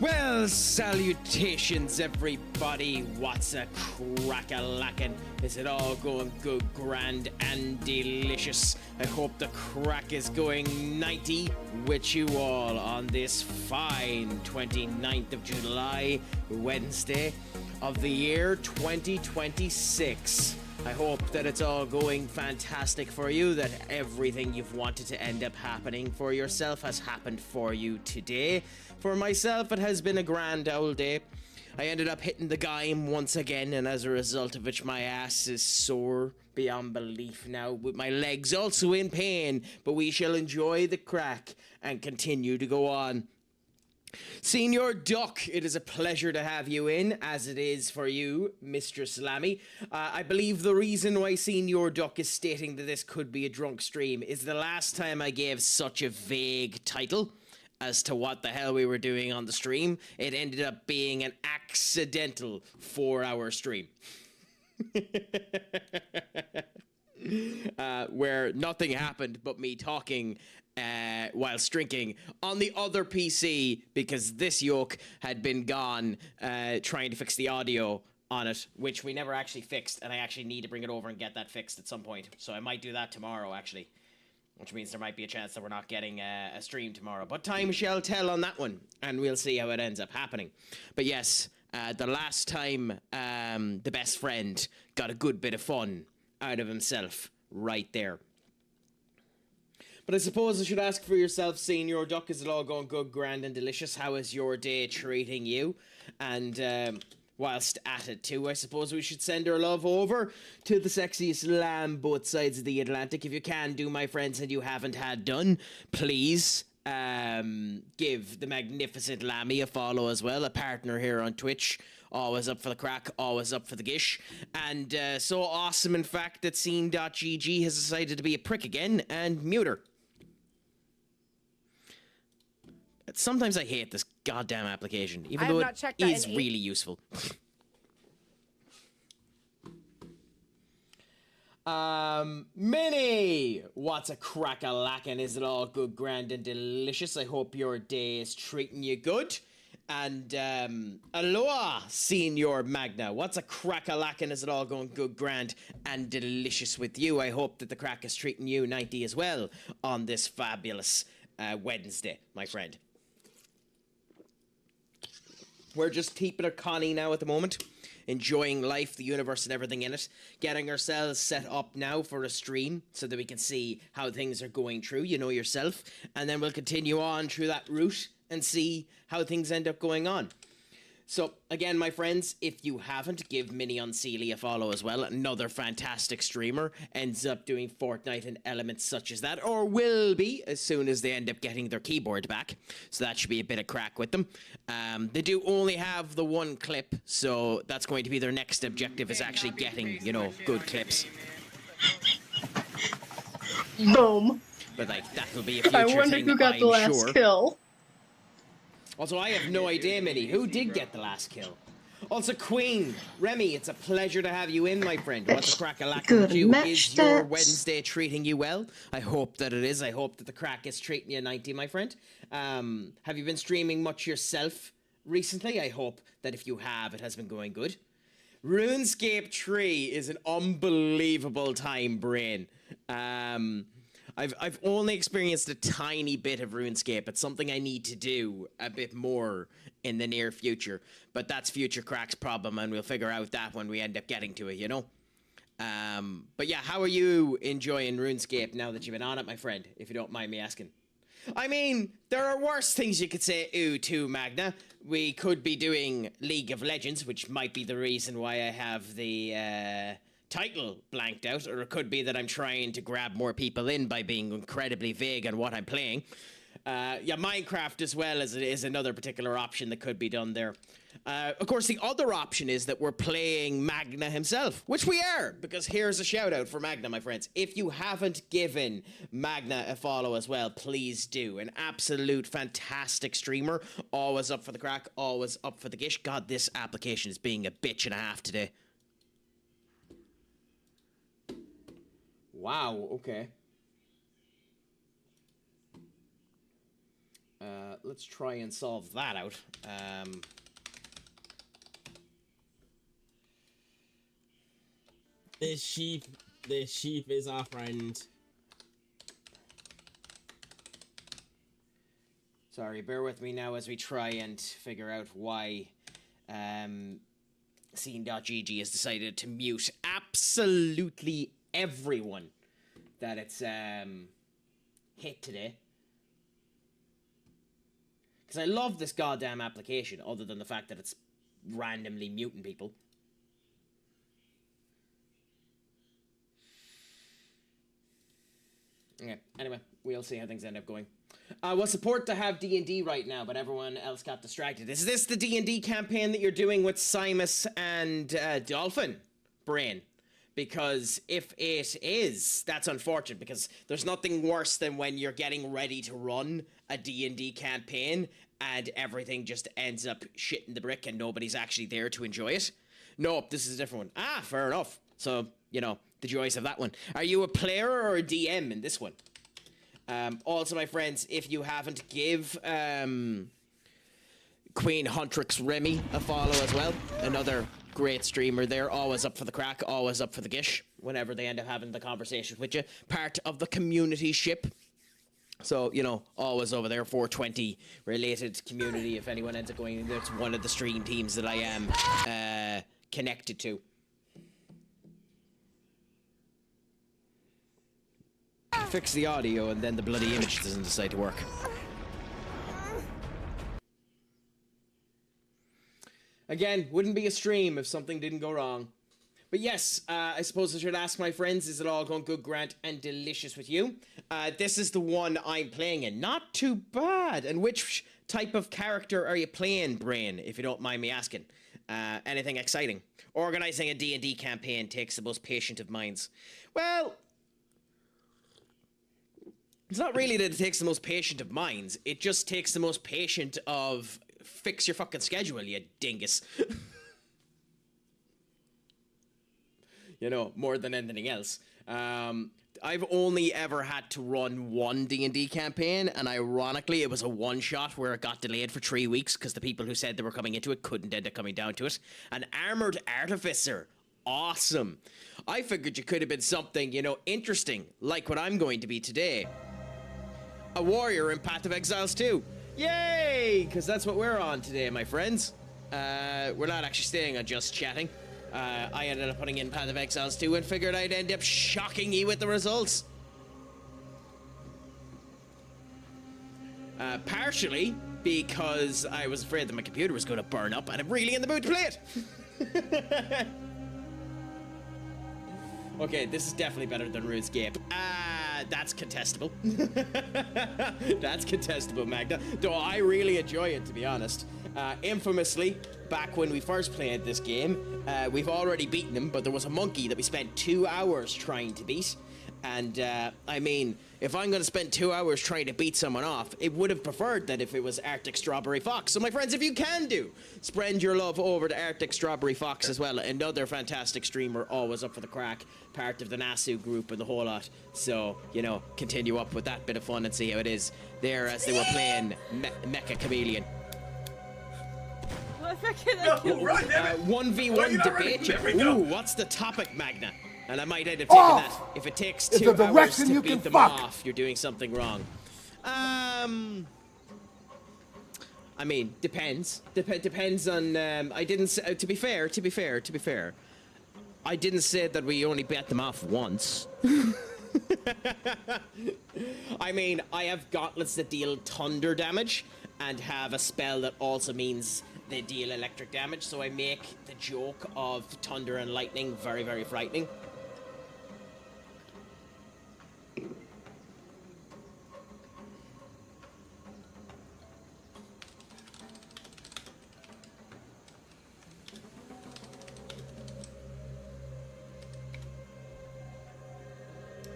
Well, salutations everybody, what's a crack-a-lackin'? Is it all going good, grand and delicious? I hope the crack is going 90 with you all on this fine 29th of July, Wednesday of the year 2026. I hope that it's all going fantastic for you, that everything you've wanted to end up happening for yourself has happened for you today. For myself, it has been a grand old day. I ended up hitting the game once again, and as a result of which my ass is sore beyond belief now, with my legs also in pain, but we shall enjoy the crack and continue to go on. Senior Duck, it is a pleasure to have you in, as it is for you, Mistress Lammy. I believe the reason why Senior Duck is stating that this could be a drunk stream is the last time I gave such a vague title as to what the hell we were doing on the stream, it ended up being an accidental 4-hour stream. Where nothing happened but me talking whilst drinking on the other PC because this yoke had been gone trying to fix the audio on it, which we never actually fixed, and I actually need to bring it over and get that fixed at some point. So I might do that tomorrow, actually, which means there might be a chance that we're not getting a stream tomorrow. But time shall tell on that one, and we'll see how it ends up happening. But yes, the last time the best friend got a good bit of fun out of himself right there. But I suppose I should ask for yourself, Senior Duck, is it all going good, grand and delicious? How is your day treating you? And whilst at it too, I suppose we should send our love over to the sexiest lamb both sides of the Atlantic. If you can do, my friends, and you haven't had done, please give the magnificent Lammy a follow as well, a partner here on Twitch. Always up for the crack, always up for the gish. And so awesome, in fact, that Scene.gg has decided to be a prick again and mute her. Sometimes I hate this goddamn application, even though it is really useful. Minnie! What's a crack-a-lackin'? Is it all good, grand and delicious? I hope your day is treating you good. And, aloha, Senior Magna. What's a crack-a-lackin'? Is it all going good, grand, and delicious with you? I hope that the crack is treating you 90 as well on this fabulous Wednesday, my friend. We're just keeping it Connie now at the moment, enjoying life, the universe, and everything in it. Getting ourselves set up now for a stream so that we can see how things are going through, you know yourself. And then we'll continue on through that route and see how things end up going on. So, again, my friends, if you haven't, give Minnie Unseelie a follow as well. Another fantastic streamer. Ends up doing Fortnite and elements such as that, or will be as soon as they end up getting their keyboard back. So that should be a bit of crack with them. They do only have the one clip, so that's going to be their next objective, is actually getting, you know, good clips. Boom. But, like, that'll be a future I wonder thing, who got the last kill. Also, I have no idea, Minnie. Who did get the last kill? Also, Queen, Remy, it's a pleasure to have you in, my friend. What's a crack-a-lackin' with you? Is your Wednesday treating you well? I hope that it is. I hope that the crack is treating you 90, my friend. Have you been streaming much yourself recently? I hope that if you have, it has been going good. RuneScape 3 is an unbelievable time, brain. I've only experienced a tiny bit of RuneScape. It's something I need to do a bit more in the near future. But that's Future Crack's problem, and we'll figure out that when we end up getting to it, you know? But yeah, how are you enjoying RuneScape now that you've been on it, my friend, if you don't mind me asking? I mean, there are worse things you could say ooh to, Magna. We could be doing League of Legends, which might be the reason why I have the title blanked out, or it could be that I'm trying to grab more people in by being incredibly vague on what I'm playing. Yeah, Minecraft as well is another particular option that could be done there. Of course, the other option is that we're playing Magna himself, which we are, because here's a shout out for Magna, my friends. If you haven't given Magna a follow as well, please do. An absolute fantastic streamer, always up for the crack, always up for the gish. God, this application is being a bitch and a half today. Wow, okay. let's try and solve that out. This sheep is our friend. Sorry, bear with me now as we try and figure out why Scene.gg has decided to mute absolutely everyone that it's hit today. Because I love this goddamn application, other than the fact that it's randomly muting people. Okay, anyway, we'll see how things end up going. We'll support to have D&D right now, but everyone else got distracted. Is this the D&D campaign that you're doing with Simus and Dolphin, Brain? Because if it is, that's unfortunate, because there's nothing worse than when you're getting ready to run a D&D campaign and everything just ends up shitting the brick and nobody's actually there to enjoy it. Nope, this is a different one. Ah, fair enough. So, you know, the joys of that one. Are you a player or a DM in this one? Also, my friends, if you haven't, give Queen Huntrix Remy a follow as well. Another great streamer there, always up for the crack, always up for the gish, whenever they end up having the conversation with you. Part of the community ship. So, you know, always over there, 420 related community. If anyone ends up going in there, it's one of the stream teams that I am connected to. Fix the audio and then the bloody image doesn't decide to work. Again, wouldn't be a stream if something didn't go wrong. But yes, I suppose I should ask my friends, is it all going good, Grant, and delicious with you? This is the one I'm playing in. Not too bad. And which type of character are you playing, Brain, if you don't mind me asking? Anything exciting? Organizing a D&D campaign takes the most patient of minds. Well, it's not really that it takes the most patient of minds. It just takes the most patient of fix your fucking schedule, you dingus. You know, more than anything else. I've only ever had to run one D&D campaign, and ironically, it was a one-shot where it got delayed for 3 weeks because the people who said they were coming into it couldn't end up coming down to it. An Armored Artificer. Awesome. I figured you could have been something, you know, interesting, like what I'm going to be today. A warrior in Path of Exiles 2. Yay! Because that's what we're on today, my friends. We're not actually staying on just chatting. I ended up putting in Path of Exiles 2 and figured I'd end up shocking you with the results. Partially because I was afraid that my computer was going to burn up and I'm really in the mood to play it. Okay, this is definitely better than RuneScape. That's contestable. That's contestable, Magda. Though I really enjoy it, to be honest. Infamously, back when we first played this game, we've already beaten him, but there was a monkey that we spent 2 hours trying to beat. And, I mean, if I'm going to spend 2 hours trying to beat someone off, it would have preferred that if it was Arctic Strawberry Fox. So, my friends, if you can spread your love over to Arctic Strawberry Fox as well. Another fantastic streamer, always up for the crack, part of the Nasu group and the whole lot. So, you know, continue up with that bit of fun and see how it is there as they were playing Mecha Chameleon. No, right, 1v1 debate. Ooh, what's the topic, Magna? And I might end up taking that. If it takes 2 hours to beat them off, you're doing something wrong. I mean, depends. Depends on. I didn't say. To be fair. I didn't say that we only bet them off once. I mean, I have gauntlets that deal thunder damage and have a spell that also means they deal electric damage. So I make the joke of thunder and lightning very, very frightening.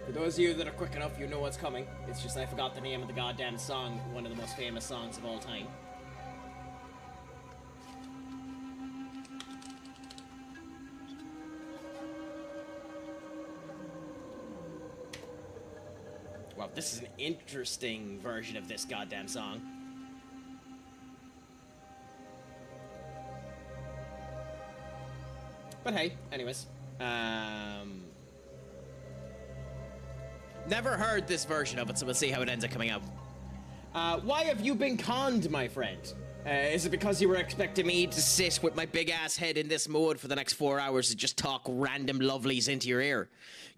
For those of you that are quick enough, you know what's coming. It's just I forgot the name of the goddamn song, one of the most famous songs of all time. Well, this is an interesting version of this goddamn song. But hey, anyways. Never heard this version of it, so we'll see how it ends up coming out. Why have you been conned, my friend? Is it because you were expecting me to sit with my big ass head in this mode for the next 4 hours and just talk random lovelies into your ear?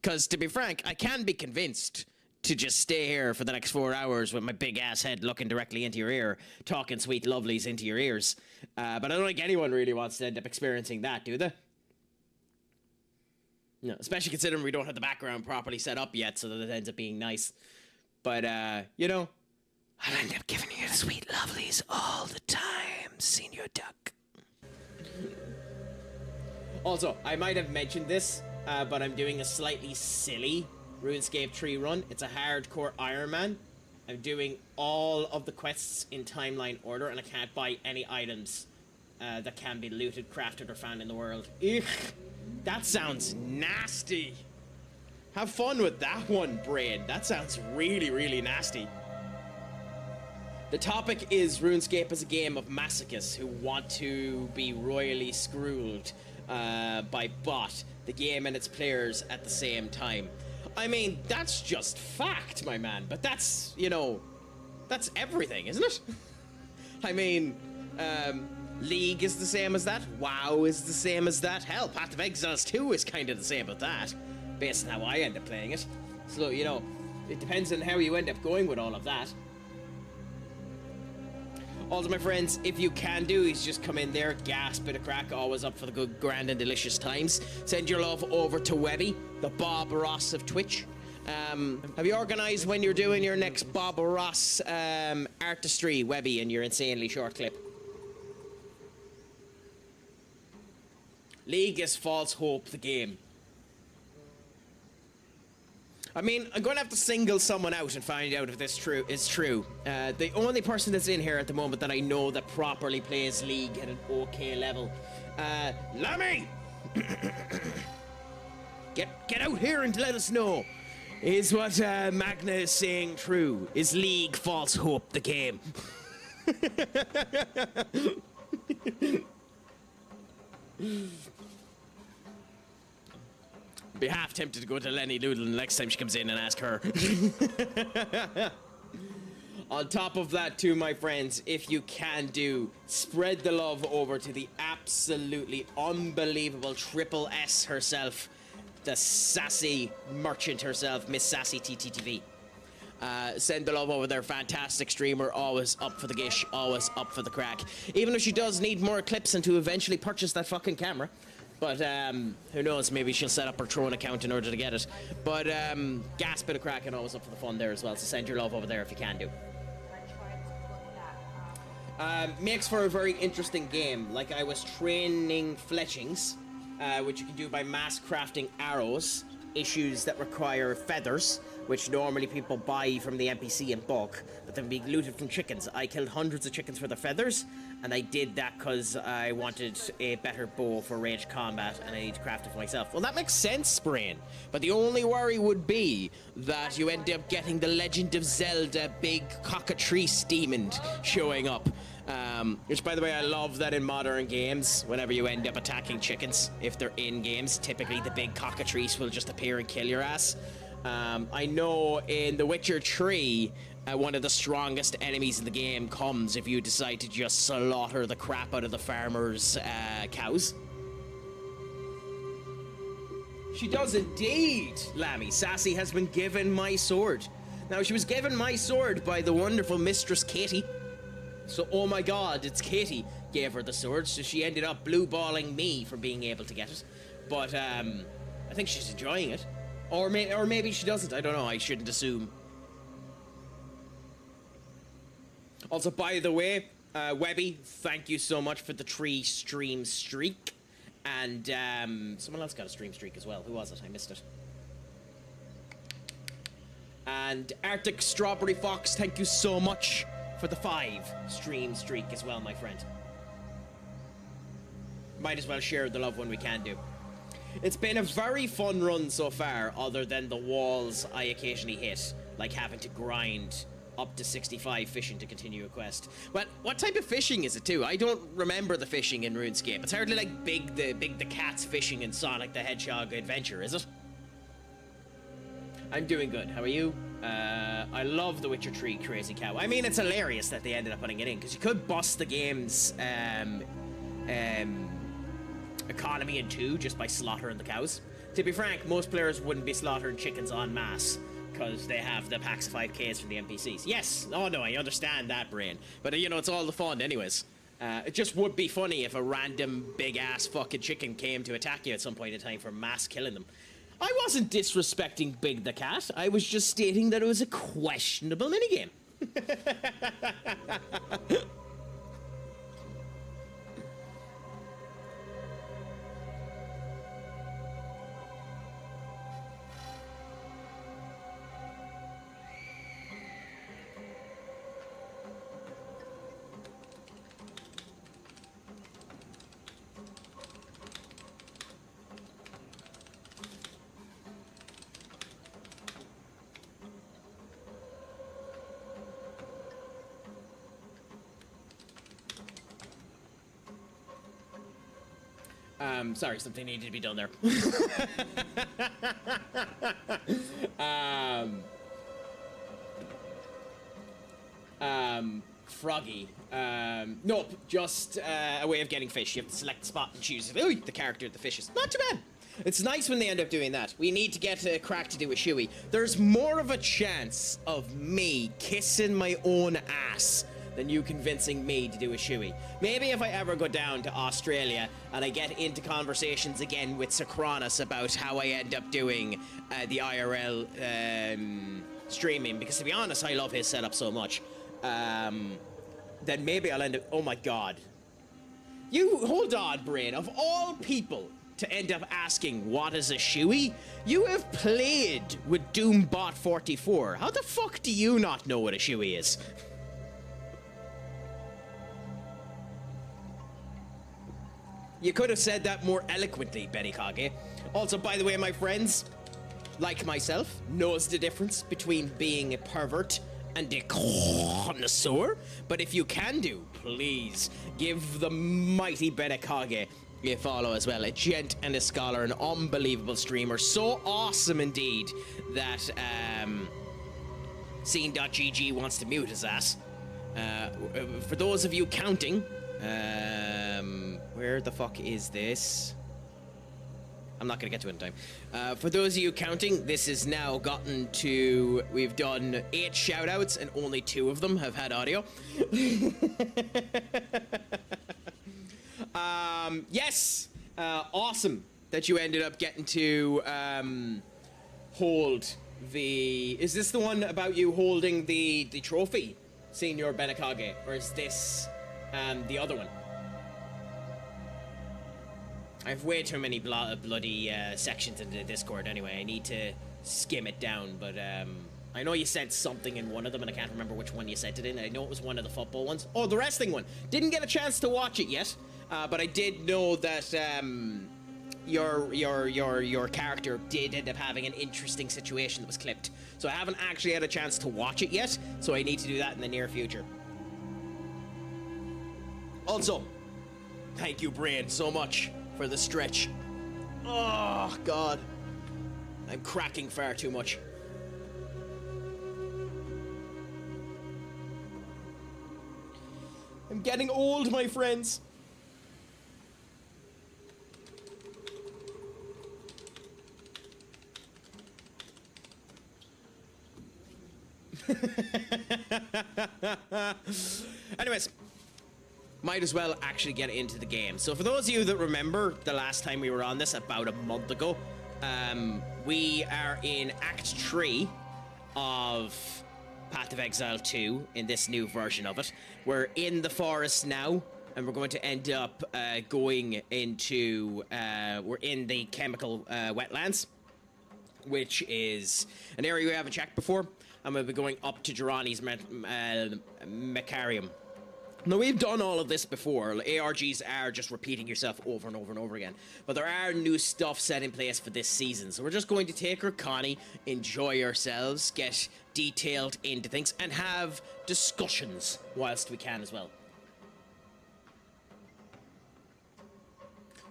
Because, to be frank, I can be convinced to just stay here for the next 4 hours with my big ass head looking directly into your ear, talking sweet lovelies into your ears. But I don't think anyone really wants to end up experiencing that, do they? No, especially considering we don't have the background properly set up yet, so that it ends up being nice. But, you know, I'll end up giving you the sweet lovelies all the time, Senior Duck. Also, I might have mentioned this, but I'm doing a slightly silly RuneScape 3 run. It's a hardcore Iron Man. I'm doing all of the quests in timeline order, and I can't buy any items that can be looted, crafted, or found in the world. Ugh, that sounds nasty. Have fun with that one, Brain. That sounds really, really nasty. The topic is RuneScape as a game of masochists who want to be royally screwed by bot, the game and its players at the same time. I mean, that's just fact, my man, but that's, you know, that's everything, isn't it? I mean, League is the same as that, WoW is the same as that, hell, Path of Exile 2 is kind of the same as that, based on how I end up playing it. So, you know, it depends on how you end up going with all of that. Also, my friends, if you can do is just come in there, gas, bit of crack, always up for the good, grand and delicious times. Send your love over to Webby, the Bob Ross of Twitch. Have you organised when you're doing your next Bob Ross artistry, Webby, in your insanely short clip? League is false hope, the game. I mean, I'm going to have to single someone out and find out if this is true. The only person that's in here at the moment that I know that properly plays League at an okay level. Lammy! Get out here and let us know. Is what Magna is saying true? Is League false hope the game? Be half tempted to go to Lenny Doodle the next time she comes in and ask her. On top of that too, my friends, if you can do, spread the love over to the absolutely unbelievable Triple S herself, the sassy merchant herself, Miss Sassy TTTV. Send the love over there, fantastic streamer, always up for the gish, always up for the crack. Even if she does need more clips and to eventually purchase that fucking camera. But, who knows, maybe she'll set up her Throne account in order to get it. But, gas, bit of crack, and always up for the fun there as well, so send your love over there if you can do. Makes for a very interesting game. Like, I was training fletchings, which you can do by mass crafting arrows, issues that require feathers, which normally people buy from the NPC in bulk, but then be looted from chickens. I killed hundreds of chickens for their feathers, and I did that because I wanted a better bow for ranged combat, and I need to craft it for myself. Well, that makes sense, Brain, but the only worry would be that you end up getting the Legend of Zelda big cockatrice demon showing up. Which, by the way, I love that in modern games, whenever you end up attacking chickens, if they're in games, typically the big cockatrice will just appear and kill your ass. I know in The Witcher 3, one of the strongest enemies in the game comes if you decide to just slaughter the crap out of the farmer's cows. She does indeed, Lammy. Sassy has been given my sword. Now, she was given my sword by the wonderful Mistress Katie. So, oh my god, it's Katie gave her the sword, so she ended up blue-balling me for being able to get it. But, I think she's enjoying it. Or maybe she doesn't, I don't know, I shouldn't assume. Also, by the way, Webby, thank you so much for the 3 stream streak. And, someone else got a stream streak as well. Who was it? I missed it. And Arctic Strawberry Fox, thank you so much for the 5 stream streak as well, my friend. Might as well share the love when we can do. It's been a very fun run so far, other than the walls I occasionally hit, like having to grind up to 65 fishing to continue a quest. But what type of fishing is it too? I don't remember the fishing in RuneScape. It's hardly like Big the Cat's fishing in Sonic the Hedgehog Adventure, is it? I'm doing good. How are you? I love The Witcher 3 Crazy Cow. I mean, it's hilarious that they ended up putting it in, because you could bust the game's economy in two just by slaughtering the cows. To be frank, most players wouldn't be slaughtering chickens en masse, because they have the packs of 5Ks from the NPCs. Yes, oh no, I understand that, Brain. But, you know, it's all the fun anyways. It just would be funny if a random big-ass fucking chicken came to attack you at some point in time for mass killing them. I wasn't disrespecting Big the Cat. I was just stating that it was a questionable minigame. Sorry, something needed to be done there. Froggy. Nope, just a way of getting fish. You have to select the spot and choose the character of the fishes. Not too bad. It's nice when they end up doing that. We need to get Craic to do a shoey. There's more of a chance of me kissing my own ass than you convincing me to do a shoey. Maybe if I ever go down to Australia and I get into conversations again with Socranos about how I end up doing the IRL streaming, because to be honest, I love his setup so much, then maybe I'll end up... Oh my god. You... Hold on, Brain. Of all people to end up asking what is a shoey, you have played with Doombot 44. How the fuck do you not know what a shoey is? You could have said that more eloquently, Betty Kage. Also, by the way, my friends, like myself, knows the difference between being a pervert and a connoisseur. But if you can do, please give the mighty Betty Kage a follow as well. A gent and a scholar, an unbelievable streamer. So awesome indeed that Scene.gg wants to mute his ass. For those of you counting, where the fuck is this? I'm not gonna get to it in time. For those of you counting, this has now gotten to... We've done 8 shoutouts and only 2 of them have had audio. Yes! Awesome that you ended up getting to hold the... Is this the one about you holding the trophy, Senior Benakage? Or is this the other one? I have way too many bloody sections in the Discord anyway. I need to skim it down, but I know you said something in one of them, and I can't remember which one you said it in. I know it was one of the football ones. Oh, the wrestling one. Didn't get a chance to watch it yet, but I did know that your character did end up having an interesting situation that was clipped. So I haven't actually had a chance to watch it yet, so I need to do that in the near future. Also, thank you, Brain, so much for the stretch. Oh, God. I'm cracking far too much. I'm getting old, my friends. Anyways, might as well actually get into the game. So for those of you that remember the last time we were on this about a month ago, we are in Act 3 of Path of Exile 2 in this new version of it. We're in the forest now, and we're going to end up going into... we're in the chemical wetlands, which is an area we haven't checked before. And we'll be going up to Durrani's Mecharium. Now, we've done all of this before. ARGs are just repeating yourself over and over and over again. But there are new stuff set in place for this season. So we're just going to take our Connie, enjoy ourselves, get detailed into things, and have discussions whilst we can as well.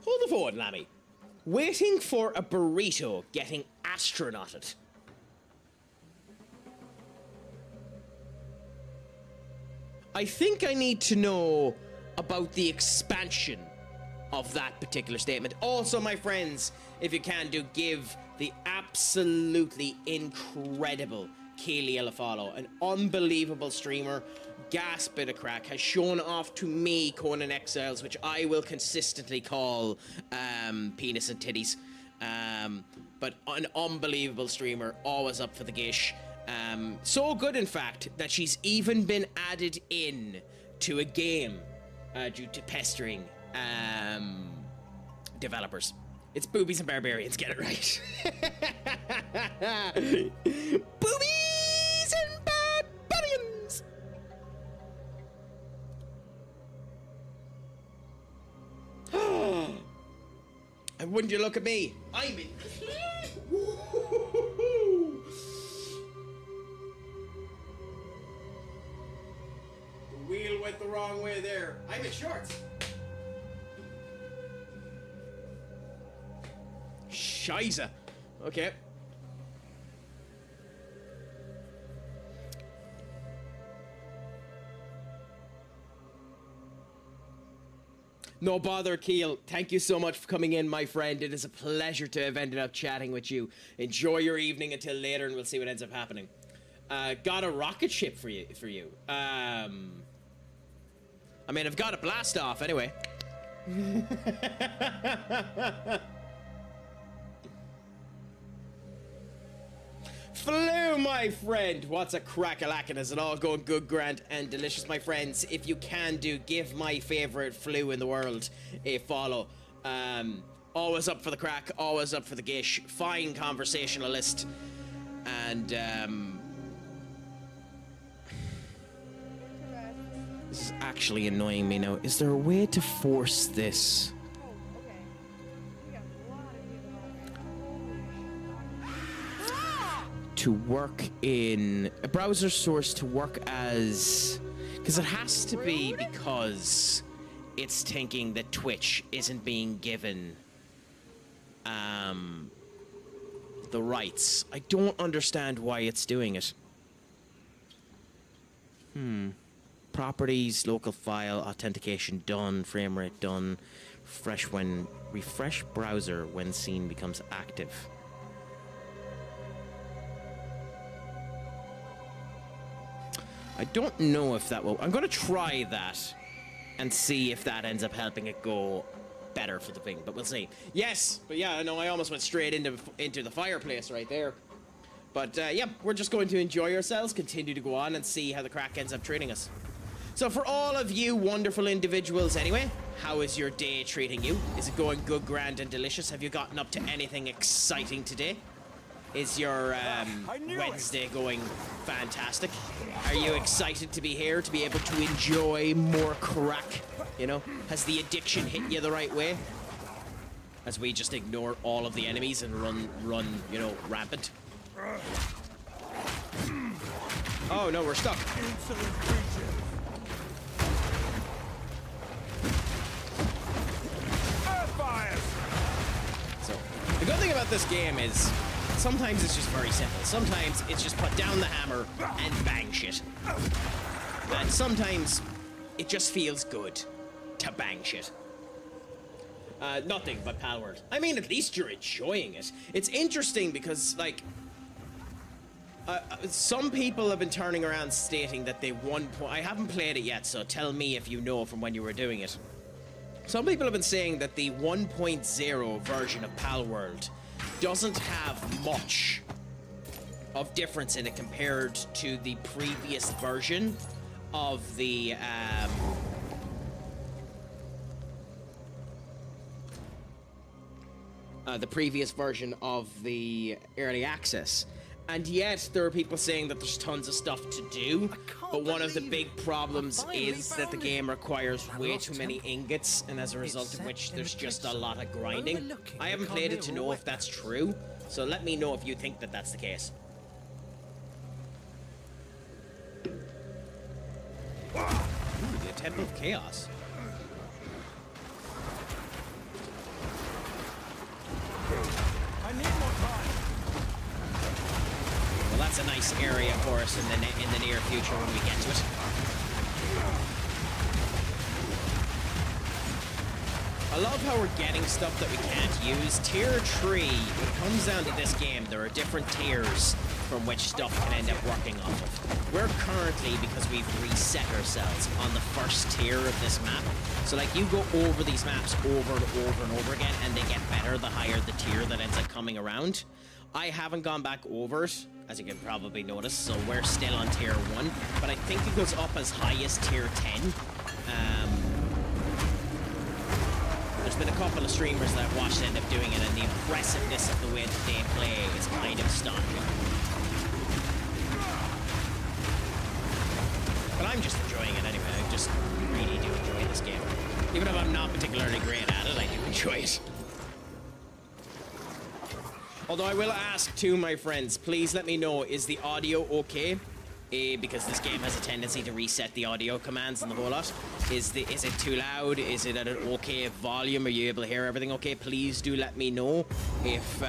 Hold the phone, Lammy. Waiting for a burrito, getting astronauted. I think I need to know about the expansion of that particular statement. Also, my friends, if you can do, give the absolutely incredible Keely a follow. An unbelievable streamer, gas bit of crack, has shown off to me Conan Exiles, which I will consistently call penis and titties. But an unbelievable streamer, always up for the gish. So good, in fact, that she's even been added in to a game due to pestering developers. It's Boobies and Barbarians, get it right. Boobies and Barbarians! And wouldn't you look at me? I'm in. Wheel went the wrong way there. I'm in shorts. Scheisse. Okay. No bother, Keel. Thank you so much for coming in, my friend. It is a pleasure to have ended up chatting with you. Enjoy your evening until later, and we'll see what ends up happening. Got a rocket ship for you. I mean, I've got a blast off anyway. Flu, my friend. What's a crack-a-lackin'? Is it all going good, grand, and delicious, my friends? If you can do, give my favorite flu in the world a follow. Always up for the crack, always up for the gish. Fine conversationalist. And, this is actually annoying me now. Is there a way to force this? To work in a browser source to work as, because it has to be because it's thinking that Twitch isn't being given the rights. I don't understand why it's doing it. Properties, local file, authentication done, frame rate done, refresh browser when scene becomes active. I don't know if that will... I'm going to try that and see if that ends up helping it go better for the thing, but we'll see. Yes, but yeah, no, I almost went straight into the fireplace right there. But yeah, we're just going to enjoy ourselves, continue to go on and see how the crack ends up treating us. So for all of you wonderful individuals anyway, how is your day treating you? Is it going good, grand and delicious? Have you gotten up to anything exciting today? Is your Wednesday going fantastic? Are you excited to be here, to be able to enjoy more crack? You know, has the addiction hit you the right way? As we just ignore all of the enemies and run, you know, rampant. Oh no, we're stuck. So, the good thing about this game is sometimes it's just very simple. Sometimes it's just put down the hammer and bang shit. And sometimes it just feels good to bang shit. Nothing but Pal World. I mean, at least you're enjoying it. It's interesting because, like, some people have been turning around stating that they I haven't played it yet, so tell me if you know from when you were doing it. Some people have been saying that the 1.0 version of Pal World doesn't have much of difference in it compared to the previous version of the previous version of the early access. And yet, there are people saying that there's tons of stuff to do, but one of the big problems is that the game requires way too many ingots, and as a result of which, there's just a lot of grinding. I haven't played it to know if that's true, so let me know if you think that that's the case. Ooh, the Temple of Chaos. I need more time. Well, that's a nice area for us in the near future when we get to it. I love how we're getting stuff that we can't use. Tier 3, when it comes down to this game, there are different tiers from which stuff can end up working off of. We're currently, because we've reset ourselves, on the first tier of this map. So like you go over these maps over and over and over again, and they get better the higher the tier that ends up coming around. I haven't gone back over it, as you can probably notice, so we're still on tier 1, but I think it goes up as high as tier 10. There's been a couple of streamers that I've watched end up doing it, and the impressiveness of the way that they play is kind of astonishing. But I'm just enjoying it anyway. I just really do enjoy this game. Even if I'm not particularly great at it, I do enjoy it. Although I will ask too, my friends, please let me know, is the audio okay? Because this game has a tendency to reset the audio commands and the whole lot. Is it too loud? Is it at an okay volume? Are you able to hear everything okay? Please do let me know if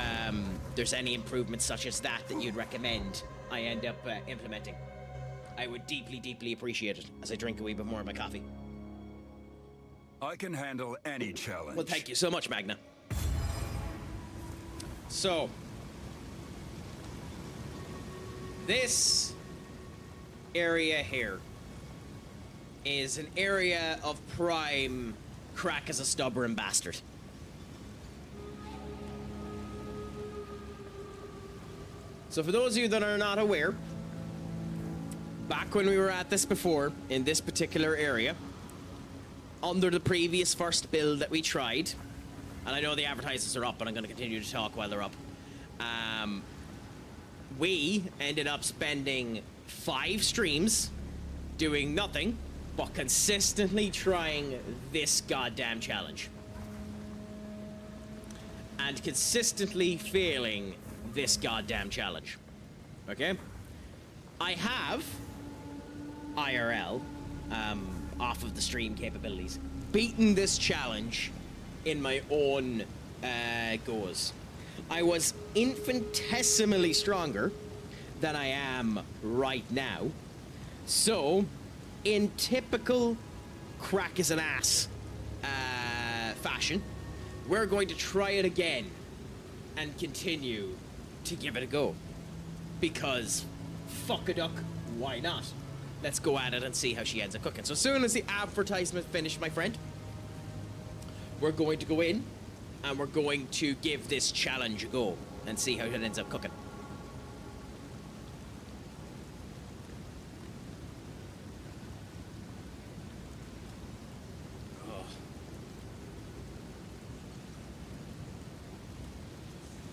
there's any improvements such as that you'd recommend I end up implementing. I would deeply, deeply appreciate it as I drink a wee bit more of my coffee. I can handle any challenge. Well, thank you so much, Magna. So, this area here is an area of prime Craic as a stubborn bastard. So for those of you that are not aware, back when we were at this before, in this particular area, under the previous first build that we tried, and I know the advertisements are up, but I'm going to continue to talk while they're up, we ended up spending 5 streams doing nothing but consistently trying this goddamn challenge. And consistently failing this goddamn challenge. Okay? I have IRL, off of the stream capabilities, beaten this challenge in my own goes. I was infinitesimally stronger than I am right now. So, in typical Craic as an ass fashion, we're going to try it again and continue to give it a go. Because, fuck a duck, why not? Let's go at it and see how she ends up cooking. So as soon as the advertisement finished, my friend, we're going to go in and we're going to give this challenge a go and see how it ends up cooking.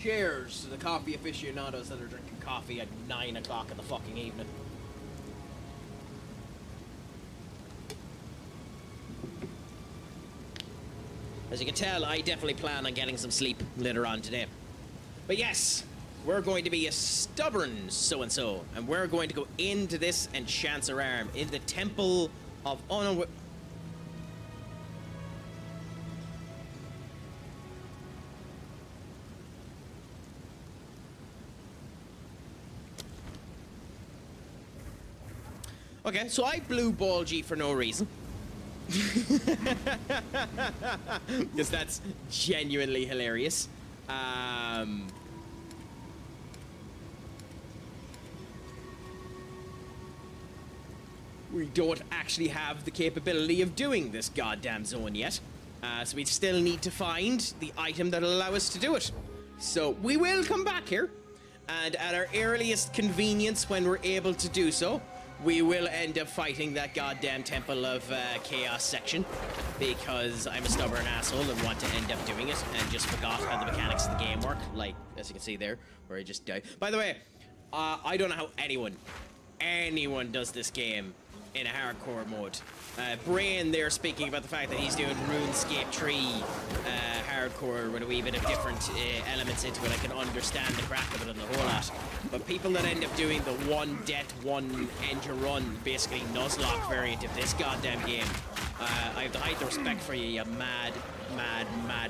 Cheers to the coffee aficionados that are drinking coffee at 9 o'clock in the fucking evening. As you can tell, I definitely plan on getting some sleep later on today. But yes, we're going to be a stubborn so-and-so, and we're going to go into this and chance our arm in the Temple of... Oh no, okay, so I blew Ball G for no reason. Because that's genuinely hilarious. We don't actually have the capability of doing this goddamn zone yet. So we still need to find the item that'll allow us to do it. So we will come back here, and at our earliest convenience when we're able to do so, we will end up fighting that goddamn Temple of Chaos section, because I'm a stubborn asshole and want to end up doing it and just forgot how the mechanics of the game work, like, as you can see there, where I just died. By the way, I don't know how anyone does this game in a hardcore mode. Brain there speaking about the fact that he's doing RuneScape 3 hardcore with a wee bit of different elements into it. I can understand the crack of it and the whole lot. But people that end up doing the one death, one end your run, basically Nuzlocke variant of this goddamn game, I have the height of respect for you, you mad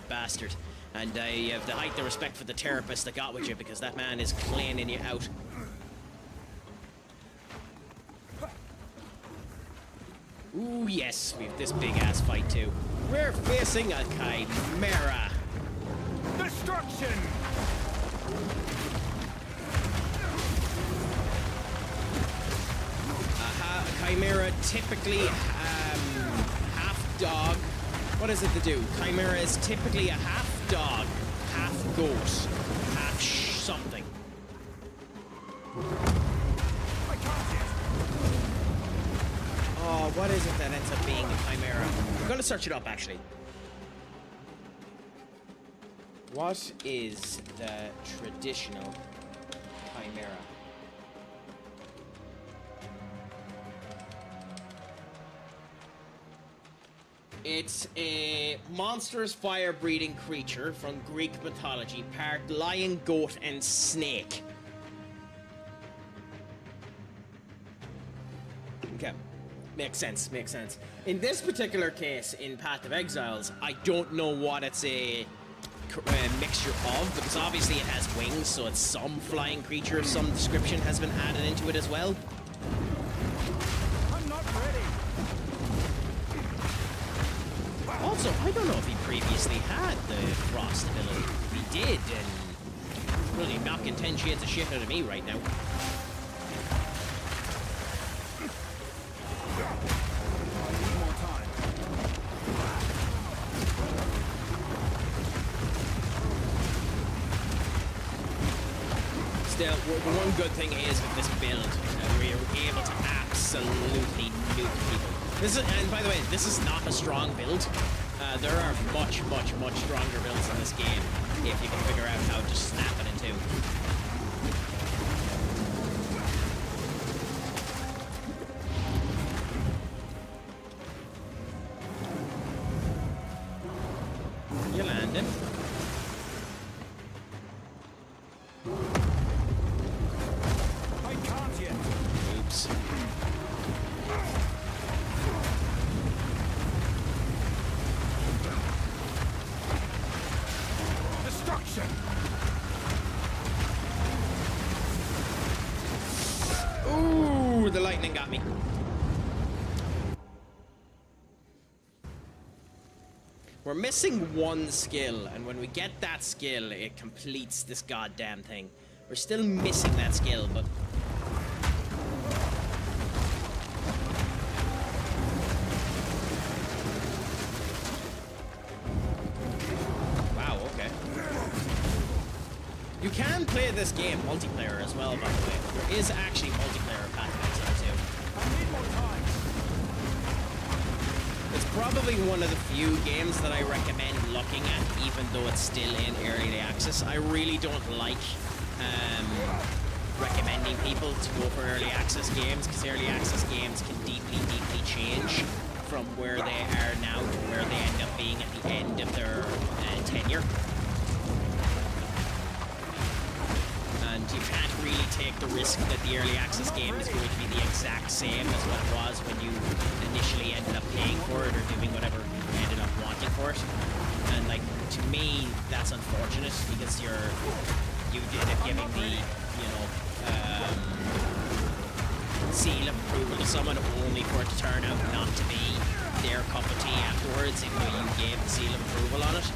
bastard. And I have the height of respect for the therapist that got with you, because that man is cleaning you out. Ooh, yes, we have this big-ass fight, too. We're facing a chimera. Destruction! A chimera typically, half dog. What is it to do? Chimera is typically a half dog, half goat, half something. Oh, what is it that ends up being a chimera? I'm gonna search it up, actually. What is the traditional chimera? It's a monstrous fire-breathing creature from Greek mythology, part lion, goat, and snake. Okay. Makes sense, makes sense. In this particular case, in Path of Exiles, I don't know what it's a mixture of, because obviously it has wings, so it's some flying creature of some description has been added into it as well. I'm not ready. Also, I don't know if he previously had the frost ability. If he did, and really knocking 10 shades of shit out of me right now. Still, the one good thing is with this build, we're able to absolutely nuke people. This is, and by the way, this is not a strong build. There are much stronger builds in this game if you can figure out how to snap it in two. You landed. I can't yet. Oops. Destruction! Ooh, the lightning got me. We're missing one skill, and when we get that skill, it completes this goddamn thing. We're still missing that skill, but... Wow, okay. You can play this game multiplayer as well, by the way. There is actually multiplayer in Path of Exile too. I need more time. It's probably one of the few games that I recommend looking at, even though it's still in early access. I really don't like recommending people to go for early access games, because early access games can deeply change from where they are now to where they end up being at the end of their tenure. And you can't really take the risk that the early access game is going to be the exact same as what it was when you initially ended up paying for it or doing whatever you ended up wanting for it. And like, to me, that's unfortunate, because you end up giving the, you know, seal of approval to someone only for it to turn out not to be their cup of tea afterwards, even though you gave the seal of approval on it.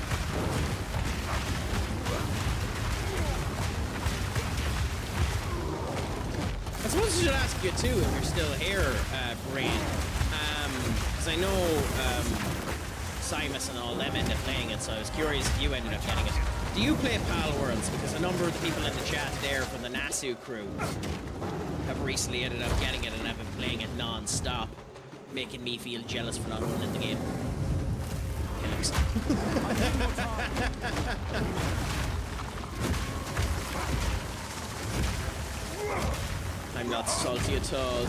I suppose I should ask you too, if you're still here, Brain, because I know Simus and all them ended up playing it, so I was curious if you ended up getting it. Do you play Pal Worlds? Because a number of the people in the chat there from the Nasu crew have recently ended up getting it and have been playing it non-stop, making me feel jealous for not owning the game. I'm not salty at all.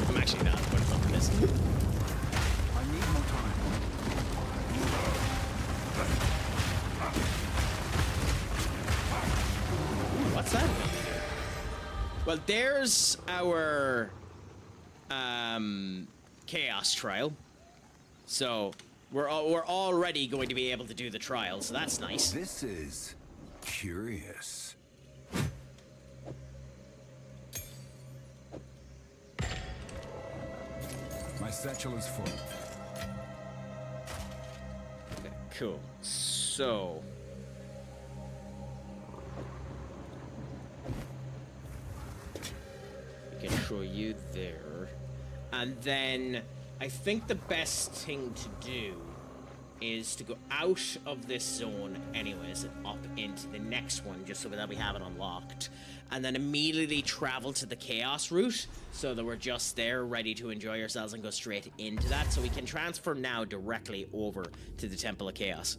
I'm actually not. What the fuck is this? I need more time. What's that? Well, there's our chaos trial. So we're already going to be able to do the trial, so that's nice. This is curious. My satchel is full. Okay, cool. So we can throw you there, and then I think the best thing to do is to go out of this zone anyways and up into the next one just so that we have it unlocked, and then immediately travel to the chaos route so that we're just there ready to enjoy ourselves and go straight into that, so we can transfer now directly over to the Temple of Chaos.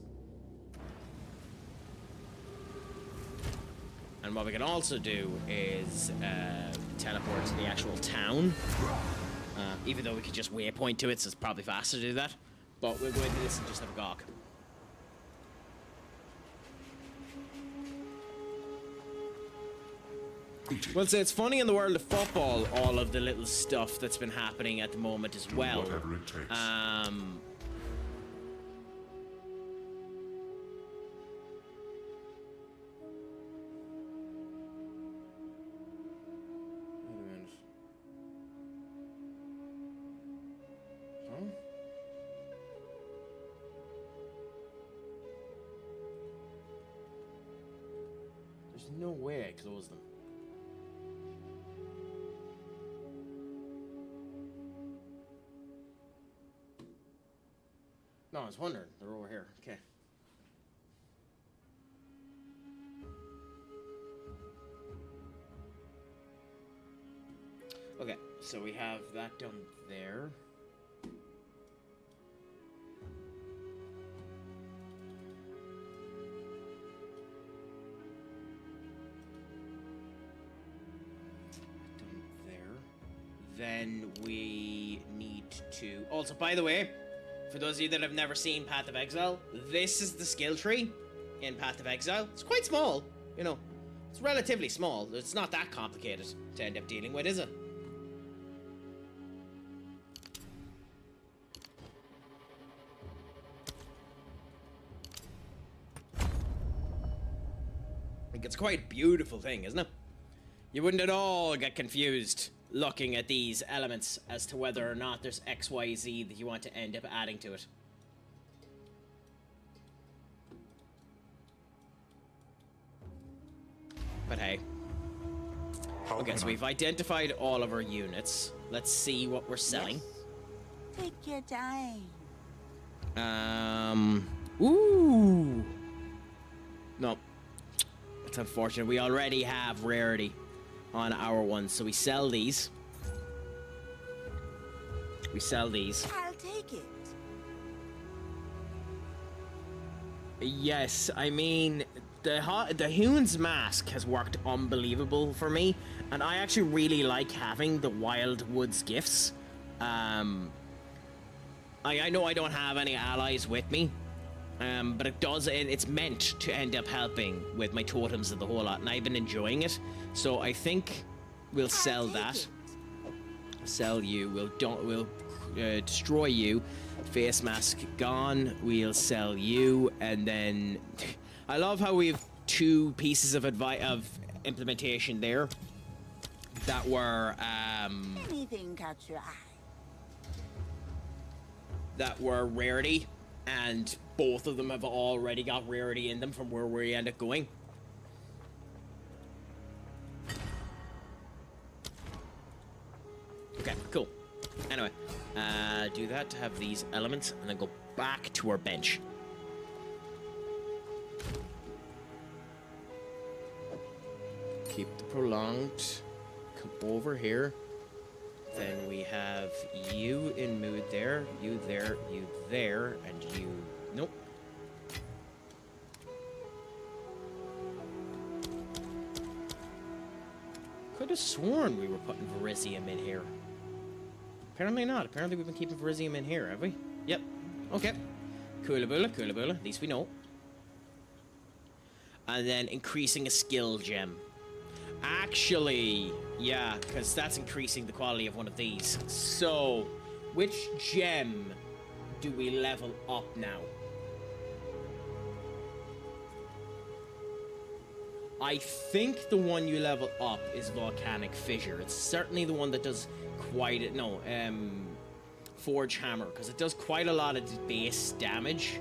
And what we can also do is teleport to the actual town, even though we could just waypoint to it, so it's probably faster to do that. But we'll go into this and just have a gawk. Well, so it's funny in the world of football, all of the little stuff that's been happening at the moment as well. Whatever it takes. Wait a minute. Huh? There's no way I closed them. No, I was wondering. They're over here. Okay. Okay, so we have that done there. Done there. Then we need to... Also, by the way, for those of you that have never seen Path of Exile, this is the skill tree in Path of Exile. It's quite small, you know. It's relatively small. It's not that complicated to end up dealing with, is it? Like, it's quite a beautiful thing, isn't it? You wouldn't at all get confused looking at these elements as to whether or not there's X, Y, Z that you want to end up adding to it. But hey. Okay, so we've identified all of our units. Let's see what we're selling. Take your time. Ooh. No. It's unfortunate. We already have rarity on our ones, so we sell these. We sell these. I'll take it. Yes, I mean, the Hoon's Mask has worked unbelievable for me, and I actually really like having the Wild Woods gifts. I know I don't have any allies with me, but it does, it's meant to end up helping with my totems and the whole lot, and I've been enjoying it. So I think we'll sell that. Sell you. We'll destroy you. Face mask gone. We'll sell you, and then I love how we have two pieces of implementation there that were Anything catch your eye? that were rarity, and both of them have already got rarity in them from where we end up going. Okay, cool. Anyway, do that to have these elements, and then go back to our bench. Keep the prolonged. Come over here. Then we have you in mood there, you there, and you... Nope. could have sworn we were putting Verisium in here. Apparently not. Apparently we've been keeping Verisium in here, have we? Yep. Okay. Coolaboola, coolaboola. At least we know. And then increasing a skill gem. Actually, yeah, because that's increasing the quality of one of these. So, which gem do we level up now? I think the one you level up is Volcanic Fissure. It's certainly the one that does quite a... No, Forge Hammer, because it does quite a lot of base damage.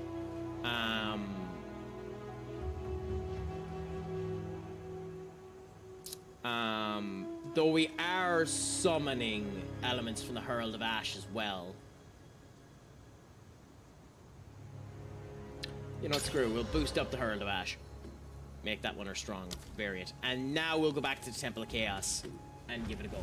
Though we are summoning elements from the Herald of Ash as well. You know, screw, we'll boost up the Herald of Ash. Make that one our strong variant. And now we'll go back to the Temple of Chaos and give it a go.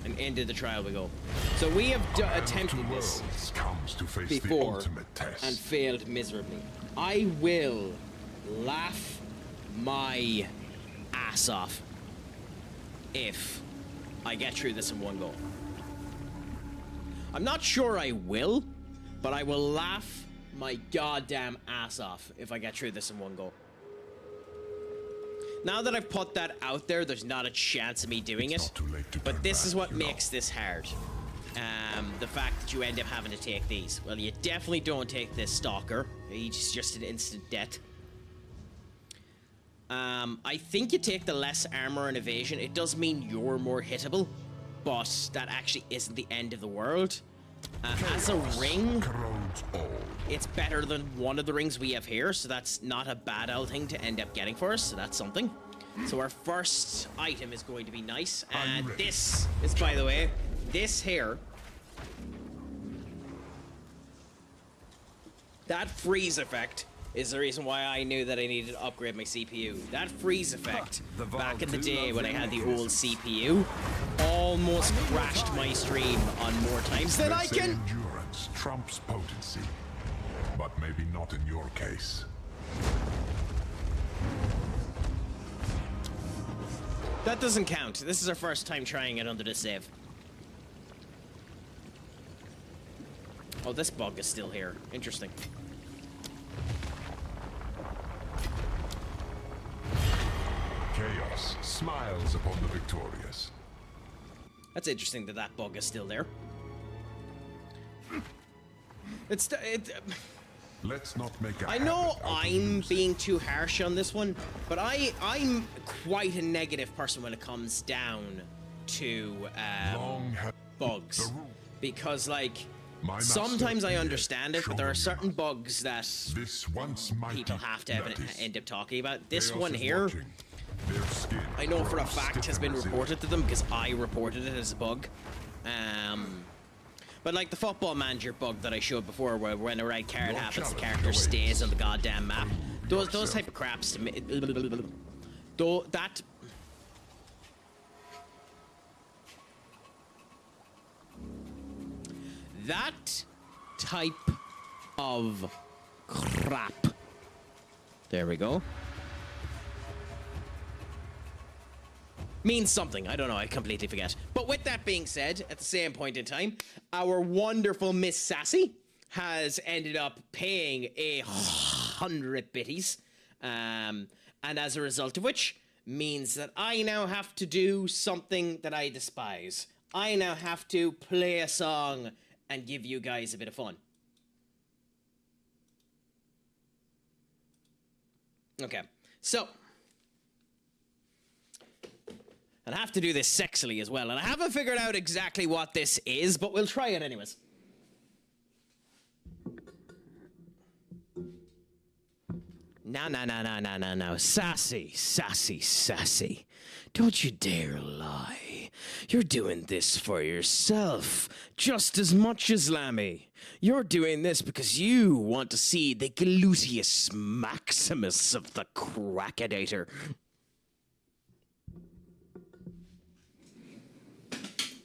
And into the trial we go. So we have attempted this before and failed miserably. I will laugh my ass off if I get through this in one go. I'm not sure I will, but I will laugh my goddamn ass off if I get through this in one go. Now that I've put that out there, there's not a chance of me doing it. But this is what makes this hard. The fact that you end up having to take these. Well, you definitely don't take this Stalker. He's just an instant death. I think you take the less armor and evasion. It does mean you're more hittable, but that actually isn't the end of the world. As a ring, it's better than one of the rings we have here, so that's not a bad old thing to end up getting for us, so that's something. So our first item is going to be nice, and this is, by the way, this here. That freeze effect is the reason why I knew that I needed to upgrade my CPU. That freeze effect, back in the day when I had the old CPU, almost crashed my stream on more times than I can. Endurance trumps potency, but maybe not in your case. That doesn't count. This is our first time trying it under the save. Oh, this bug is still here. Interesting. Chaos smiles upon the victorious. That's interesting that that bug is still there. Let's not make a I know habit out of I'm losing. being too harsh on this one, but I'm quite a negative person when it comes down to bugs. Because, like, sometimes I understand it, but there are certain bugs that people have to end up talking about. This one here, I know for a fact has been reported to them because I reported it as a bug. But like the Football Manager bug that I showed before, where when a red card happens, the character stays on the goddamn map. Those type of craps to me. Though that type of crap. There we go. Means something. I don't know. I completely forget. But with that being said, at the same point in time, our wonderful Miss Sassy has ended up paying 100 bitties. And as a result of which, means that I now have to do something that I despise. I now have to play a song and give you guys a bit of fun. Okay. So... and I have to do this sexily as well. And I haven't figured out exactly what this is, but we'll try it anyways. No. Sassy, sassy, sassy. Don't you dare lie. You're doing this for yourself, just as much as Lammy. You're doing this because you want to see the gluteus maximus of the Craicattator.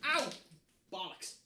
Ow! Bollocks.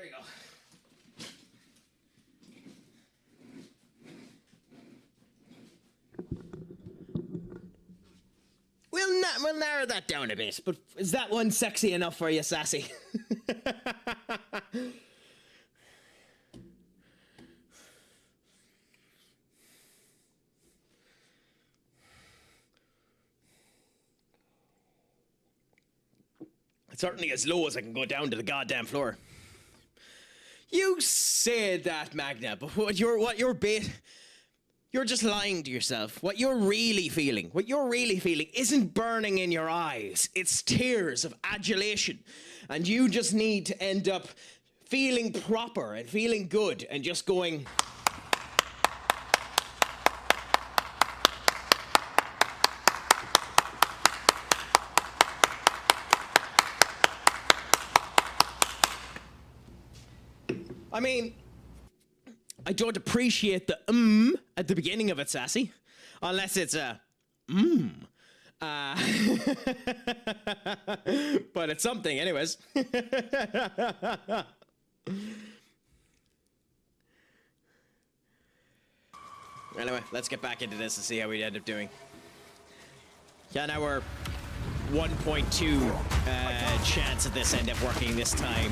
There you go. We'll narrow that down a bit, but is that one sexy enough for you, Sassy? It's certainly as low as I can go down to the goddamn floor. You say that, Magna, but you're just lying to yourself. What you're really feeling isn't burning in your eyes. It's tears of adulation. And you just need to end up feeling proper and feeling good and just going... I mean, I don't appreciate the at the beginning of it, Sassy. Unless it's a but it's something anyways. Anyway, let's get back into this and see how we end up doing. Yeah, now we're 1.2 chance of this end up working this time.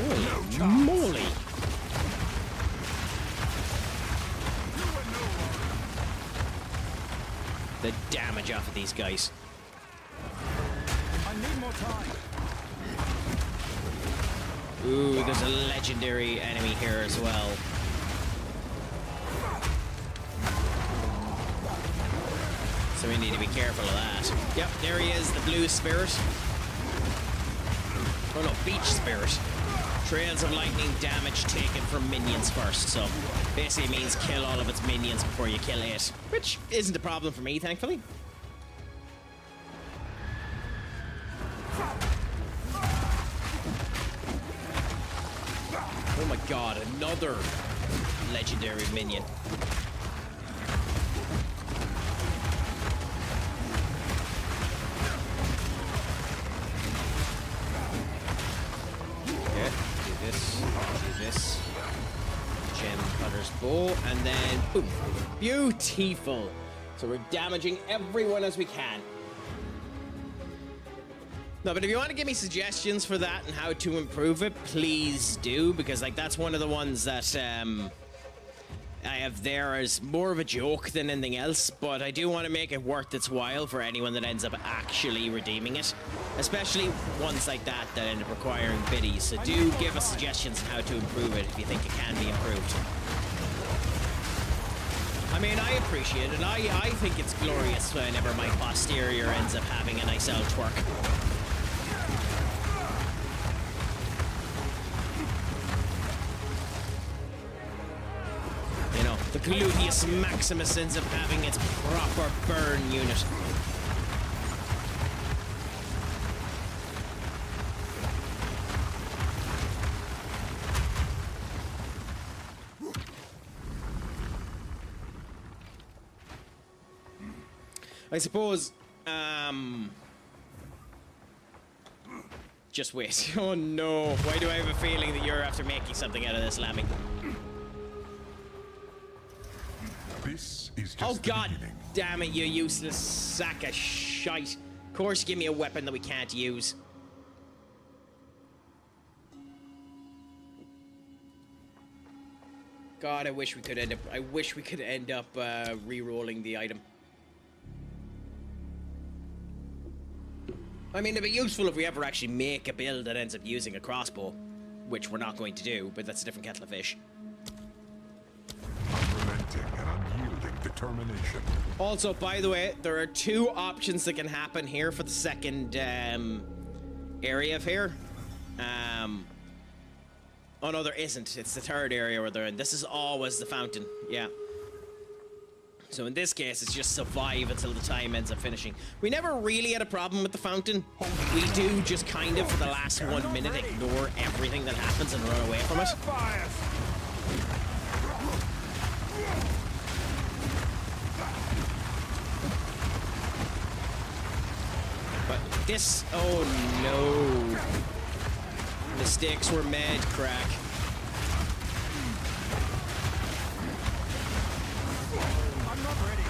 Holy moly! The damage off of these guys. I need more time. Ooh, there's a legendary enemy here as well. So we need to be careful of that. Yep, there he is, the blue spirit. Oh no, beach spirit. Trails of lightning damage taken from minions first, so basically means kill all of its minions before you kill it, which isn't a problem for me, thankfully. Oh my god, another legendary minion. This gem cutter's bow, and then boom, beautiful. So we're damaging everyone as we can. No, but if you want to give me suggestions for that and how to improve it, please do, because like that's one of the ones that I have there as more of a joke than anything else, but I do want to make it worth its while for anyone that ends up actually redeeming it, especially ones like that that end up requiring biddies. So do give us suggestions on how to improve it if you think it can be improved. I mean, I appreciate it. I think it's glorious whenever my posterior ends up having a nice old twerk. You know, the gluteus maximus ends up having its proper burn unit. I suppose, just wait. Oh no, why do I have a feeling that you're after making something out of this, Lammy? This is just Oh the god beginning. damn it, you useless sack of shite. Of course you give me a weapon that we can't use. God, I wish we could end up re-rolling the item. I mean, it'd be useful if we ever actually make a build that ends up using a crossbow, which we're not going to do, but that's a different kettle of fish. Unrelenting and unyielding determination. Also, by the way, there are two options that can happen here for the second area of here. Oh no, there isn't. It's the third area where they're in. This is always the fountain. Yeah. So in this case, it's just survive until the time ends up finishing. We never really had a problem with the fountain. We do just kind of, for the last 1 minute, ignore everything that happens and run away from it. this... Oh, no. Mistakes were made, Craic. I'm not ready.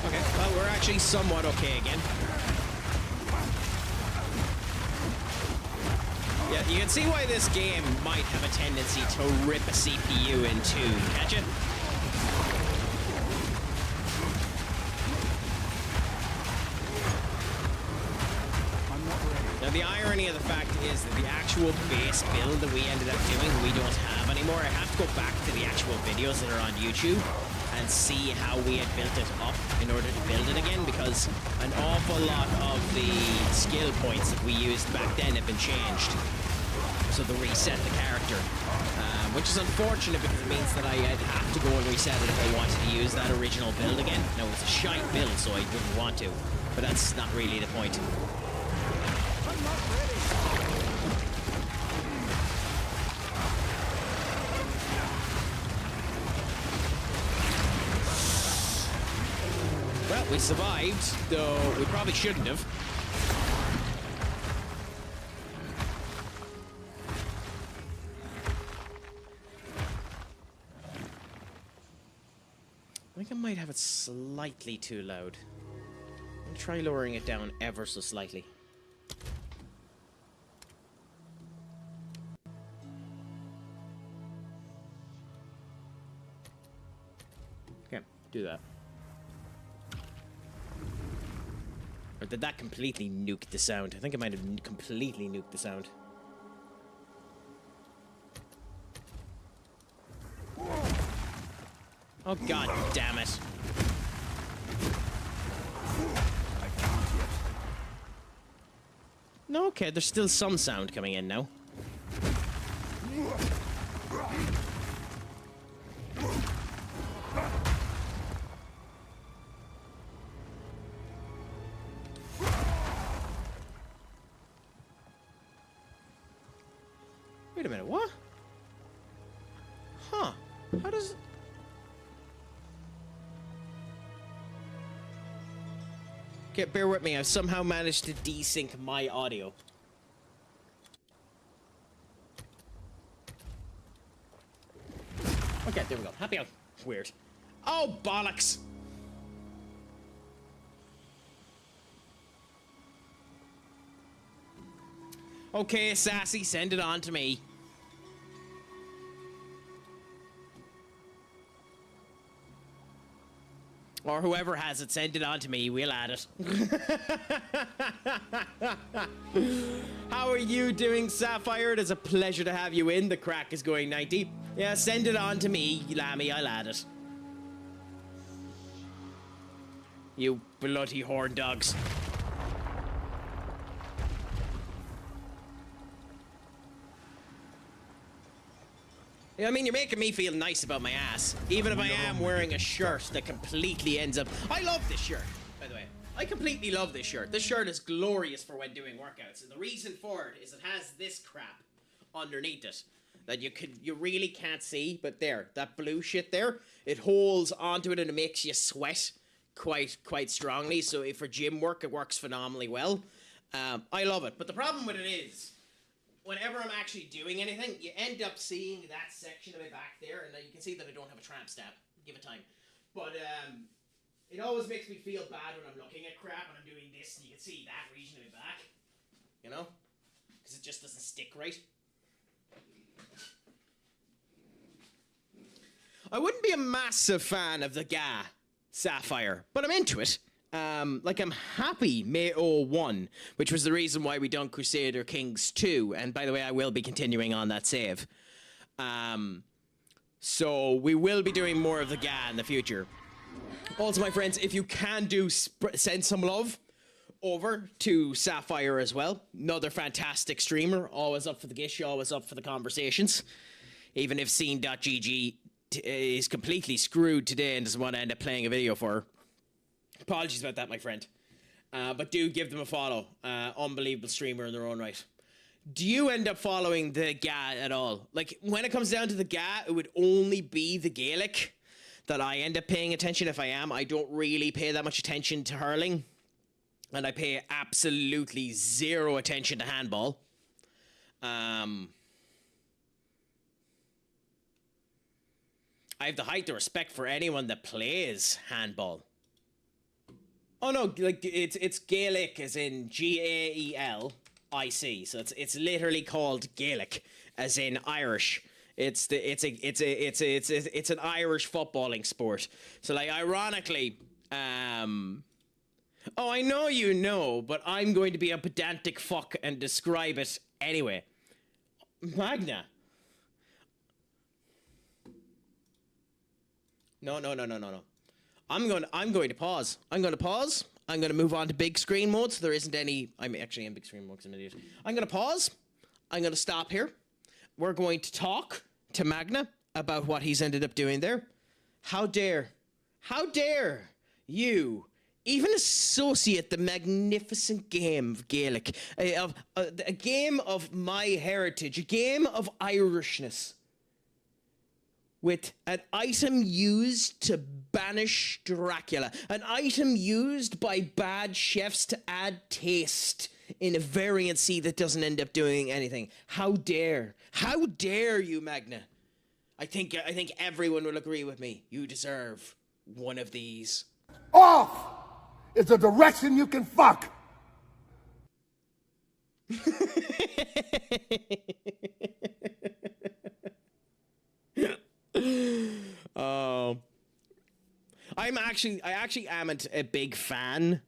Okay, well, we're actually somewhat okay again. Yeah, you can see why this game might have a tendency to rip a CPU in two, can't you? Now, the irony of the fact is that the actual base build that we ended up doing, we don't have anymore. I have to go back to the actual videos that are on YouTube and see how we had built it up in order to build it again, because an awful lot of the skill points that we used back then have been changed. So to reset the character, which is unfortunate because it means that I'd have to go and reset it if I wanted to use that original build again. Now, it's a shite build, so I wouldn't want to, but that's not really the point. I'm not ready. Well, we survived, though we probably shouldn't have. I think I might have it slightly too loud. I'll try lowering it down ever so slightly. Okay, do that. Or did that completely nuke the sound? I think it might have completely nuked the sound. Oh, god damn it. I can't yet. No, okay, there's still some sound coming in now. Wait a minute, what? Huh. How does... Okay, bear with me. I've somehow managed to desync my audio. Okay, there we go. Happy out. Weird. Oh, bollocks! Okay, Sassy, send it on to me. Or whoever has it, send it on to me. We'll add it. How are you doing, Sapphire? It is a pleasure to have you in. The Craic is going 90. Yeah, send it on to me, Lammy. I'll add it. You bloody horn dogs. I mean, you're making me feel nice about my ass, even if I am wearing a shirt that completely ends up... I love this shirt, by the way. I completely love this shirt. This shirt is glorious for when doing workouts, and the reason for it is it has this crap underneath it that you really can't see, but there, that blue shit there, it holds onto it and it makes you sweat quite strongly. So if for gym work, it works phenomenally well. I love it, but the problem with it is, whenever I'm actually doing anything, you end up seeing that section of it back there, and you can see that I don't have a tramp stab. Give it time. But it always makes me feel bad when I'm looking at crap and I'm doing this, and you can see that region of it back. You know? Because it just doesn't stick right. I wouldn't be a massive fan of the GA Sapphire, but I'm into it. Like, I'm happy Mayo won, which was the reason why we done Crusader Kings 2. And by the way, I will be continuing on that save. So we will be doing more of the GA in the future. Also, my friends, if you can send some love over to Sapphire as well. Another fantastic streamer, always up for the gish, always up for the conversations. Even if scene.gg is completely screwed today and doesn't want to end up playing a video for her. Apologies about that, my friend. But do give them a follow. Unbelievable streamer in their own right. Do you end up following the GA at all? Like, when it comes down to the GA, it would only be the Gaelic that I end up paying attention if I am. I don't really pay that much attention to hurling. and I pay absolutely zero attention to handball. I have the height of respect for anyone that plays handball. Oh no, like it's Gaelic as in Gaelic, so it's literally called Gaelic as in Irish. It's an Irish footballing sport. So like ironically, oh, I know you know, but I'm going to be a pedantic fuck and describe it anyway. Magna. No. I'm going to pause. I'm going to pause. I'm going to move on to big screen mode, so there isn't any... I'm actually in big screen mode because I'm an idiot. I'm going to pause. I'm going to stop here. We're going to talk to Magna about what he's ended up doing there. How dare you even associate the magnificent game of Gaelic, a game of my heritage, a game of Irishness, with an item used to banish Dracula, an item used by bad chefs to add taste in a variancy that doesn't end up doing anything. How dare you, Magna? I think everyone will agree with me. You deserve one of these. Off! It's a direction you can fuck! I actually am a big fan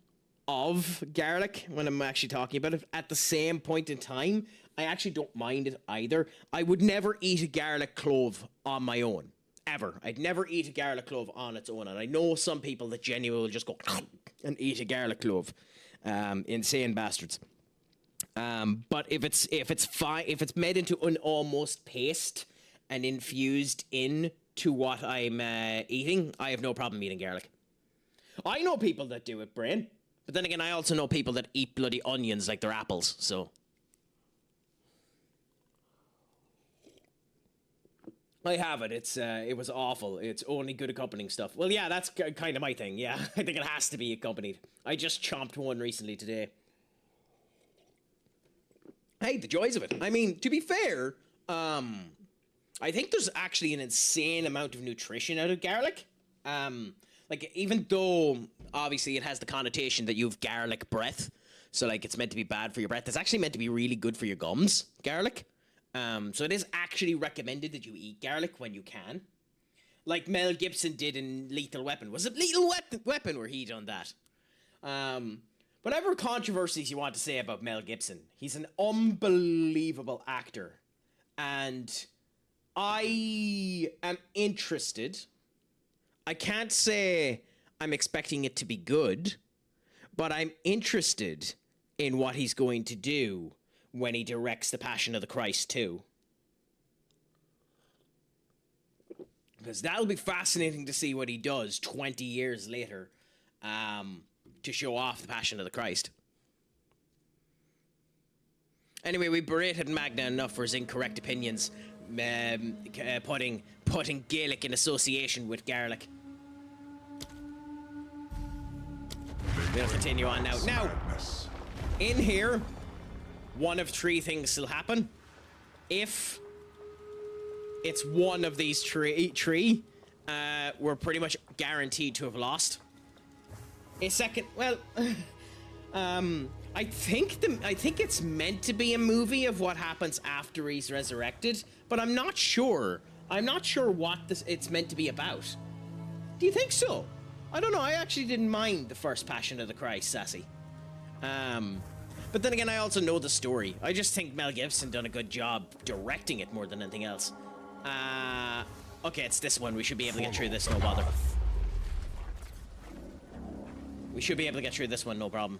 of garlic when I'm actually talking about it. At the same point in time, I actually don't mind it either. I would never eat a garlic clove on my own. Ever. I'd never eat a garlic clove on its own. And I know some people that genuinely will just go and eat a garlic clove. Insane bastards. But if it's made into an almost paste and infused into what I'm eating, I have no problem eating garlic. I know people that do it, Brain. But then again, I also know people that eat bloody onions like they're apples, so... I have it. It was awful. It's only good accompanying stuff. Well, yeah, that's kind of my thing. Yeah, I think it has to be accompanied. I just chomped one recently today. Hey, the joys of it. I mean, to be fair, I think there's actually an insane amount of nutrition out of garlic. Like, even though, obviously, it has the connotation that you have garlic breath, so, like, it's meant to be bad for your breath, it's actually meant to be really good for your gums, garlic. So it is actually recommended that you eat garlic when you can. Like Mel Gibson did in Lethal Weapon. Was it Lethal Weapon where he done that? Whatever controversies you want to say about Mel Gibson, he's an unbelievable actor. And I am interested. I can't say I'm expecting it to be good, but I'm interested in what he's going to do when he directs The Passion of the Christ 2. Because that'll be fascinating to see what he does 20 years later to show off The Passion of the Christ. Anyway, we berated Magna enough for his incorrect opinions, putting Gaelic in association with garlic. We'll continue on now. Now, in here... one of three things will happen. If it's one of these three, we're pretty much guaranteed to have lost. A second, well, I think it's meant to be a movie of what happens after he's resurrected, but I'm not sure. I'm not sure what it's meant to be about. Do you think so? I don't know. I actually didn't mind the first Passion of the Christ, Sassy. But then again, I also know the story. I just think Mel Gibson done a good job directing it more than anything else. Okay, it's this one. We should be able to get through this, no bother. We should be able to get through this one, no problem.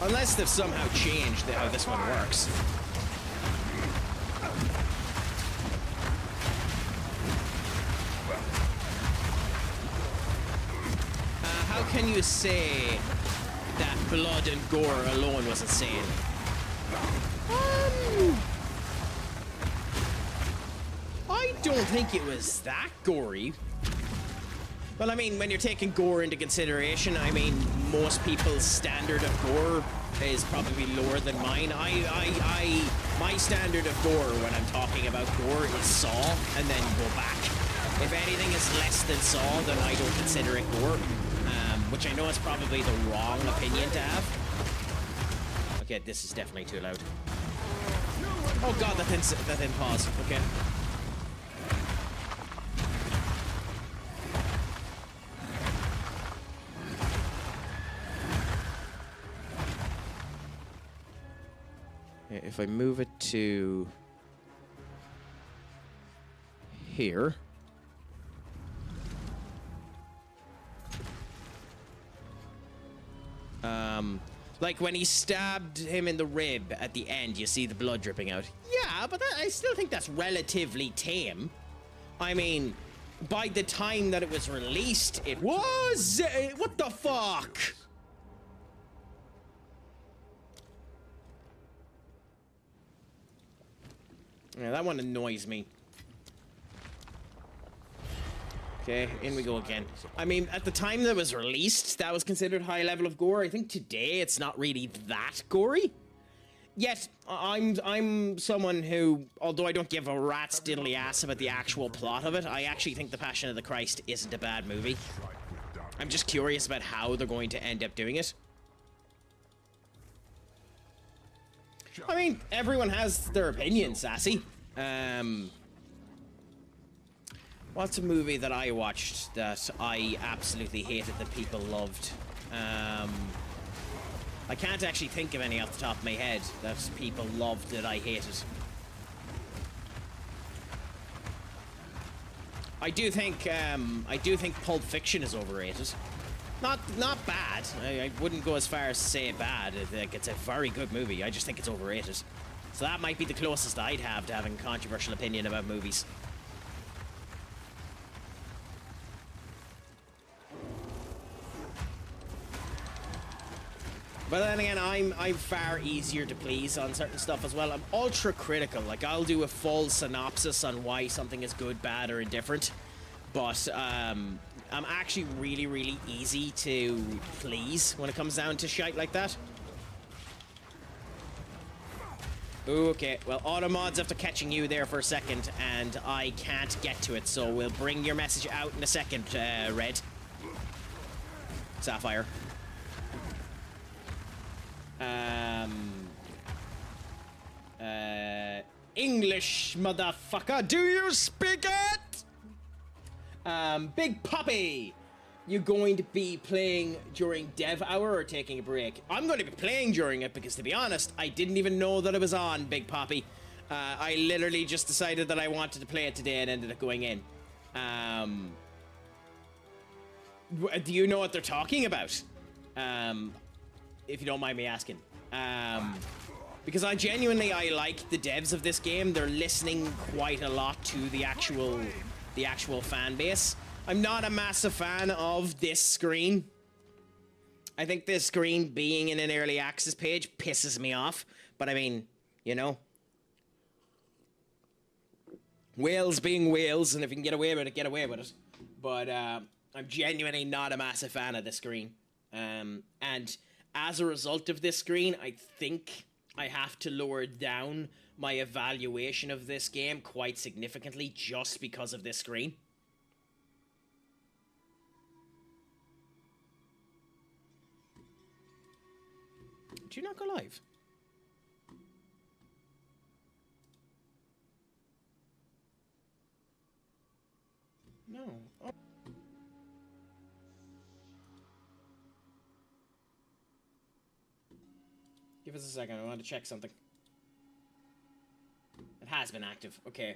Unless they've somehow changed how this one works. How can you say that blood and gore alone was insane? don't think it was that gory. Well, I mean, when you're taking gore into consideration, I mean, most people's standard of gore is probably lower than mine. My standard of gore when I'm talking about gore is Saw, and then go back. If anything is less than Saw, then I don't consider it gore, which I know is probably the wrong opinion to have. Okay, this is definitely too loud. Oh god, that didn't pause. Okay. If I move it to here, like when he stabbed him in the rib at the end, you see the blood dripping out. Yeah, but I still think that's relatively tame. I mean, by the time that it was released, it was... what the fuck? Yeah, that one annoys me. Okay, in we go again. I mean, at the time that it was released, that was considered high level of gore. I think today it's not really that gory. Yet, I'm someone who, although I don't give a rat's diddly ass about the actual plot of it, I actually think The Passion of the Christ isn't a bad movie. I'm just curious about how they're going to end up doing it. I mean, everyone has their opinion, Sassy. What's a movie that I watched that I absolutely hated that people loved? I can't actually think of any off the top of my head that people loved that I hated. I do think Pulp Fiction is overrated. Not bad. I wouldn't go as far as to say bad. Like, it's a very good movie. I just think it's overrated. So that might be the closest I'd have to having a controversial opinion about movies. But then again, I'm far easier to please on certain stuff as well. I'm ultra critical. Like, I'll do a full synopsis on why something is good, bad, or indifferent. But I'm actually really, really easy to please when it comes down to shite like that. Okay, well, Automods after catching you there for a second, and I can't get to it, so we'll bring your message out in a second, Red. Sapphire. English, motherfucker, do you speak it? Big Poppy, you going to be playing during Dev Hour or taking a break? I'm going to be playing during it because, to be honest, I didn't even know that it was on, Big Poppy. I literally just decided that I wanted to play it today and ended up going in. Do you know what they're talking about? If you don't mind me asking. Because I like the devs of this game. They're listening quite a lot to the actual fan base. I'm not a massive fan of this screen. I think this screen being in an early access page pisses me off. But I mean, you know. Whales being whales, and if you can get away with it, get away with it. But I'm genuinely not a massive fan of this screen. And as a result of this screen, I think I have to lower down my evaluation of this game quite significantly just because of this screen. Did you not go live? No. Oh. Give us a second, I want to check something. It has been active. Okay.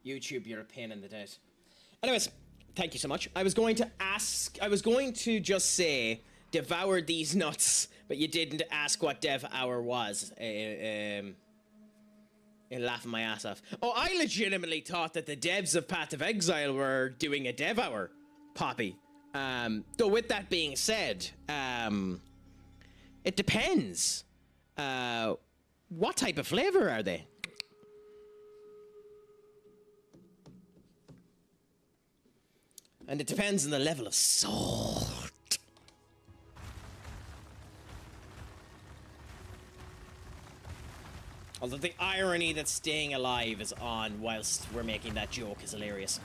YouTube, you're a pain in the dead. Anyways, thank you so much. I was going to just say, devour these nuts, but you didn't ask what Dev Hour was. You're laughing my ass off. Oh, I legitimately thought that the devs of Path of Exile were doing a Dev Hour, Poppy. Though with that being said, it depends. What type of flavor are they? And it depends on the level of salt. Although the irony that staying alive is on whilst we're making that joke is hilarious.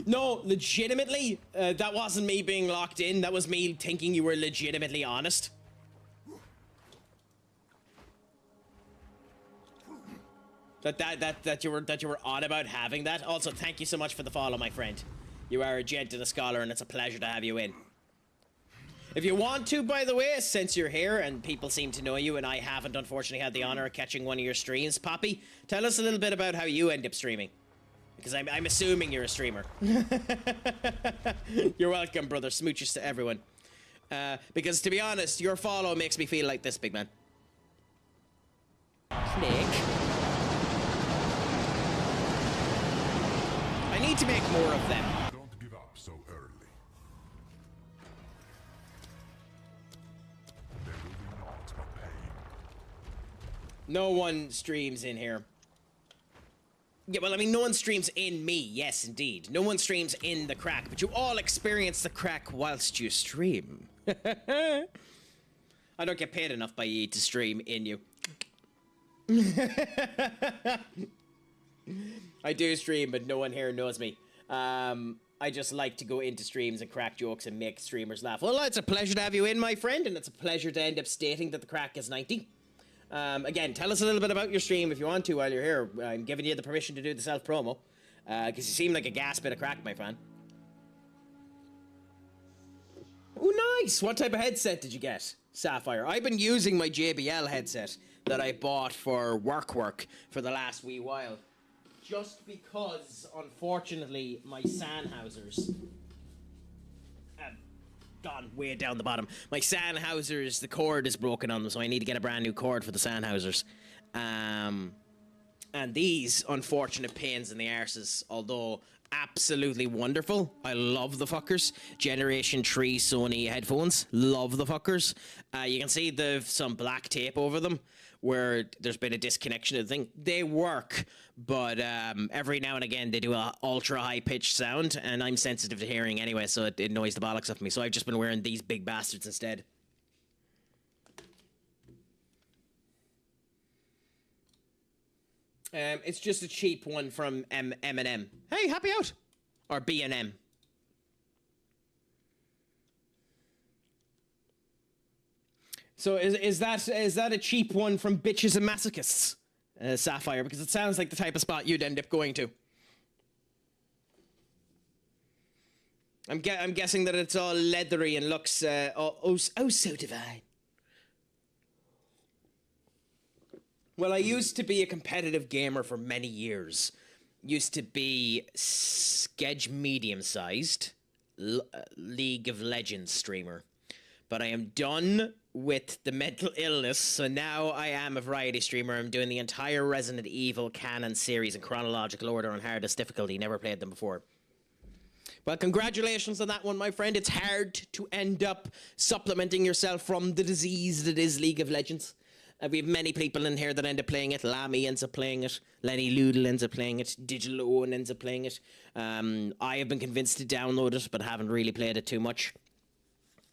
No, legitimately, that wasn't me being locked in. That was me thinking you were legitimately honest. That you were odd about having that. Also, thank you so much for the follow, my friend. You are a gent and a scholar, and it's a pleasure to have you in. If you want to, by the way, since you're here and people seem to know you, and I haven't unfortunately had the honor of catching one of your streams, Poppy, tell us a little bit about how you end up streaming. Because I'm assuming you're a streamer. You're welcome, brother. Smooches to everyone. Because to be honest, your follow makes me feel like this, big man. Nick. I need to make more of them. Don't give up so early. There will be naught but pain. No one streams in here. Yeah, well, I mean, no one streams in me. Yes, indeed. No one streams in the Craic, but you all experience the Craic whilst you stream. I don't get paid enough by ye to stream in you. I do stream, but no one here knows me. I just like to go into streams and crack jokes and make streamers laugh. Well, it's a pleasure to have you in, my friend, and it's a pleasure to end up stating that the Craic is 90. Again, tell us a little bit about your stream if you want to while you're here. I'm giving you the permission to do the self-promo. Because you seem like a gas bit of Craic, my friend. Oh, nice! What type of headset did you get, Sapphire? I've been using my JBL headset that I bought for work for the last wee while. Just because, unfortunately, my Sennheisers have gone way down the bottom. My Sennheisers, the cord is broken on them, so I need to get a brand new cord for the Sennheisers. And these unfortunate pains in the arses, although absolutely wonderful. I love the fuckers. Generation 3 Sony headphones. Love the fuckers. You can see there's some black tape over them where there's been a disconnection of the thing. They work, but every now and again they do a ultra high pitched sound, and I'm sensitive to hearing anyway, so it annoys the bollocks of me. So I've just been wearing these big bastards instead. It's just a cheap one from M&M. Hey, happy out! Or B&M. So is that a cheap one from Bitches and Masochists, Sapphire? Because it sounds like the type of spot you'd end up going to. I'm guessing that it's all leathery and looks so divine. Well, I used to be a competitive gamer for many years. Used to be Sketch medium-sized League of Legends streamer. But I am done with the mental illness, so now I am a variety streamer. I'm doing the entire Resident Evil canon series in chronological order on hardest difficulty. Never played them before. Well, congratulations on that one, my friend. It's hard to end up supplementing yourself from the disease that is League of Legends. We have many people in here that end up playing it. Lammy ends up playing it. Lenny Loodle ends up playing it. Digital Owen ends up playing it. I have been convinced to download it, but haven't really played it too much.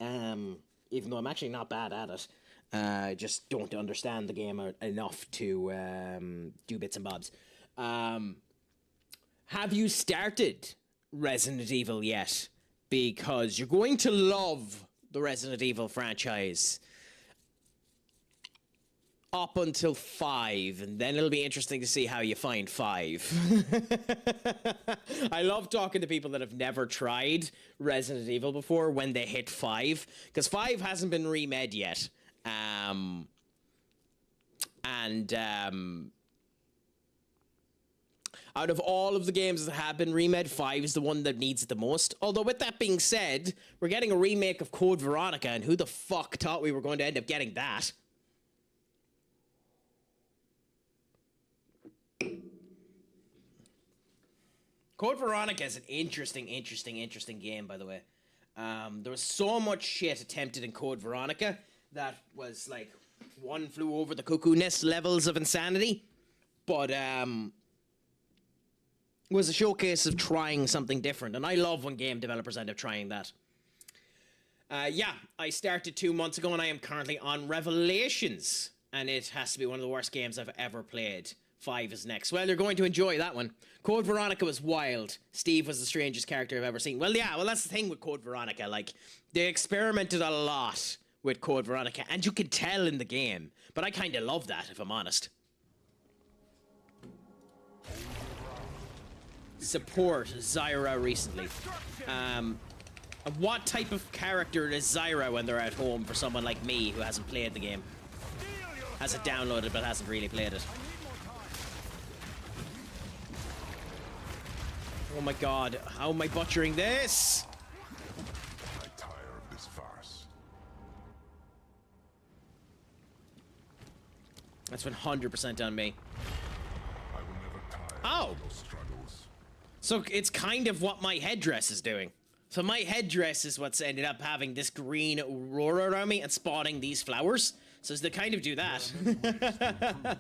Even though I'm actually not bad at it. I just don't understand the game enough to do bits and bobs. Have you started Resident Evil yet? Because you're going to love the Resident Evil franchise up until 5, and then it'll be interesting to see how you find 5. I love talking to people that have never tried Resident Evil before when they hit 5, because 5 hasn't been remade yet. Out of all of the games that have been remade, 5 is the one that needs it the most. Although, with that being said, we're getting a remake of Code Veronica, and who the fuck thought we were going to end up getting that? Code Veronica is an interesting game, by the way. There was so much shit attempted in Code Veronica that was like one flew over the cuckoo nest levels of insanity. But was a showcase of trying something different, and I love when game developers end up trying that. Yeah, I started 2 months ago, and I am currently on Revelations, and it has to be one of the worst games I've ever played. 5 is next. Well, you're going to enjoy that one. Code Veronica was wild. Steve was the strangest character I've ever seen. Well, yeah, well, that's the thing with Code Veronica. Like, they experimented a lot with Code Veronica, and you can tell in the game. But I kind of love that, if I'm honest. Support Zyra recently. What type of character is Zyra when they're at home for someone like me who hasn't played the game? Has it downloaded but hasn't really played it. Oh my god, how am I butchering this? I tire of this farce. That's 100% on me. I will never tire Oh! of your struggles. So it's kind of what my headdress is doing. So my headdress is what's ended up having this green aurora around me and spawning these flowers. So they kind of do that.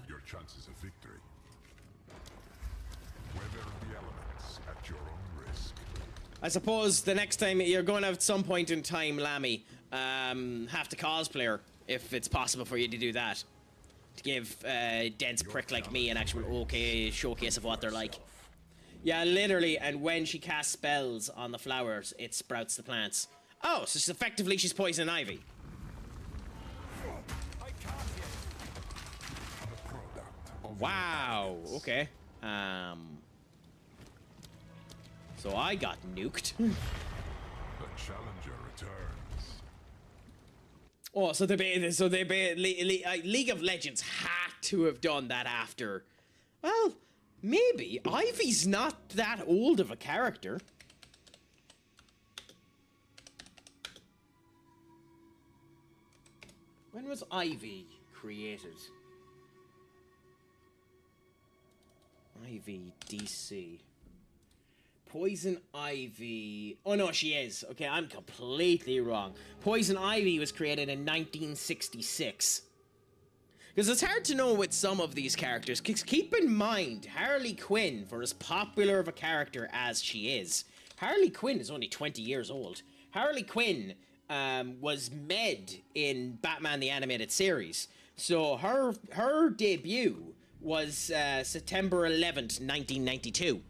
Your chances of victory. Weather the elements at your own risk. I suppose the next time you're going to at some point in time, Lammy, have to cosplay her, if it's possible for you to do that. To give a dense prick like me an actual okay showcase of what they're like. Yeah, literally, and when she casts spells on the flowers, it sprouts the plants. Oh, so she's poison ivy. Wow, okay. So I got nuked. The challenger returns. Oh, so League of Legends had to have done that after. Well, maybe. Ivy's not that old of a character. When was Ivy created? Ivy DC. Poison Ivy. Oh no, she is. Okay, I'm completely wrong. Poison Ivy was created in 1966. Because it's hard to know with some of these characters. Keep in mind, Harley Quinn, for as popular of a character as she is, Harley Quinn is only 20 years old. Harley Quinn was med in Batman the Animated Series. So her debut was September 11th, 1992.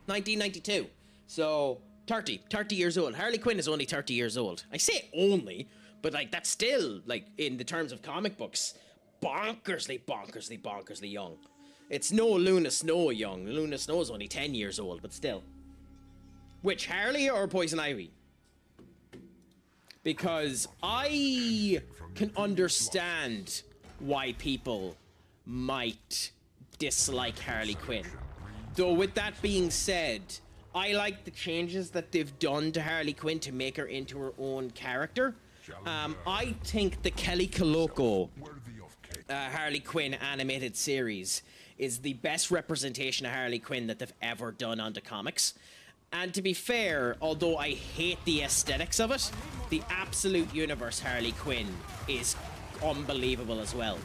1992. So 30 years old. Harley Quinn is only 30 years old. I say only, but like that's still, like, in the terms of comic books, bonkersly young. It's no Luna Snow young. Luna Snow is only 10 years old, but still. Which, Harley or Poison Ivy? Because I can understand why people might dislike Harley Quinn. Though with that being said, I like the changes that they've done to Harley Quinn to make her into her own character. I think the Kelly Coloco Harley Quinn animated series is the best representation of Harley Quinn that they've ever done onto comics. And to be fair, although I hate the aesthetics of it, the Absolute Universe Harley Quinn is unbelievable as well.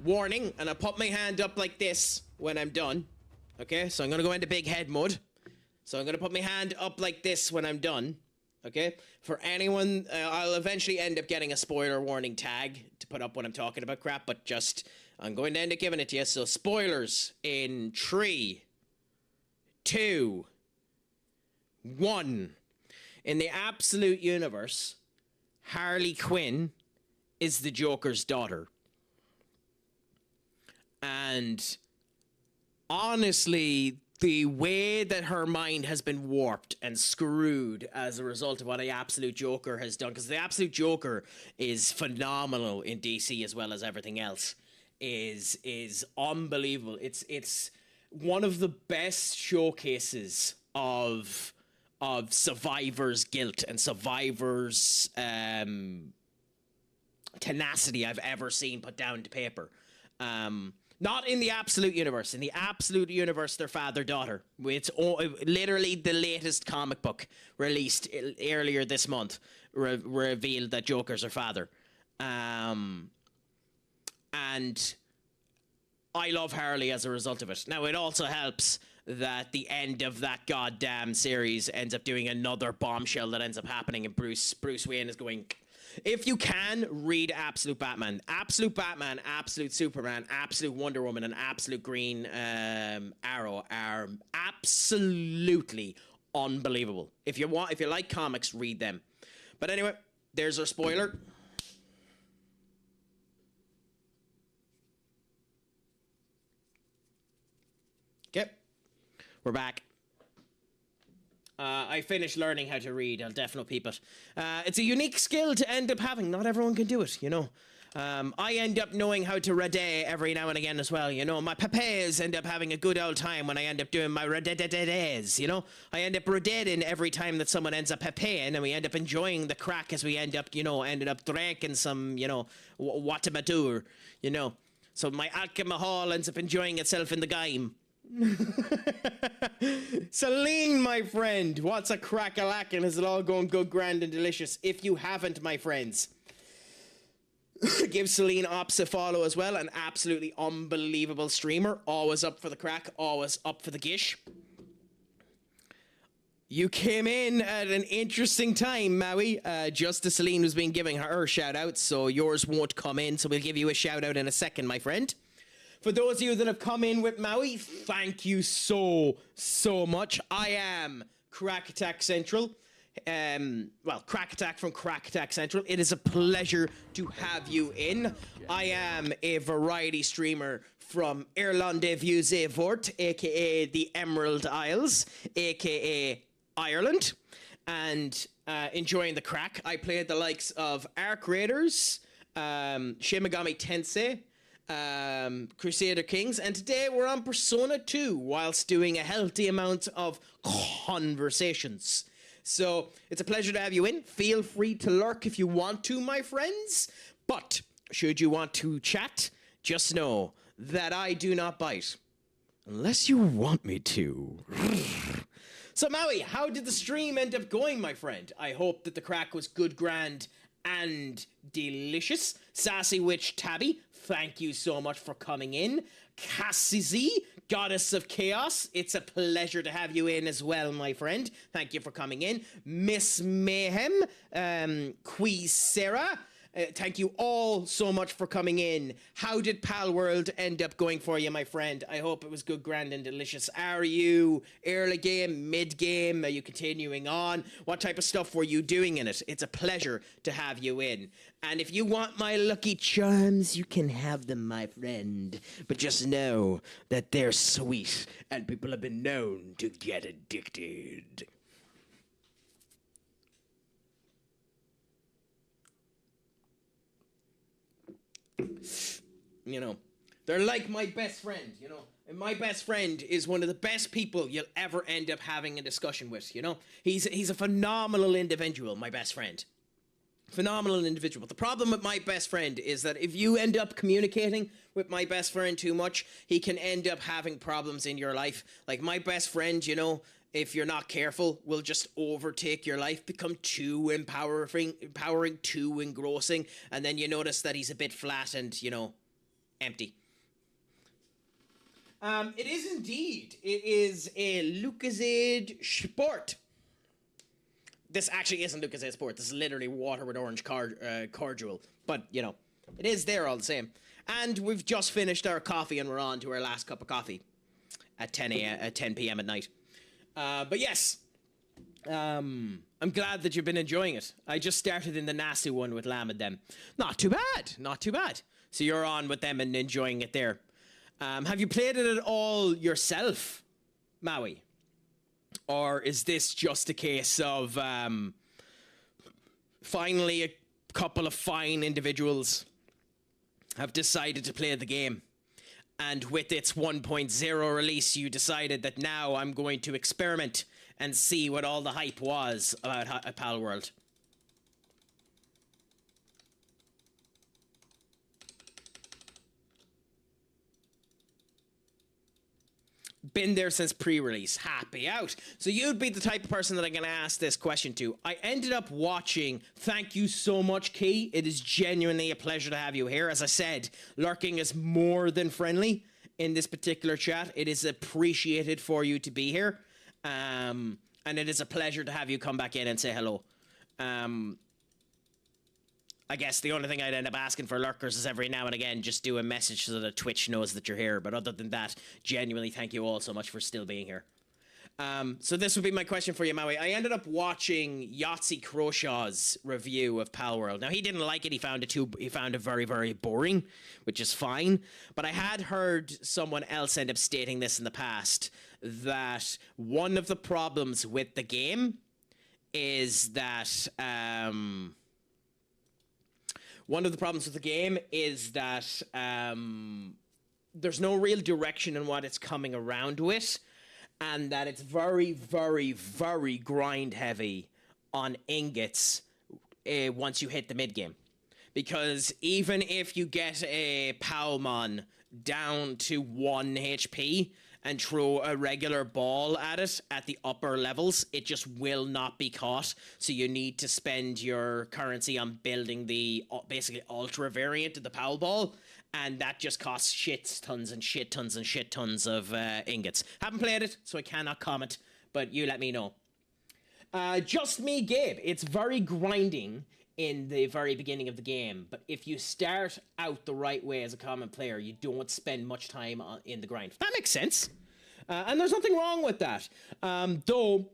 Warning, and I'll put my hand up like this when I'm done. Okay, so I'm gonna go into big head mode. So I'm gonna put my hand up like this when I'm done. Okay, for anyone, I'll eventually end up getting a spoiler warning tag to put up when I'm talking about crap, but just, I'm going to end up giving it to you. So spoilers in 3, 2, 1. In the Absolute Universe, Harley Quinn is the Joker's daughter. And honestly, the way that her mind has been warped and screwed as a result of what the Absolute Joker has done, because the Absolute Joker is phenomenal in DC as well as everything else, is unbelievable. It's one of the best showcases of survivor's guilt and survivor's tenacity I've ever seen put down to paper. Not in the Absolute Universe. In the Absolute Universe, they're father-daughter. It's literally the latest comic book released earlier this month revealed that Joker's her father. And I love Harley as a result of it. Now, it also helps that the end of that goddamn series ends up doing another bombshell that ends up happening, and Bruce Wayne is going... If you can, read Absolute Batman. Absolute Batman, Absolute Superman, Absolute Wonder Woman, and Absolute Green Arrow are absolutely unbelievable. If you like comics, read them. But anyway, there's our spoiler. Okay, we're back. I finished learning how to read. I'll definitely peep it. It's a unique skill to end up having. Not everyone can do it, you know. I end up knowing how to reday every now and again as well, you know. My papes end up having a good old time when I end up doing my redededes, you know. I end up rededing every time that someone ends up papaying, and we end up enjoying the crack as we end up, you know, ended up drinking some, you know, whatabadur, you know. So my alcohol ends up enjoying itself in the game. Celine, my friend, what's a crack-a-lackin'? Is it all going good, grand, and delicious? If you haven't, my friends, give Celine Ops a follow as well. An absolutely unbelievable streamer. Always up for the crack, always up for the gish. You came in at an interesting time, Maui. Just as Celine was being giving her shout-out, so yours won't come in, so we'll give you a shout-out in a second, my friend. For those of you that have come in with Maui, thank you so much. I am CraicAttackCentral. Well, Craic Attack from CraicAttackCentral. It is a pleasure to have you in. I am a variety streamer from Irlande Vieux Vort, aka the Emerald Isles, aka Ireland, and enjoying the crack. I played the likes of Arc Raiders, Shin Megami Tensei, Crusader Kings, and today we're on Persona 2 whilst doing a healthy amount of conversations. So it's a pleasure to have you in. Feel free to lurk if you want to, my friends, but should you want to chat, just know that I do not bite unless you want me to. So Maui, how did the stream end up going, my friend? I hope that the crack was good, grand, and delicious. Sassy Witch Tabby, thank you so much for coming in. Cassie, Goddess of Chaos, it's a pleasure to have you in as well, my friend. Thank you for coming in. Miss Mayhem, Sarah, thank you all so much for coming in. How did Pal World end up going for you, my friend? I hope it was good, grand, and delicious. Are you early game, mid game? Are you continuing on? What type of stuff were you doing in it? It's a pleasure to have you in. And if you want my lucky charms, you can have them, my friend. But just know that they're sweet, and people have been known to get addicted. You know, they're like my best friend, you know. And my best friend is one of the best people you'll ever end up having a discussion with, you know. He's a phenomenal individual, my best friend. Phenomenal individual. But the problem with my best friend is that if you end up communicating with my best friend too much, he can end up having problems in your life. Like my best friend, you know, if you're not careful, will just overtake your life, become too empowering, too engrossing, and then you notice that he's a bit flat and, you know, empty. It is indeed. It is a Lucozade Sport. This actually isn't Lucozade Sport. This is literally water with orange cordial. But, you know, it is there all the same. And we've just finished our coffee and we're on to our last cup of coffee at 10 p.m. at night. But yes, I'm glad that you've been enjoying it. I just started in the nasty one with Lam and them. Not too bad. Not too bad. So you're on with them and enjoying it there. Have you played it at all yourself, Maui? Or is this just a case of finally a couple of fine individuals have decided to play the game? And with its 1.0 release, you decided that now I'm going to experiment and see what all the hype was about Pal World. Been there since pre-release. Happy out. So you'd be the type of person that I'm going to ask this question to. I ended up watching. Thank you so much, Key. It is genuinely a pleasure to have you here. As I said, lurking is more than friendly. in this particular chat. It is appreciated for you to be here. And it is a pleasure to have you come back in and say hello. I guess the only thing I'd end up asking for lurkers is every now and again just do a message so that Twitch knows that you're here. But other than that, genuinely thank you all so much for still being here. So this would be my question for you, Maui. I ended up watching Yahtzee Crowshaw's review of Palworld. Now, he didn't like it. He found it very, very boring, which is fine. But I had heard someone else end up stating this in the past, that one of the problems with the game is that... there's no real direction in what it's coming around with, and that it's very, very, very grind heavy on ingots once you hit the mid game. Because even if you get a Palmon down to 1 HP and throw a regular ball at it at the upper levels, it just will not be caught. So you need to spend your currency on building the basically ultra variant of the Pal Ball, and that just costs shit tons and shit tons and shit tons of ingots. Haven't played it, so I cannot comment, but you let me know. Just me, Gabe. It's very grinding in the very beginning of the game, but if you start out the right way as a common player, you don't spend much time in the grind. That makes sense. And there's nothing wrong with that. Though,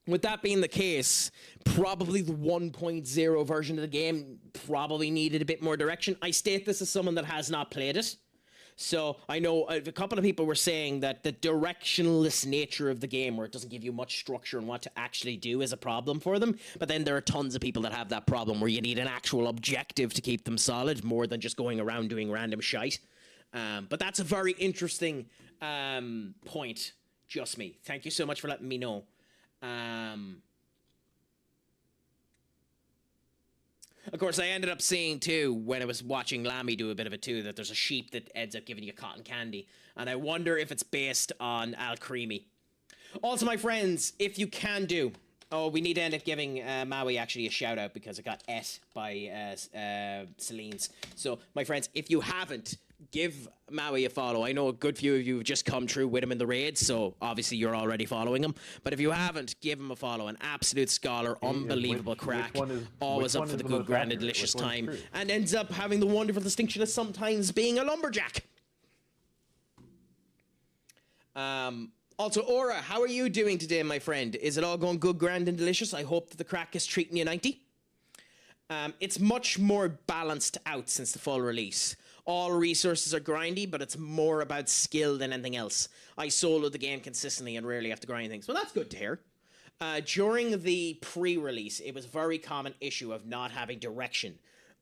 with that being the case, probably the 1.0 version of the game probably needed a bit more direction. I state this as someone that has not played it. So I know a couple of people were saying that the directionless nature of the game, where it doesn't give you much structure on what to actually do, is a problem for them. But then there are tons of people that have that problem where you need an actual objective to keep them solid, more than just going around doing random shite. But that's a very interesting point. Just me. Thank you so much for letting me know. Of course, I ended up seeing, too, when I was watching Lammy do a bit of it, too, that there's a sheep that ends up giving you cotton candy. And I wonder if it's based on Al Creamy. Also, my friends, if you can do... Oh, we need to end up giving Maui, actually, a shout-out, because it got et by Celine's. So, my friends, if you haven't, give Maui a follow. I know a good few of you have just come through with him in the raids, so obviously you're already following him. But if you haven't, give him a follow. An absolute scholar, unbelievable crack, always up for the good, grand, and delicious time, and ends up having the wonderful distinction of sometimes being a lumberjack. Also, Aura, how are you doing today, my friend? Is it all going good, grand, and delicious? I hope that the crack is treating you 90. It's much more balanced out since the full release. All resources are grindy, but it's more about skill than anything else. I solo the game consistently and rarely have to grind things. Well, that's good to hear. During the pre-release, it was a very common issue of not having direction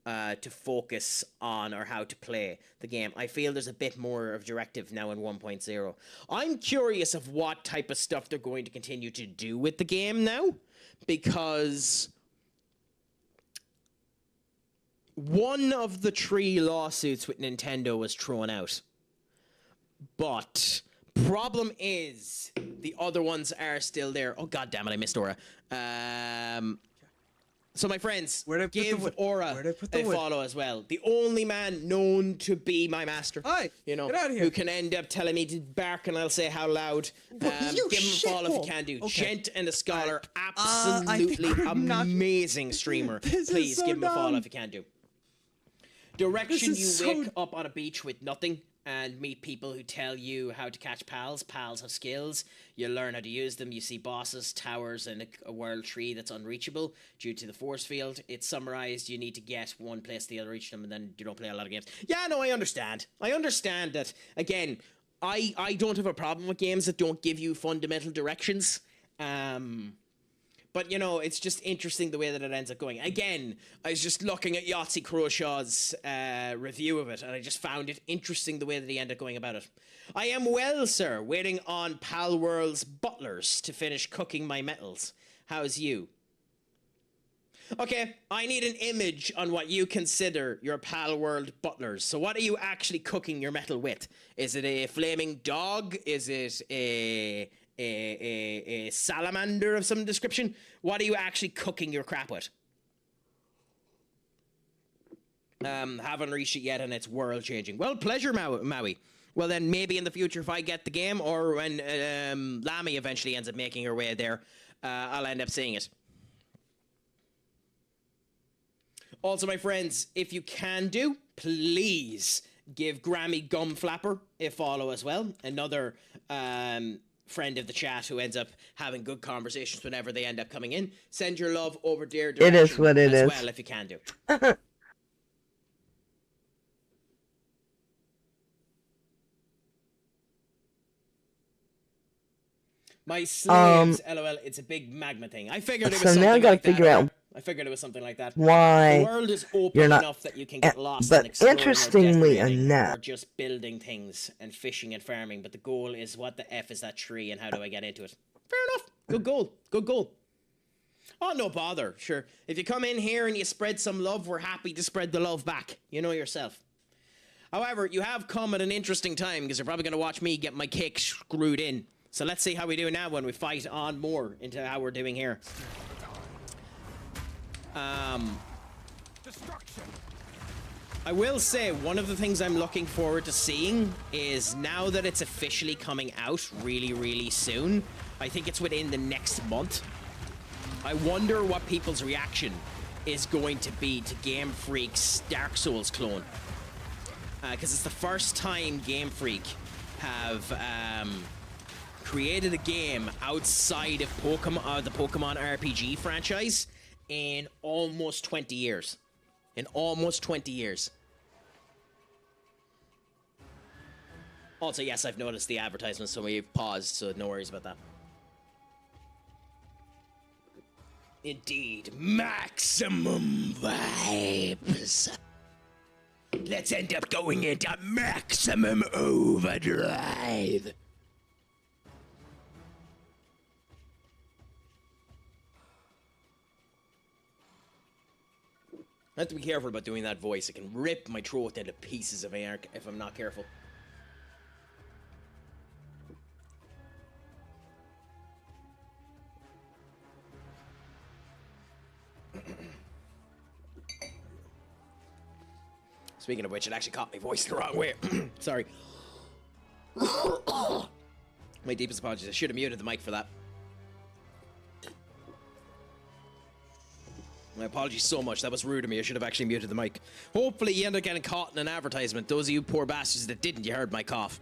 to focus on or how to play the game. I feel there's a bit more of directive now in 1.0. I'm curious of what type of stuff they're going to continue to do with the game now, because one of the 3 lawsuits with Nintendo was thrown out. But problem is the other ones are still there. Oh, god damn it, I missed Aura. So, my friends, give Aura a follow as well. The only man known to be my master. Hi, you know, get out of here. who can end up telling me to bark and I'll say how loud. Give him a follow if you can do. Okay. Gent and a scholar, absolutely amazing streamer. Please give him a follow if you can do. Direction, you wake up on a beach with nothing and meet people who tell you how to catch pals. Pals have skills. You learn how to use them. You see bosses, towers, and a world tree that's unreachable due to the force field. It's summarized. You need to get one place to the other, reach them, and then you don't play a lot of games. Yeah, no, I understand. I understand that. Again, I don't have a problem with games that don't give you fundamental directions. But, you know, it's just interesting the way that it ends up going. Again, I was just looking at Yahtzee Crowshaw's review of it, and I just found it interesting the way that he ended up going about it. I am well, sir, waiting on Palworld's butlers to finish cooking my metals. How's you? Okay, I need an image on what you consider your Palworld butlers. So what are you actually cooking your metal with? Is it a flaming dog? Is it a salamander of some description? What are you actually cooking your crap with? Haven't reached it yet, and it's world changing. Well, pleasure, Maui. Well, then maybe in the future, if I get the game, or when Lamy eventually ends up making her way there, I'll end up seeing it. Also, my friends, if you can do, please give Grammy Gumflapper a follow as well. Another friend of the chat who ends up having good conversations whenever they end up coming in. Send your love over their direction. It is what it as is. well, if you can do. My slaves, lol, it's a big magma thing. I figured it was something now I gotta like figure that. out I figured it was something like that. why The world is open you're not- enough that you can get lost but in exploring interestingly or decorating enough- or just building things and fishing and farming, but the goal is what the F is that tree and how do I get into it? Fair enough. Good goal. Good goal. Oh, no bother. Sure. If you come in here and you spread some love, we're happy to spread the love back. You know yourself. However, you have come at an interesting time because you're probably going to watch me get my cake screwed in. So let's see how we do now when we fight on more into how we're doing here. Destruction. I will say one of the things I'm looking forward to seeing is now that it's officially coming out really, really soon. I think it's within the next month. I wonder what people's reaction is going to be to Game Freak's Dark Souls clone. Because it's the first time Game Freak have created a game outside of the Pokemon RPG franchise in almost 20 years. In almost 20 years. Also, yes, I've noticed the advertisements, so we've paused, so no worries about that. Indeed, maximum vibes. Let's end up going into maximum overdrive. I have to be careful about doing that voice. It can rip my throat into pieces if I'm not careful. Speaking of which, it actually caught my voice the wrong way. Sorry. My deepest apologies. I should have muted the mic for that. My apologies so much. That was rude of me. I should have actually muted the mic. Hopefully you end up getting caught in an advertisement. Those of you poor bastards that didn't, you heard my cough.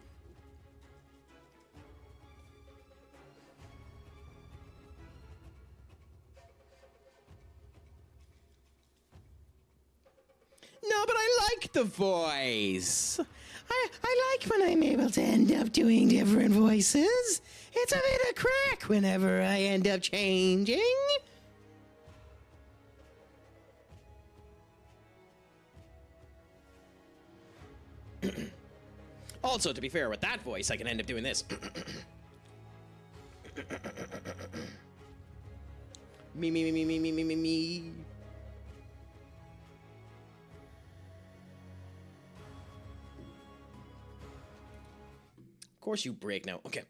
No, but I like the voice. I like when I'm able to end up doing different voices. It's a bit of crack whenever I end up changing. Also, to be fair, with that voice, I can end up doing this. Me. Of course you break now. Okay.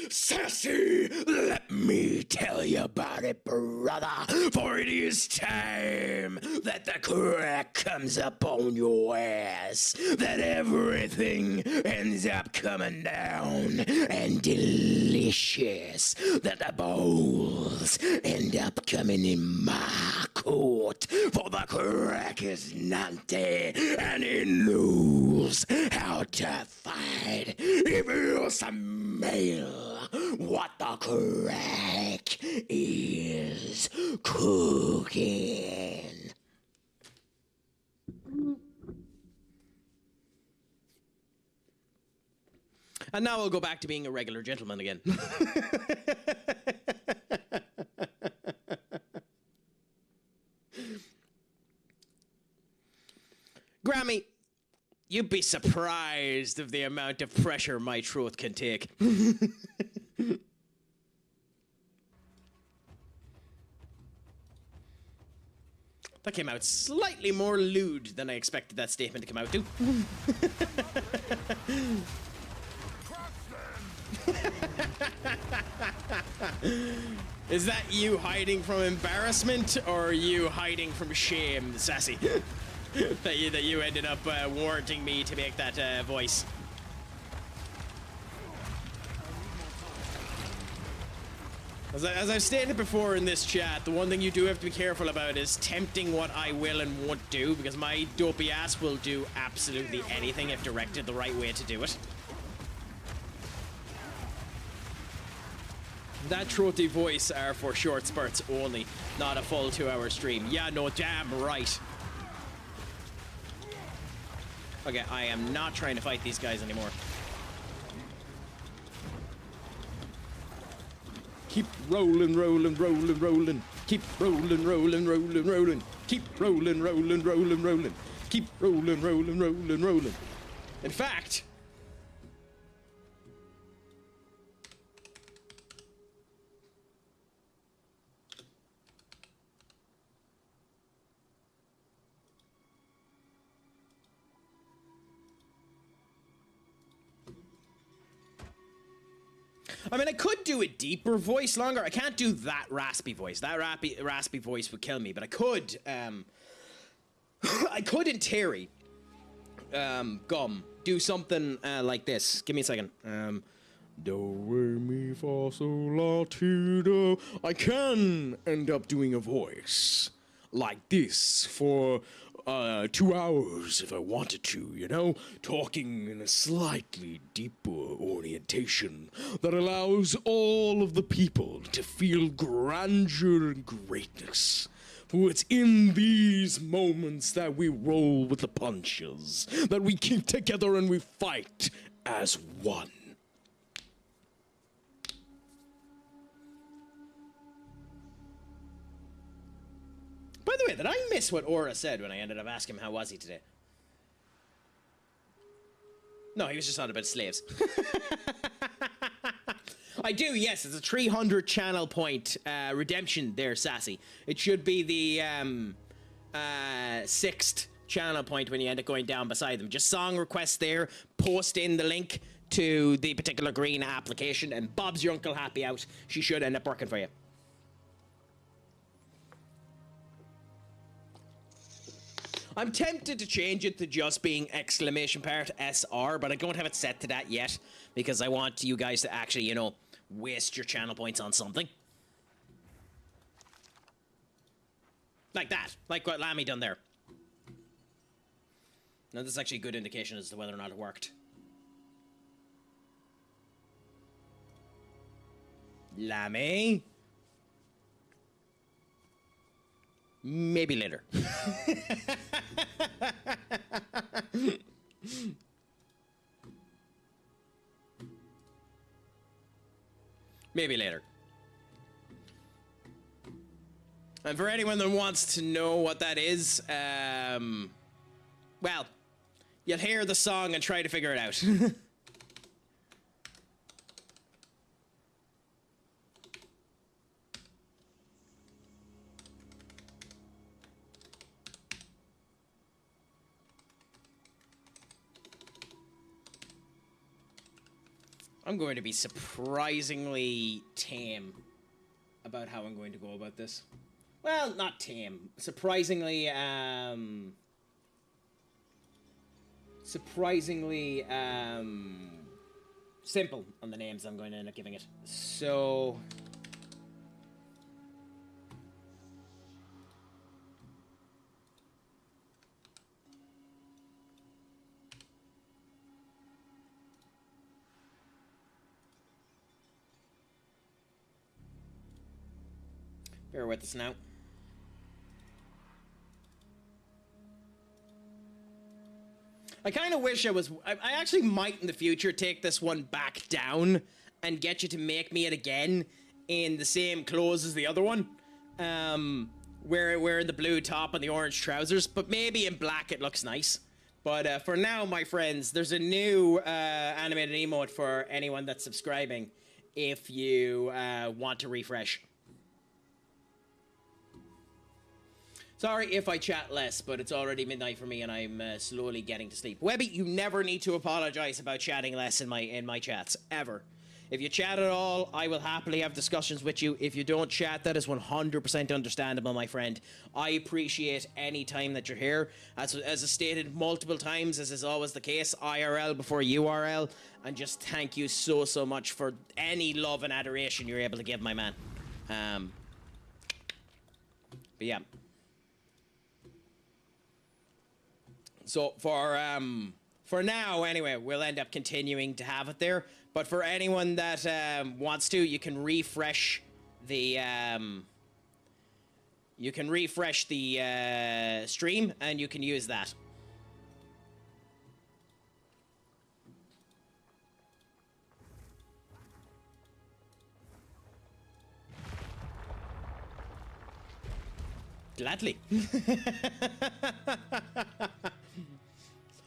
Sassy, let me tell you about it, brother, for it is time that the crack comes up on your ass, that everything ends up coming down and delicious, that the bowls end up coming in my court, for the crack is nanty and he knows how to fight. If you smell what the Craic is cooking. And now I'll go back to being a regular gentleman again. Grammy, you'd be surprised of the amount of pressure my throat can take. That came out slightly more lewd than I expected that statement to come out to. Is that you hiding from embarrassment, or are you hiding from shame, Sassy? that you ended up warranting me to make that voice. As I've stated before in this chat, the one thing you do have to be careful about is tempting what I will and won't do, because my dopey ass will do absolutely anything if directed the right way to do it. That throaty voice are for short spurts only, not a full 2-hour stream. Yeah, no, damn right. Okay, I am not trying to fight these guys anymore. Keep rolling, rolling, rolling, rolling. Keep rolling, rolling, rolling, rolling. Keep rolling, rolling, rolling, rolling. Keep rolling, rolling, rolling, rolling. In fact, I mean, I could do a deeper voice longer. I can't do that raspy voice. That raspy voice would kill me. But I could, I could in theory, do something like this. Give me a second. Do, re, mi, fa, sol, la, ti, do. I can end up doing a voice like this for 2 hours if I wanted to, you know? Talking in a slightly deeper orientation that allows all of the people to feel grandeur and greatness. For it's in these moments that we roll with the punches, that we keep together and we fight as one. By the way, did I miss what Aura said when I ended up asking him how was he today? No, he was just on about slaves. I do, yes, it's a 300 channel point redemption there, Sassy. It should be the 6th channel point when you end up going down beside them. Just song requests there, post in the link to the particular green application, and Bob's your uncle happy out. She should end up working for you. I'm tempted to change it to just being exclamation part SR, but I don't have it set to that yet because I want you guys to actually, you know, waste your channel points on something. Like that. Like what Lammy done there. Now this is actually a good indication as to whether or not it worked. Lammy? Maybe later. Maybe later. And for anyone that wants to know what that is, well, you'll hear the song and try to figure it out. I'm going to be surprisingly tame about how I'm going to go about this. Well, not tame. Surprisingly, simple on the names I'm going to end up giving it. So... bear with us now. I kind of wish I actually might in the future take this one back down and get you to make me it again in the same clothes as the other one. Wearing the blue top and the orange trousers, but maybe in black it looks nice. But for now, my friends, there's a new animated emote for anyone that's subscribing if you want to refresh. Sorry if I chat less, but it's already midnight for me and I'm slowly getting to sleep. Webby, you never need to apologize about chatting less in my chats, ever. If you chat at all, I will happily have discussions with you. If you don't chat, that is 100% understandable, my friend. I appreciate any time that you're here. As I stated multiple times, as is always the case, IRL before URL. And just thank you so, so much for any love and adoration you're able to give, my man. But yeah. So for now, anyway, we'll end up continuing to have it there. But for anyone that wants to, you can refresh the stream, and you can use that. Gladly.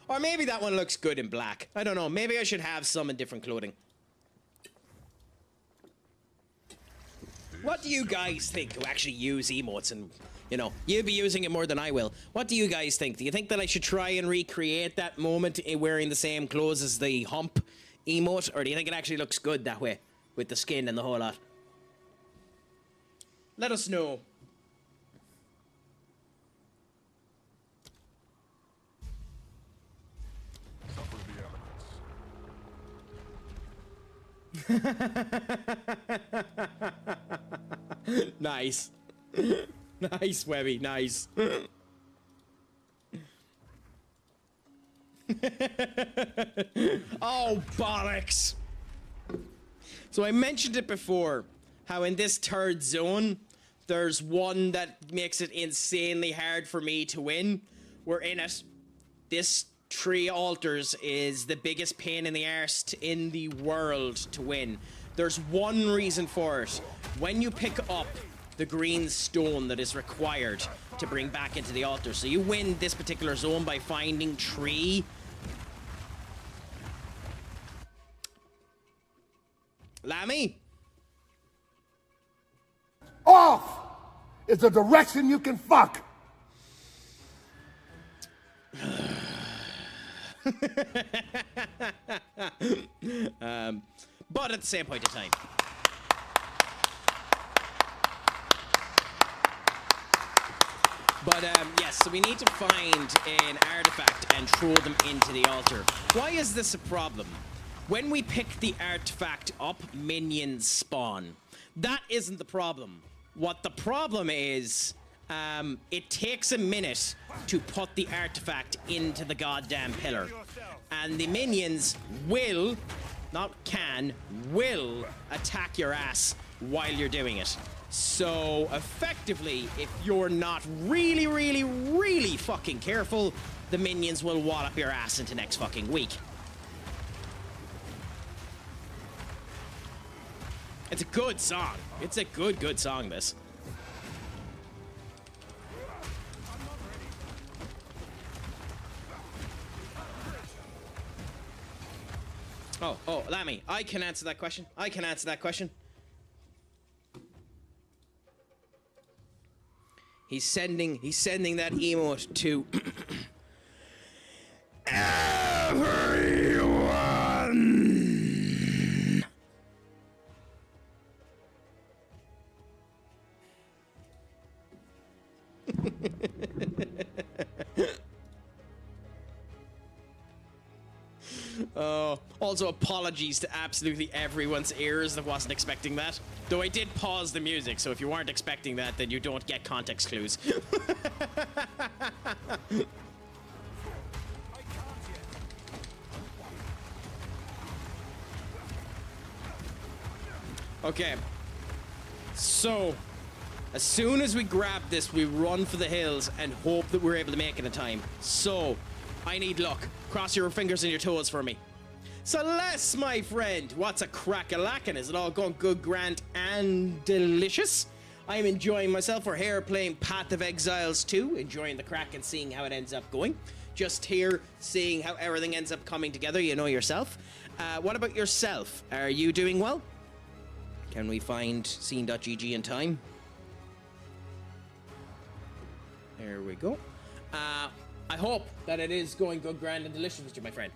Or maybe that one looks good in black. I don't know. Maybe I should have some in different clothing. What do you guys think who actually use emotes? And, you know, you'll be using it more than I will. What do you guys think? Do you think that I should try and recreate that moment wearing the same clothes as the hump emote? Or do you think it actually looks good that way? With the skin and the whole lot? Let us know. Nice. Nice, Webby, nice. Oh, bollocks. So I mentioned it before, how in this third zone, there's one that makes it insanely hard for me to win. We're in it. This 3 altars is the biggest pain in the arse in the world to win. There's one reason for it. When you pick up the green stone that is required to bring back into the altar. So you win this particular zone by finding 3. Lammy? Off is the direction you can fuck. But at the same point in time. But yes, so we need to find an artifact and throw them into the altar. Why is this a problem? When we pick the artifact up, minions spawn. That isn't the problem. What the problem is, it takes a minute to put the artifact into the goddamn pillar. And the minions will, not can, will attack your ass while you're doing it. So, effectively, if you're not really, really, really fucking careful, the minions will wallop your ass into next fucking week. It's a good song. It's a good song, this. Oh, Lammy, I can answer that question. I can answer that question. He's sending that emote to everyone. Also apologies to absolutely everyone's ears that wasn't expecting that. Though I did pause the music, so if you weren't expecting that, then you don't get context clues. Okay. So, as soon as we grab this, we run for the hills and hope that we're able to make it in time. So, I need luck. Cross your fingers and your toes for me. Celeste, my friend, what's a crack-a-lackin'? Is it all going good, grand, and delicious? I'm enjoying myself. We're here playing Path of Exiles 2, enjoying the crack and seeing how it ends up going. Just here, seeing how everything ends up coming together, you know yourself. What about yourself? Are you doing well? Can we find scene.gg in time? There we go. I hope that it is going good, grand, and delicious with you, my friend.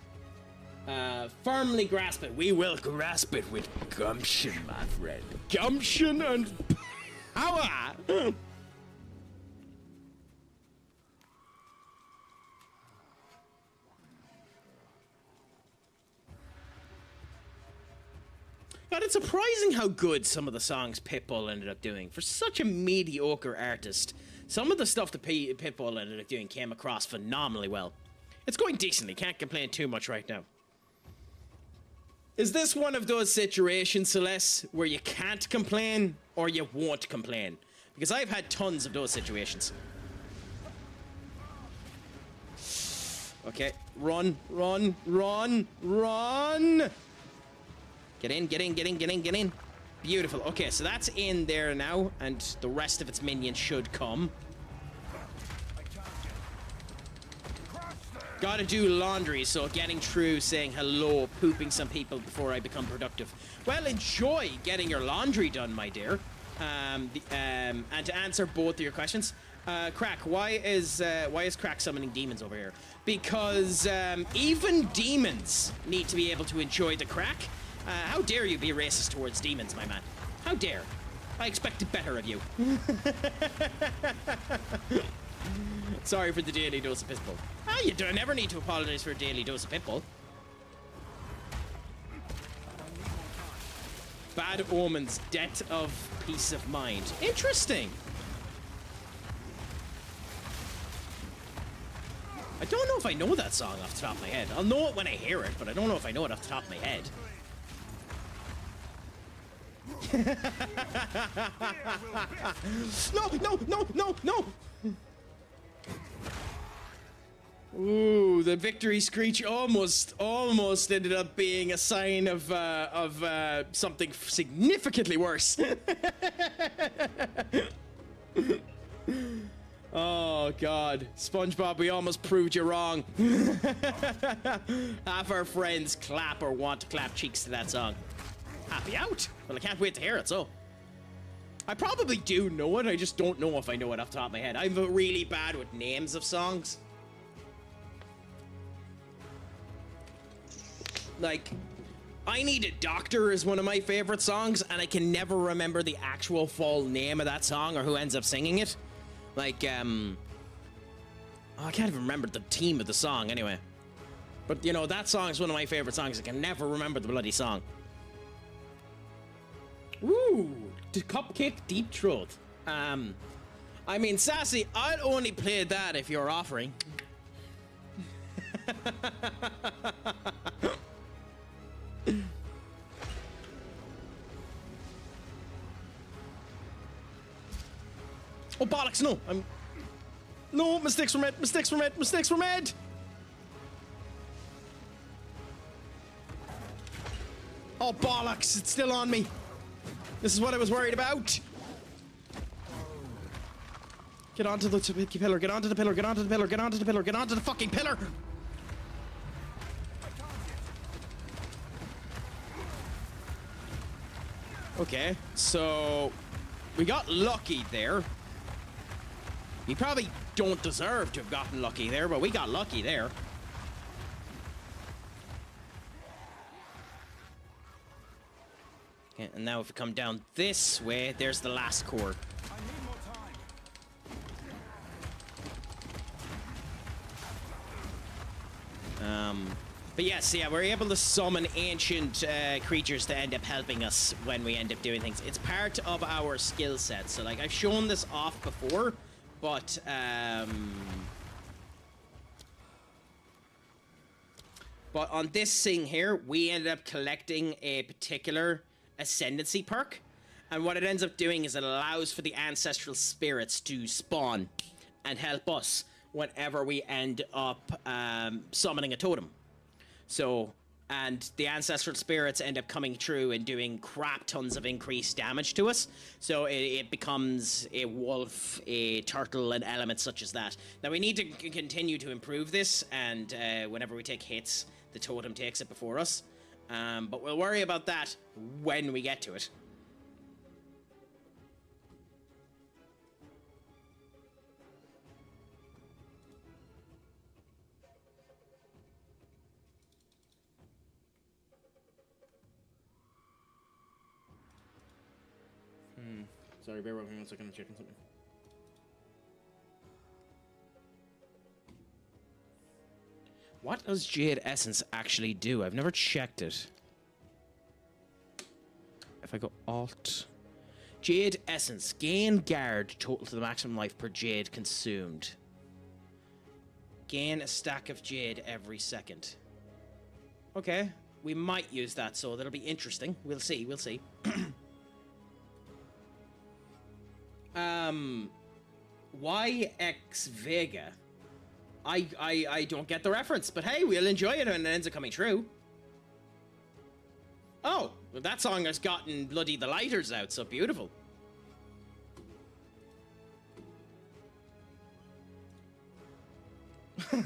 Firmly grasp it. We will grasp it with gumption, my friend. Gumption and power. God, it's surprising how good some of the songs Pitbull ended up doing. For such a mediocre artist, some of the stuff that Pitbull ended up doing came across phenomenally well. It's going decently, can't complain too much right now. Is this one of those situations, Celeste, where you can't complain or you won't complain? Because I've had tons of those situations. Okay, run, run, run, run! Get in, get in, get in, get in, get in. Beautiful. Okay, so that's in there now, and the rest of its minions should come. Gotta do laundry, so getting through, saying hello, pooping some people before I become productive. Well, enjoy getting your laundry done, my dear. And to answer both of your questions, Craic, why is Craic summoning demons over here? Because even demons need to be able to enjoy the Craic. How dare you be racist towards demons, my man? How dare? I expected better of you. Sorry for the daily dose of Pitbull. Ah, you don't never need to apologize for a daily dose of Pitbull. Bad Omens, Debt of Peace of Mind. Interesting. I don't know if I know that song off the top of my head. I'll know it when I hear it, but I don't know if I know it off the top of my head. No, no, no, no, no! Ooh, the victory screech almost ended up being a sign of something significantly worse. Oh, God. SpongeBob, we almost proved you wrong. Half our friends clap or want to clap cheeks to that song. Happy out. Well, I can't wait to hear it, so. I probably do know it, I just don't know if I know it off the top of my head. I'm really bad with names of songs. Like, I Need a Doctor is one of my favorite songs, and I can never remember the actual full name of that song or who ends up singing it. Like, oh, I can't even remember the theme of the song anyway. But, you know, that song is one of my favorite songs. I can never remember the bloody song. Ooh, the Cupcake Deep Throat. I mean, Sassy, I'd only play that if you're offering. Oh, bollocks, no. No, mistakes were made, mistakes were made, mistakes were made! Oh, bollocks, it's still on me. This is what I was worried about. Get onto the pillar, get onto the pillar, get onto the pillar, get onto the pillar, get onto the fucking pillar! Okay, so we got lucky there. We probably don't deserve to have gotten lucky there, but we got lucky there. Okay, and now if we come down this way, there's the last core. But yes, yeah, we're able to summon ancient creatures to end up helping us when we end up doing things. It's part of our skill set. So, like, I've shown this off before, but on this thing here, we ended up collecting a particular ascendancy perk. And what it ends up doing is it allows for the ancestral spirits to spawn and help us whenever we end up summoning a totem. So, and the ancestral spirits end up coming through and doing crap tons of increased damage to us. So it becomes a wolf, a turtle, and elements such as that. Now we need to continue to improve this, and whenever we take hits, the totem takes it before us. But we'll worry about that when we get to it. Sorry, bear with me 1 second, I'm checking something. What does Jade Essence actually do? I've never checked it. If I go Alt... Jade Essence. Gain guard total to the maximum life per Jade consumed. Gain a stack of Jade every second. Okay. We might use that, so that'll be interesting. We'll see, we'll see. YX Vega. I don't get the reference, but hey, we'll enjoy it when it ends up coming true. Oh, well, that song has gotten bloody the lighters out, so beautiful.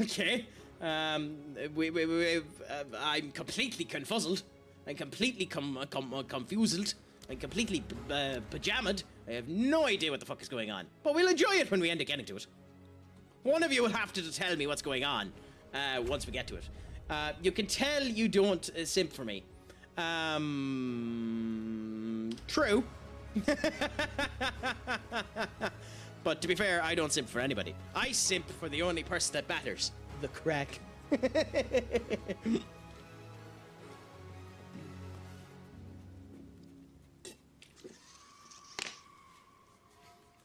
Okay. I'm completely confuzzled. I'm completely confused. I'm completely pajamaed. I have no idea what the fuck is going on. But we'll enjoy it when we end up getting to it. One of you will have to tell me what's going on once we get to it. You can tell you don't simp for me. True. But to be fair, I don't simp for anybody. I simp for the only person that matters. The Craic.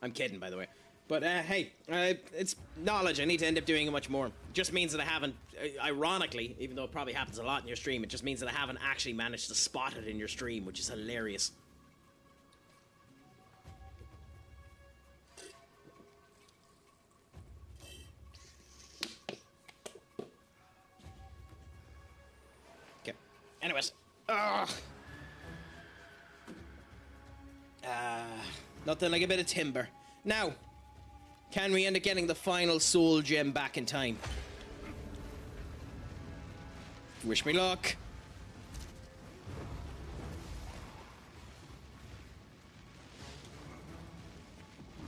I'm kidding, by the way. But hey, it's knowledge. I need to end up doing it much more. It just means that I haven't, ironically, even though it probably happens a lot in your stream, it just means that I haven't actually managed to spot it in your stream, which is hilarious. Okay. Anyways. Nothing like a bit of timber. Now, can we end up getting the final soul gem back in time? Wish me luck.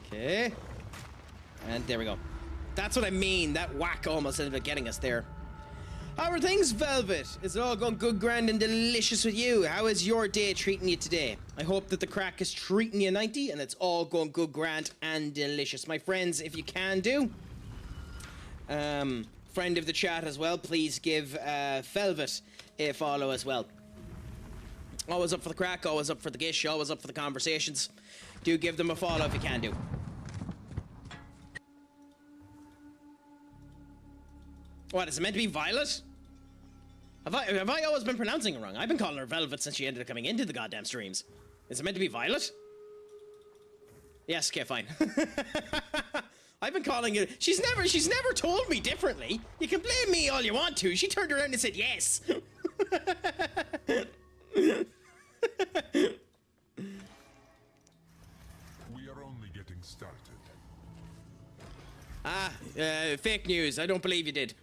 Okay. And there we go. That's what I mean. That whack almost ended up getting us there. How are things, Velvet? Is it all going good, grand, and delicious with you? How is your day treating you today? I hope that the Craic is treating you 90 and it's all going good, grand, and delicious. My friends, if you can do, friend of the chat as well, please give Velvet a follow as well. Always up for the Craic, always up for the gish, always up for the conversations. Do give them a follow if you can do. What, is it meant to be Violet? Have I always been pronouncing it wrong? I've been calling her Velvet since she ended up coming into the goddamn streams. Is it meant to be Violet? Yes, okay, fine. I've been calling it. She's never told me differently. You can blame me all you want to. She turned around and said yes. We are only getting started. Fake news. I don't believe you did.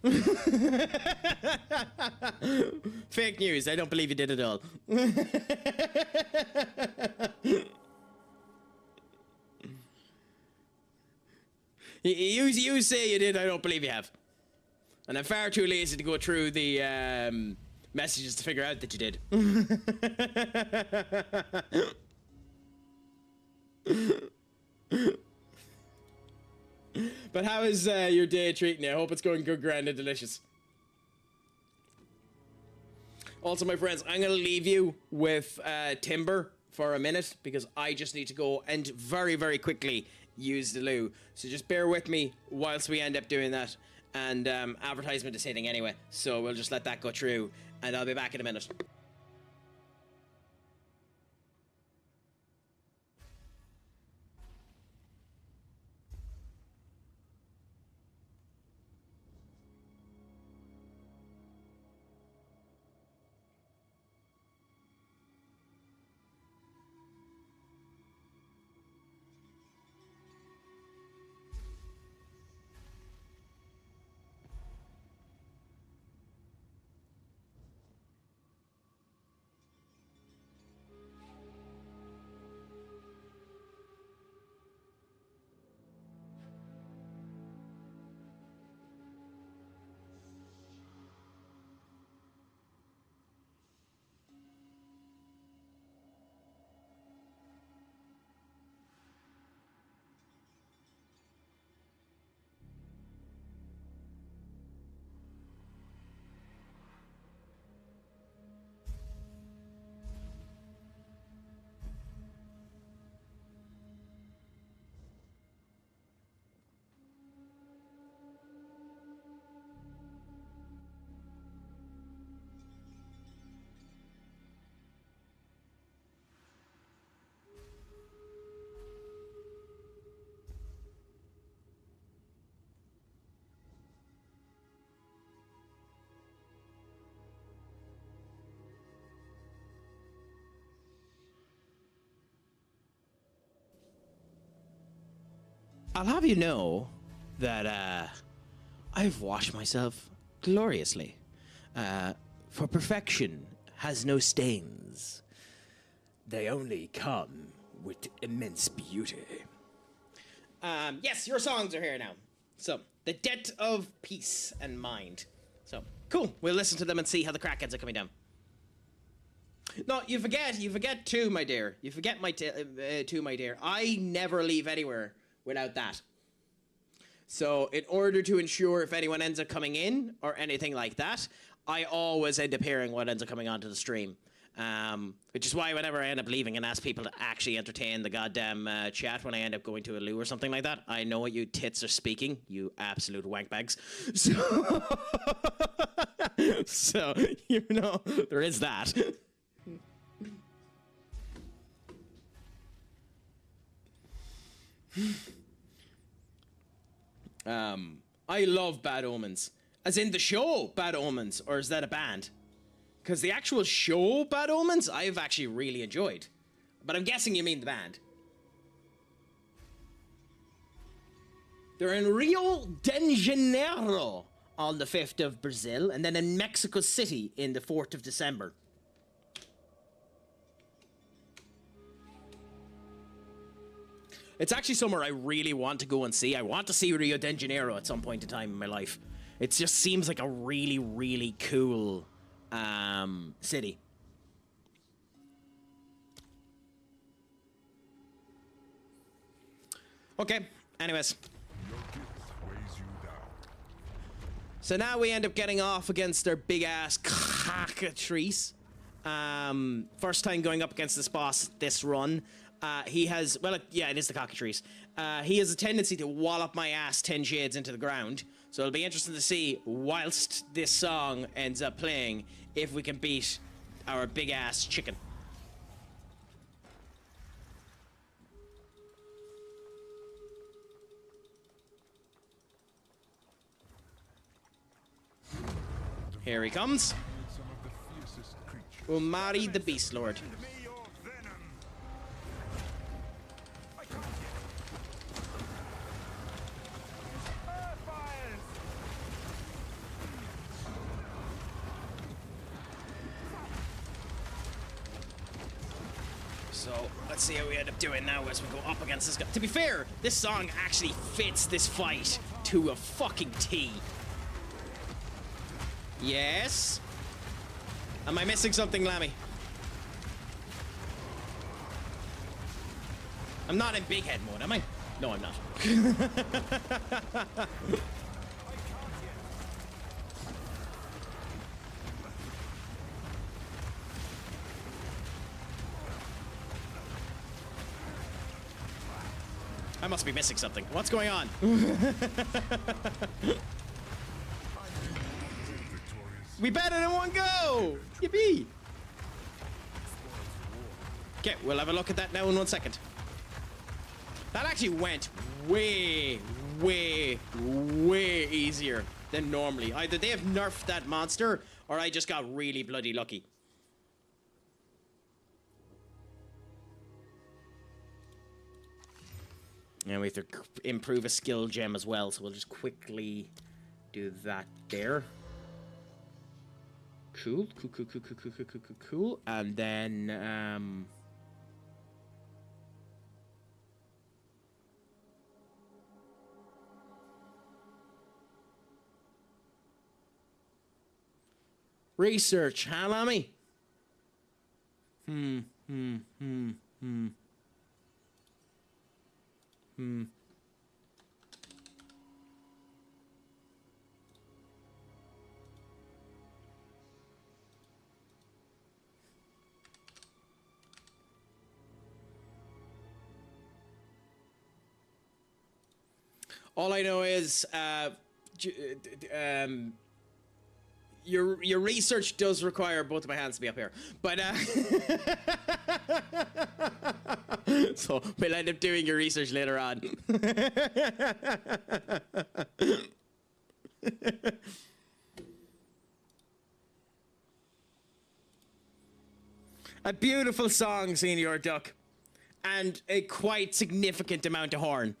Fake news. I don't believe you did at all. You say you did. I don't believe you have. And I'm far too lazy to go through the messages to figure out that you did. But how is your day treating you? I hope it's going good, grand, and delicious. Also, my friends, I'm going to leave you with Timber for a minute because I just need to go and very, very quickly use the loo. So just bear with me whilst we end up doing that. And advertisement is hitting anyway, so we'll just let that go through and I'll be back in a minute. I'll have you know that I've washed myself gloriously. For perfection has no stains. They only come with immense beauty. Yes, your songs are here now. So, The Debt of Peace and Mind. So, cool. We'll listen to them and see how the crackheads are coming down. No, you forget too, my dear. You forget too, my dear. I never leave anywhere without that. So, in order to ensure if anyone ends up coming in or anything like that, I always end up hearing what ends up coming onto the stream. Which is why whenever I end up leaving and ask people to actually entertain the goddamn chat when I end up going to a loo or something like that, I know what you tits are speaking, you absolute wankbags. So, you know, there is that. I love Bad Omens. As in the show Bad Omens, or is that a band? Because the actual show Bad Omens, I've actually really enjoyed. But I'm guessing you mean the band. They're in Rio de Janeiro on the 5th of Brazil, and then in Mexico City in the 4th of December. It's actually somewhere I really want to go and see. I want to see Rio de Janeiro at some point in time in my life. It just seems like a really, really cool city. Okay, anyways. So now we end up getting off against their big ass cockatrice. First time going up against this boss this run. He has, well, yeah, it is the cockatrice. He has a tendency to wallop my ass 10 shades into the ground. So it'll be interesting to see, whilst this song ends up playing, if we can beat our big ass chicken. Here he comes. Umari the Beast Lord. So, let's see how we end up doing now as we go up against this guy. To be fair, this song actually fits this fight to a fucking T. Yes? Am I missing something, Lammy? I'm not in big head mode, am I? No, I'm not. I must be missing something. What's going on? We better than one go! Yippee! Okay, we'll have a look at that now in 1 second. That actually went way, way, way easier than normally. Either they have nerfed that monster, or I just got really bloody lucky. And we have to improve a skill gem as well, so we'll just quickly do that there. Cool. And then, research, huh, Lammy? All I know is, your research does require both of my hands to be up here, but so we'll end up doing your research later on. A beautiful song, Senior Duck, and a quite significant amount of horn.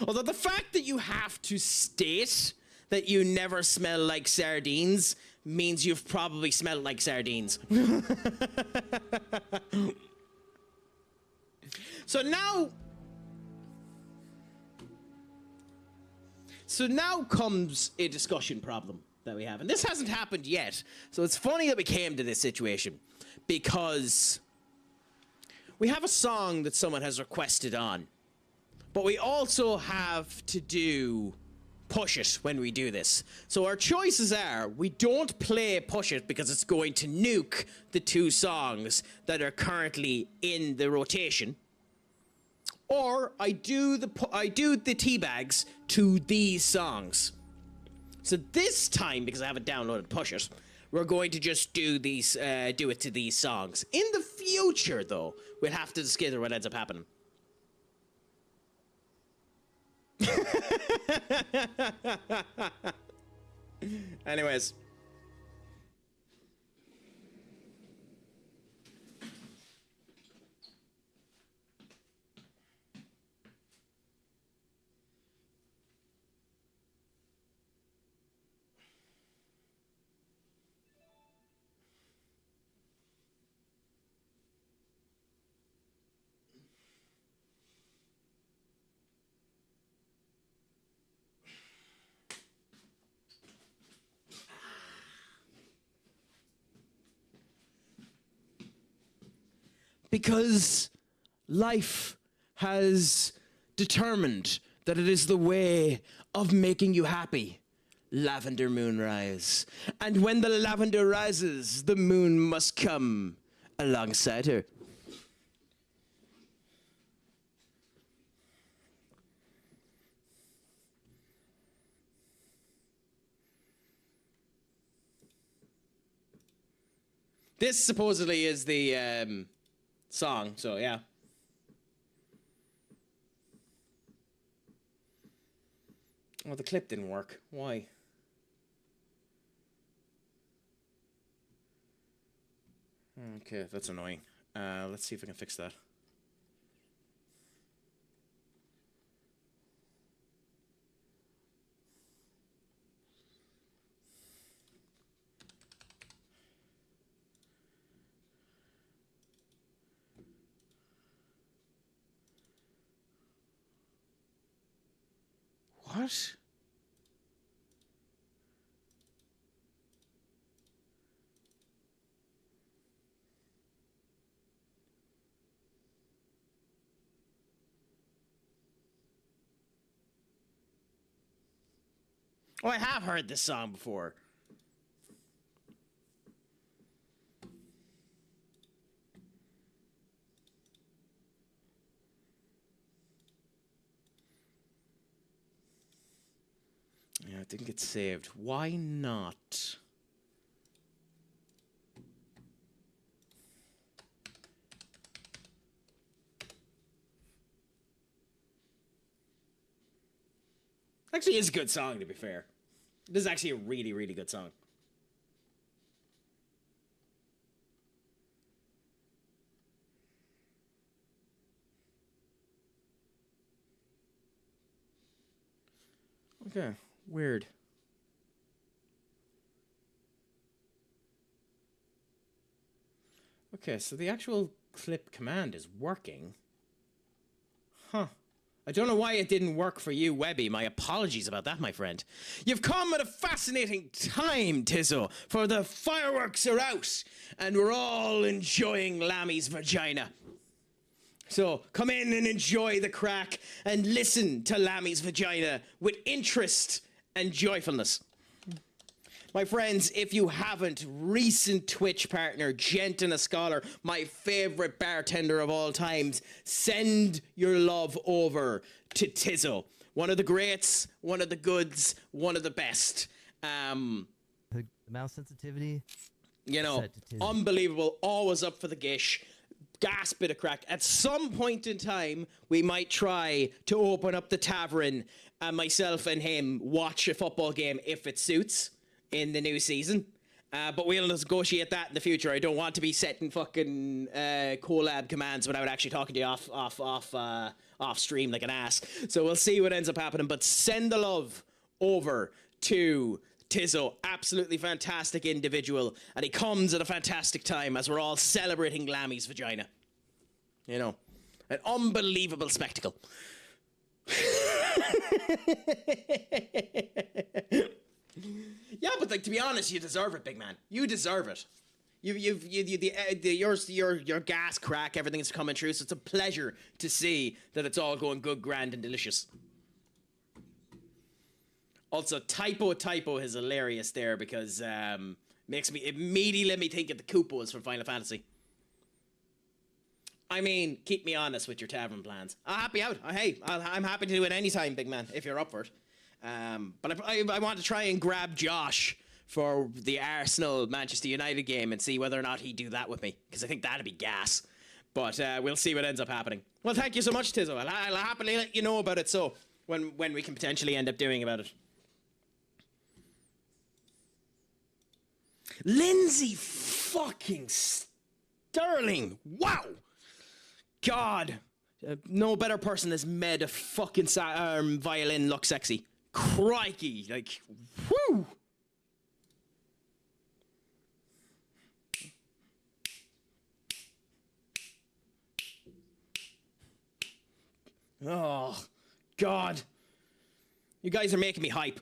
Although the fact that you have to state that you never smell like sardines means you've probably smelled like sardines. So now comes a discussion problem that we have. And this hasn't happened yet. So it's funny that we came to this situation. Because we have a song that someone has requested on. But we also have to do Push It when we do this. So our choices are, we don't play Push It because it's going to nuke the two songs that are currently in the rotation. Or I do the teabags to these songs. So this time, because I haven't downloaded Push It, we're going to just do these, do it to these songs. In the future, though, we'll have to discover what ends up happening. Anyways. Because life has determined that it is the way of making you happy. Lavender moonrise. And when the lavender rises, the moon must come alongside her. This supposedly is the song, so yeah. Oh, the clip didn't work. Why? Okay, that's annoying. Let's see if I can fix that. What? Oh, I have heard this song before. Yeah, it didn't get saved. Why not? Actually, it's a good song, to be fair. This is actually a really, really good song. Okay, weird. Okay, so the actual clip command is working. Huh. I don't know why it didn't work for you, Webby. My apologies about that, my friend. You've come at a fascinating time, Tizzo, for the fireworks are out, and we're all enjoying Lammy's vagina. So, come in and enjoy the crack, and listen to Lammy's vagina with interest and joyfulness. My friends, if you haven't, recent Twitch partner, Gent and a Scholar, my favorite bartender of all times, send your love over to Tizzo. One of the greats, one of the goods, one of the best. The mouse sensitivity. You know, unbelievable, always up for the gish. Gas bit of crack. At some point in time, we might try to open up the tavern and myself and him watch a football game if it suits in the new season. But we'll negotiate that in the future. I don't want to be setting fucking collab commands without actually talking to you off stream like an ass. So we'll see what ends up happening. But send the love over to Tizzo. Absolutely fantastic individual. And he comes at a fantastic time as we're all celebrating Lammy's vagina. You know, an unbelievable spectacle. Yeah, but like, to be honest, you deserve it, big man. You deserve it. Your gas crack, everything's coming true. So it's a pleasure to see that it's all going good, grand, and delicious. Also, typo is hilarious there because makes me immediately let me think of the Koopos from Final Fantasy. I mean, keep me honest with your tavern plans. I'll help you out. Hey, I'm happy to do it anytime, big man, if you're up for it. But I want to try and grab Josh for the Arsenal Manchester United game and see whether or not he'd do that with me, because I think that'd be gas. But we'll see what ends up happening. Well, thank you so much, Tizzo. I'll happily let you know about it. So when we can potentially end up doing about it. Lindsay fucking Sterling. Wow. God. No better person has made a fucking violin look sexy. Crikey. Like, whoo. Oh, God. You guys are making me hype.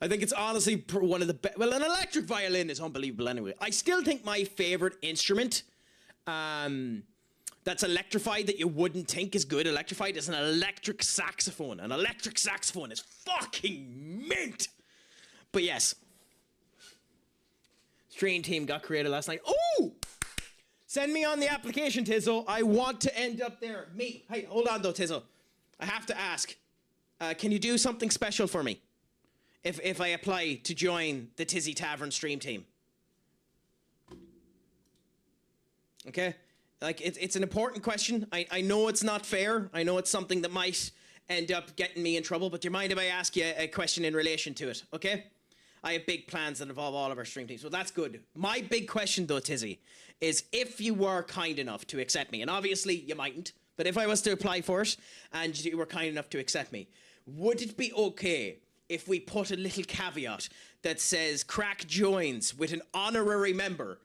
I think it's honestly one of the best. Well, an electric violin is unbelievable anyway. I still think my favorite instrument that's electrified that you wouldn't think is good electrified is an electric saxophone. An electric saxophone is fucking mint. But yes. Stream team got created last night. Oh! Send me on the application, Tizzo. I want to end up there. Me. Hey, hold on though, Tizzo. I have to ask. Can you do something special for me? If I apply to join the Tizzy Tavern stream team. Okay? Like, it's an important question. I know it's not fair. I know it's something that might end up getting me in trouble, but do you mind if I ask you a question in relation to it? Okay? I have big plans that involve all of our stream teams, so that's good. My big question, though, Tizzy, is if you were kind enough to accept me, and obviously you mightn't, but if I was to apply for it and you were kind enough to accept me, would it be okay if we put a little caveat that says Craic joins with an honorary member,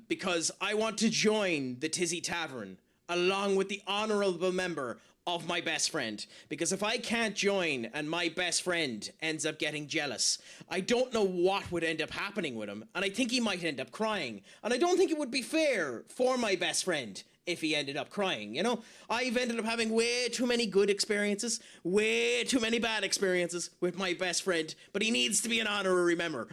because I want to join the Tizzy Tavern along with the honorable member of my best friend, because if I can't join and my best friend ends up getting jealous, I don't know what would end up happening with him, and I think he might end up crying, and I don't think it would be fair for my best friend if he ended up crying, you know? I've ended up having way too many good experiences, way too many bad experiences with my best friend, but he needs to be an honorary member.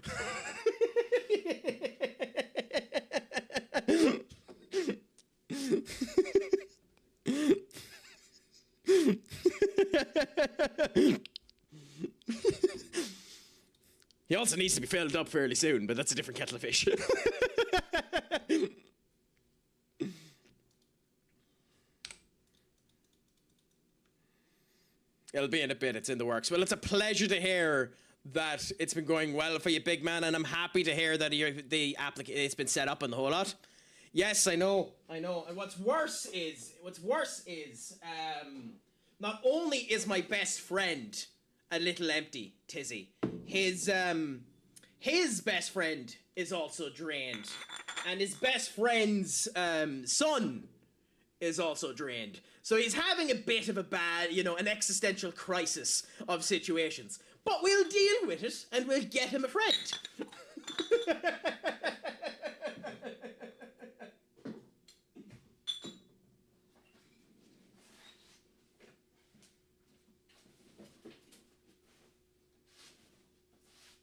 He also needs to be filled up fairly soon, but that's a different kettle of fish. It'll be in a bit, it's in the works. Well, it's a pleasure to hear that it's been going well for you, big man, and I'm happy to hear that it's been set up and the whole lot. Yes, I know. And what's worse is, not only is my best friend a little empty, Tizzy, his best friend is also drained, and his best friend's son is also drained. So he's having a bit of a bad, an existential crisis of situations. But we'll deal with it, and we'll get him a friend.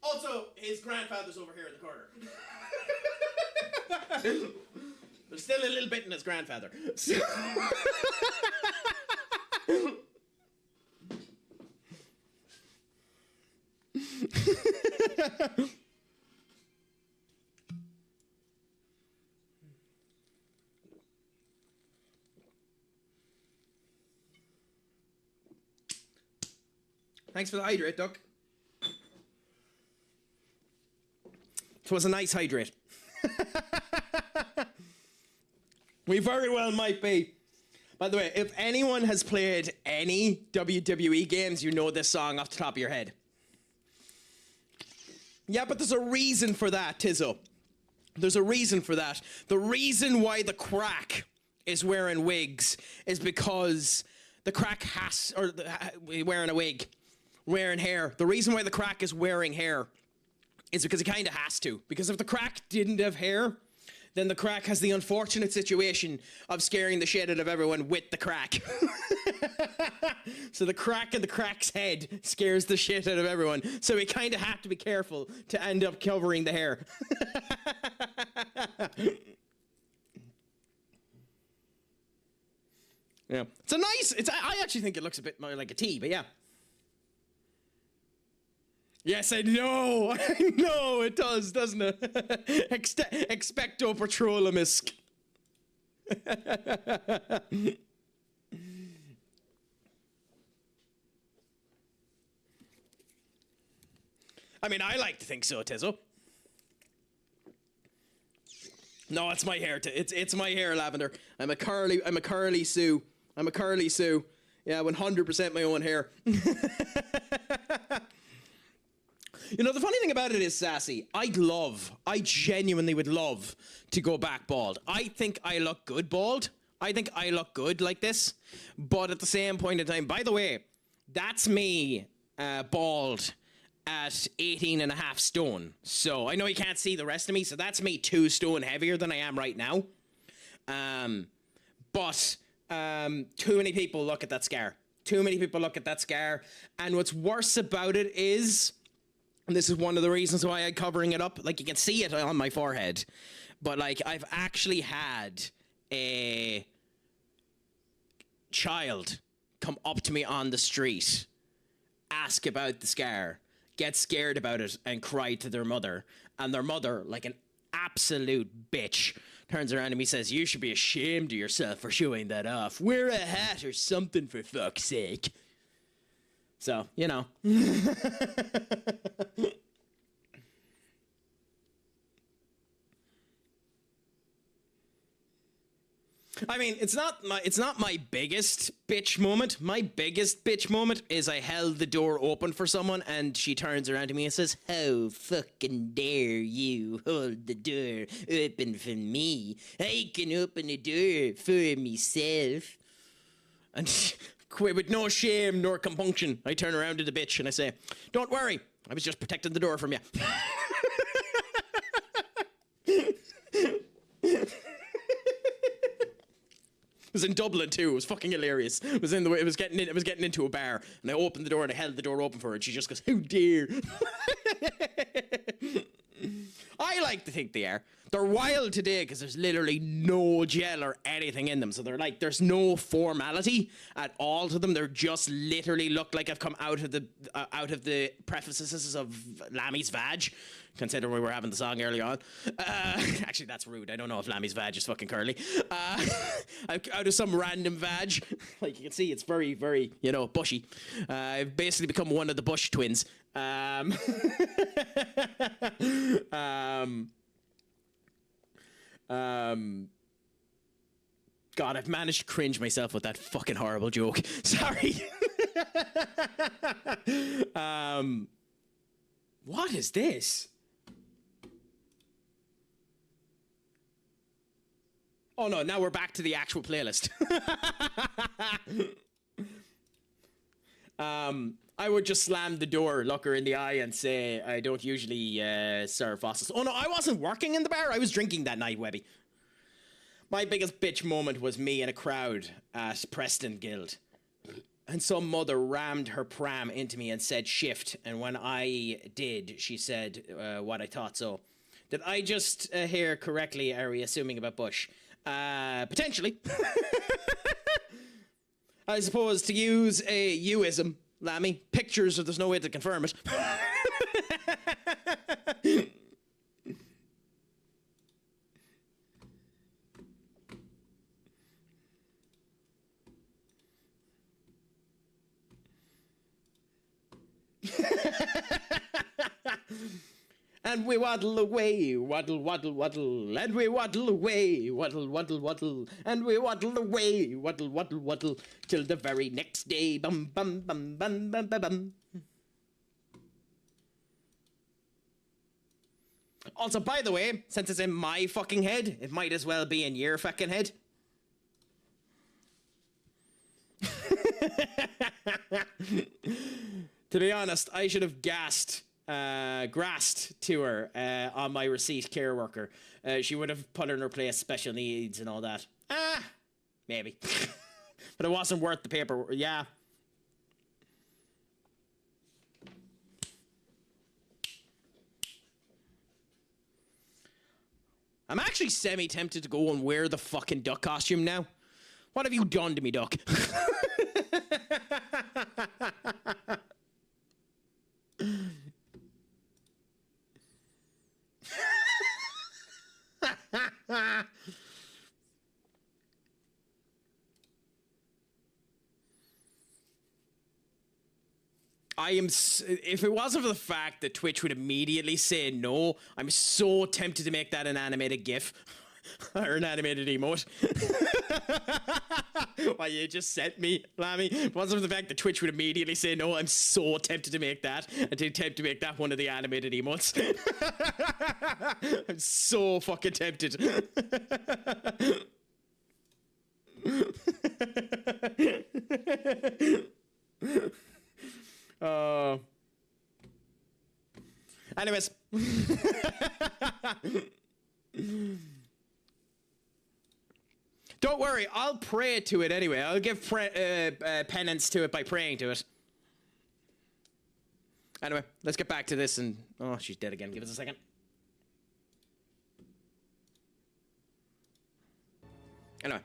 Also, his grandfather's over here in the corner. There's still a little bit in his grandfather. Thanks for the hydrate, Duck. was a nice hydrate. We very well might be. By the way, if anyone has played any WWE games, you know this song off the top of your head. Yeah, but there's a reason for that, Tizzo. There's a reason for that. The reason why the Craic is wearing wigs is because the Craic has, or wearing a wig, wearing hair. The reason why the Craic is wearing hair is because he kind of has to. Because if the Craic didn't have hair, then the Craic has the unfortunate situation of scaring the shit out of everyone with the Craic. So the Craic in the Craic's head scares the shit out of everyone. So we kind of have to be careful to end up covering the hair. Yeah, it's a nice. I actually think it looks a bit more like a T, but yeah. Yes, I know. I know it does, doesn't it? Expecto Patrolum-esque. I mean, I like to think so, Tizzo. No, it's my hair. It's my hair, Lavender. I'm a curly Sue. I'm a curly Sue. Yeah, 100% my own hair. You know, the funny thing about it is, Sassy, I genuinely would love to go back bald. I think I look good bald. I think I look good like this. But at the same point in time, by the way, that's me bald at 18.5 stone. So I know you can't see the rest of me, so that's me 2 stone heavier than I am right now. But too many people look at that scar. Too many people look at that scar. And what's worse about it is, and this is one of the reasons why I'm covering it up, like you can see it on my forehead, but like I've actually had a child come up to me on the street, ask about the scar, get scared about it, and cry to their mother. And their mother, like an absolute bitch, turns around to me and says, "You should be ashamed of yourself for showing that off. Wear a hat or something, for fuck's sake." So, you know. I mean, it's not my biggest bitch moment. My biggest bitch moment is I held the door open for someone and she turns around to me and says, "How fucking dare you hold the door open for me? I can open the door for myself." And with no shame nor compunction, I turn around to the bitch and I say, "Don't worry, I was just protecting the door from you." It was in Dublin too. It was fucking hilarious. It was getting into a bar, and I opened the door and I held the door open for her, and she just goes, "How dare!" I like to think they are. They're wild today because there's literally no gel or anything in them. So they're like, there's no formality at all to them. They're just literally look like I've come out of the prefaces of Lammy's vag. Considering we were having the song early on. Actually, that's rude. I don't know if Lammy's vag is fucking curly. Out of some random vag. Like you can see, it's very, very, bushy. I've basically become one of the Bush twins. God, I've managed to cringe myself with that fucking horrible joke. Sorry. What is this? Oh no, now we're back to the actual playlist. I would just slam the door, look her in the eye, and say, "I don't usually serve fossils." Oh no, I wasn't working in the bar. I was drinking that night, Webby. My biggest bitch moment was me in a crowd at Preston Guild. And some mother rammed her pram into me and said, "Shift." And when I did, she said, "What I thought so." Did I just hear correctly? Are we assuming about Bush? Potentially. I suppose to use a you-ism, Lammy, pictures, or there's no way to confirm it. and we waddle away, waddle, waddle, waddle, and we waddle away, waddle, waddle, waddle, and we waddle away, waddle, waddle, waddle, till the very next day. Bum, bum, bum, bum, bum, bum, bum. Also, by the way, since it's in my fucking head, it might as well be in your fucking head. To be honest, I should have grassed to her on my receipt care worker. She would have put her in her place, special needs and all that. Maybe. But it wasn't worth the paper. Yeah. I'm actually semi-tempted to go and wear the fucking duck costume now. What have you done to me, duck? If it wasn't for the fact that Twitch would immediately say no, I'm so tempted to make that an animated GIF. Or an animated emote. Why you just sent me, Lammy? If it wasn't for the fact that Twitch would immediately say no, I'm so tempted to make that. And to attempt to make that one of the animated emotes. I'm so fucking tempted. Anyways. Don't worry, I'll pray to it anyway. I'll give penance to it by praying to it. Anyway, let's get back to this and... Oh, she's dead again. Give us a second. Anyway.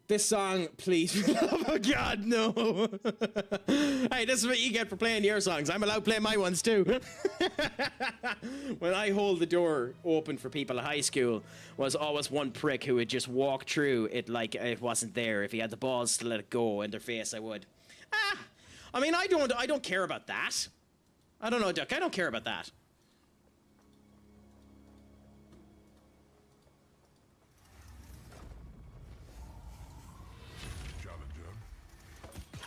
This song, please. Oh, God, no. Hey, this is what you get for playing your songs. I'm allowed to play my ones, too. When I hold the door open for people at high school, was always one prick who would just walk through it like it wasn't there. If he had the balls to let it go in their face, I would. I mean, I don't care about that. I don't know, Duck. I don't care about that.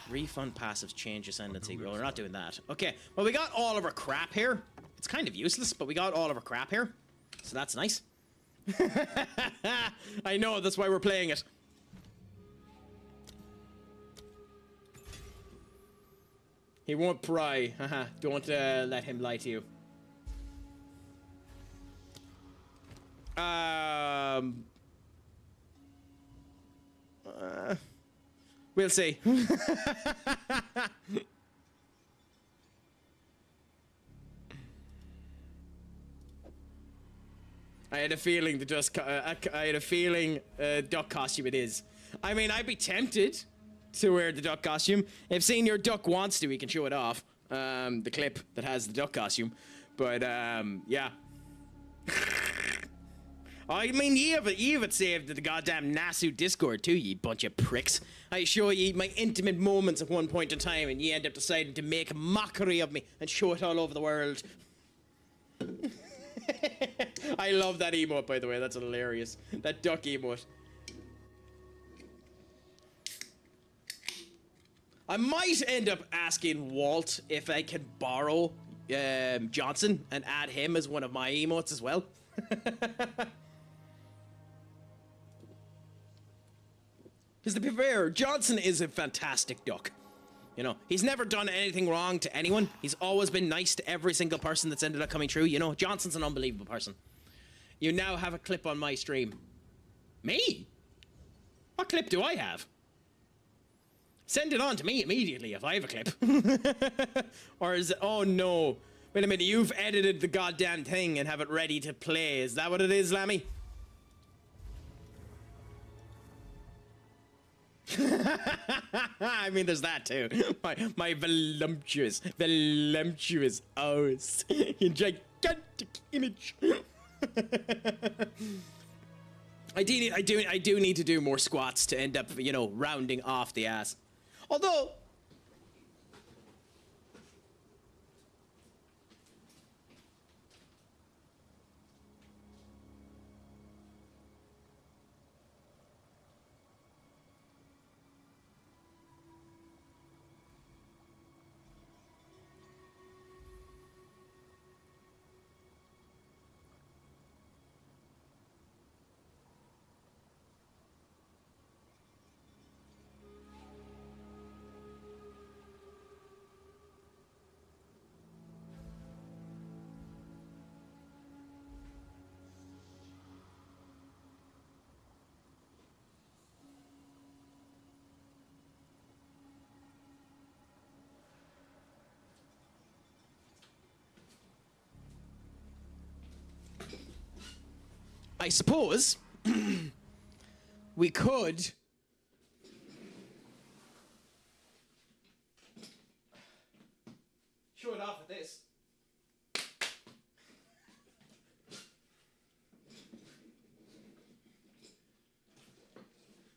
Refund passives change ascendancy. Well, we're not doing that. Okay, well, we got all of our crap here. It's kind of useless, but we got all of our crap here. So that's nice. I know, that's why we're playing it. He won't pry. Don't let him lie to you. We'll see. I had a feeling the duck costume it is. I mean, I'd be tempted to wear the duck costume. If Senior Duck wants to, we can show it off. The clip that has the duck costume. But, yeah. I mean, you have it saved to the goddamn Nasu Discord too, you bunch of pricks. I show you my intimate moments at one point in time, and you end up deciding to make a mockery of me and show it all over the world. I love that emote, by the way. That's hilarious. That duck emote. I might end up asking Walt if I can borrow Johnson and add him as one of my emotes as well. Because to be fair, Johnson is a fantastic duck. You know, he's never done anything wrong to anyone. He's always been nice to every single person that's ended up coming through. You know, Johnson's an unbelievable person. You now have a clip on my stream. Me? What clip do I have? Send it on to me immediately if I have a clip. Or is it... Oh, no. Wait a minute, you've edited the goddamn thing and have it ready to play. Is that what it is, Lammy? I mean, there's that too. My voluptuous arse in gigantic image. I do need to do more squats to end up, you know, rounding off the ass. Although, I suppose we could show it off with this.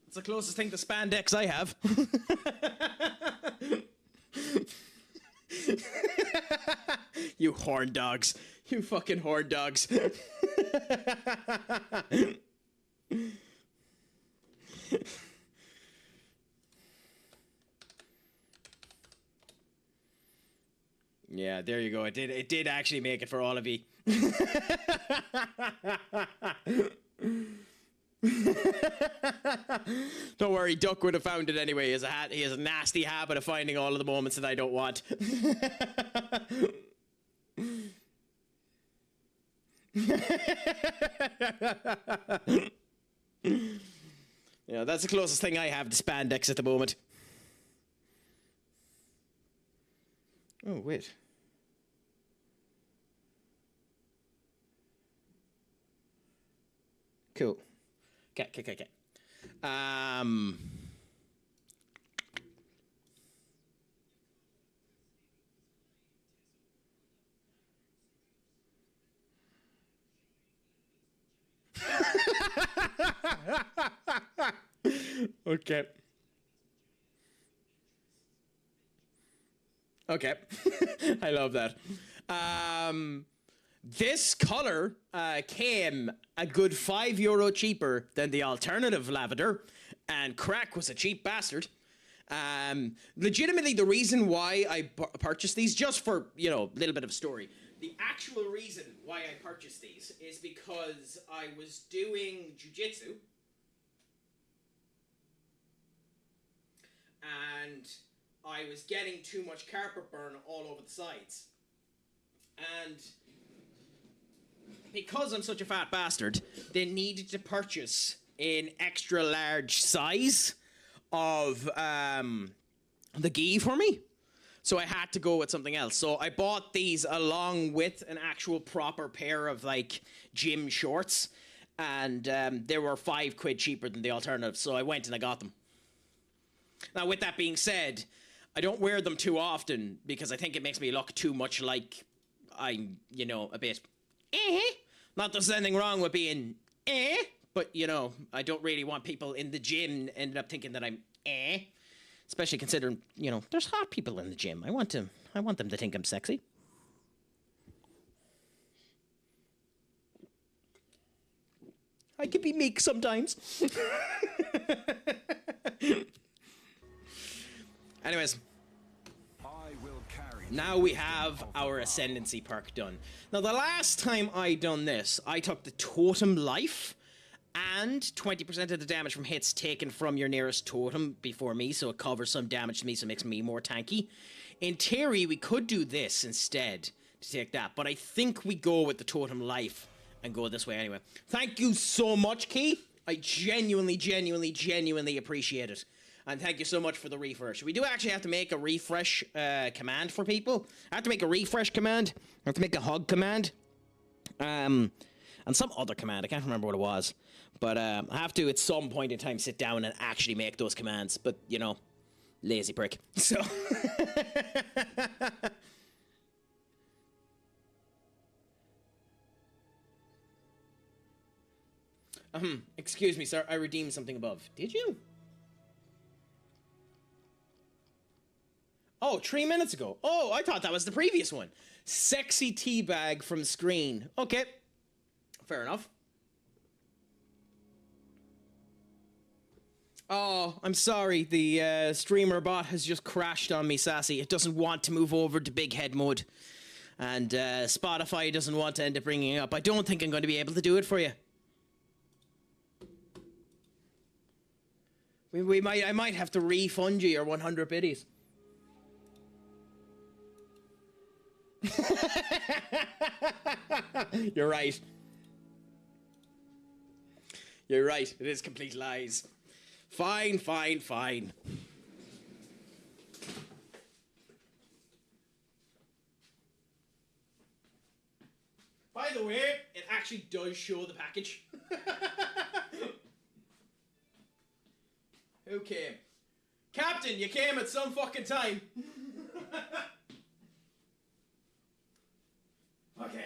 It's the closest thing to spandex I have. You horn dogs. You fucking horn dogs. Yeah, there you go. It did actually make it for all of you. Don't worry, Duck would have found it anyway. He has a nasty habit of finding all of the moments that I don't want. Yeah, that's the closest thing I have to spandex at the moment. Oh, wait. Cool. Okay. Okay. Okay. I love that. This color came a good €5 cheaper than the alternative lavender, and Craic was a cheap bastard. Legitimately, the reason why I purchased these, just for, you know, a little bit of story, the actual reason why I purchased these is because I was doing jiu-jitsu, and I was getting too much carpet burn all over the sides. And because I'm such a fat bastard, they needed to purchase an extra large size of the gi for me. So I had to go with something else. So I bought these along with an actual proper pair of, like, gym shorts. And they were £5 cheaper than the alternative. So I went and I got them. Now, with that being said, I don't wear them too often because I think it makes me look too much like I'm, you know, a bit Not that there's anything wrong with being but, you know, I don't really want people in the gym ended up thinking that I'm especially considering, you know, there's hot people in the gym. I want them to think I'm sexy. I can be meek sometimes. Anyways, now we have our Ascendancy perk done. Now, the last time I done this, I took the Totem Life and 20% of the damage from hits taken from your nearest totem before me, so it covers some damage to me, so it makes me more tanky. In theory, we could do this instead to take that, but I think we go with the Totem Life and go this way anyway. Thank you so much, Key. I genuinely appreciate it. And thank you so much for the refresh. We do actually have to make a refresh command for people. I have to make a refresh command. I have to make a hug command. And some other command. I can't remember what it was. But I have to, at some point in time, sit down and actually make those commands. But, you know, lazy prick. So... excuse me, sir. I redeemed something above. Did you? Oh, 3 minutes ago. Oh, I thought that was the previous one. Sexy teabag from screen. Okay. Fair enough. Oh, I'm sorry. The streamer bot has just crashed on me, Sassy. It doesn't want to move over to big head mode. And Spotify doesn't want to end up bringing it up. I don't think I'm going to be able to do it for you. I might have to refund you your 100 biddies. You're right. You're right. It is complete lies. Fine. By the way, it actually does show the package. Who came? Captain, you came at some fucking time. Okay.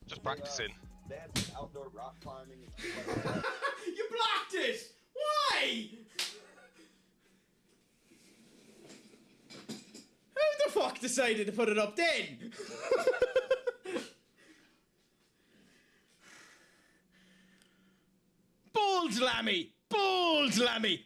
Just practicing. Outdoor rock climbing. You blocked it! Why? Who the fuck decided to put it up then? Bold Lammy! Bold Lammy!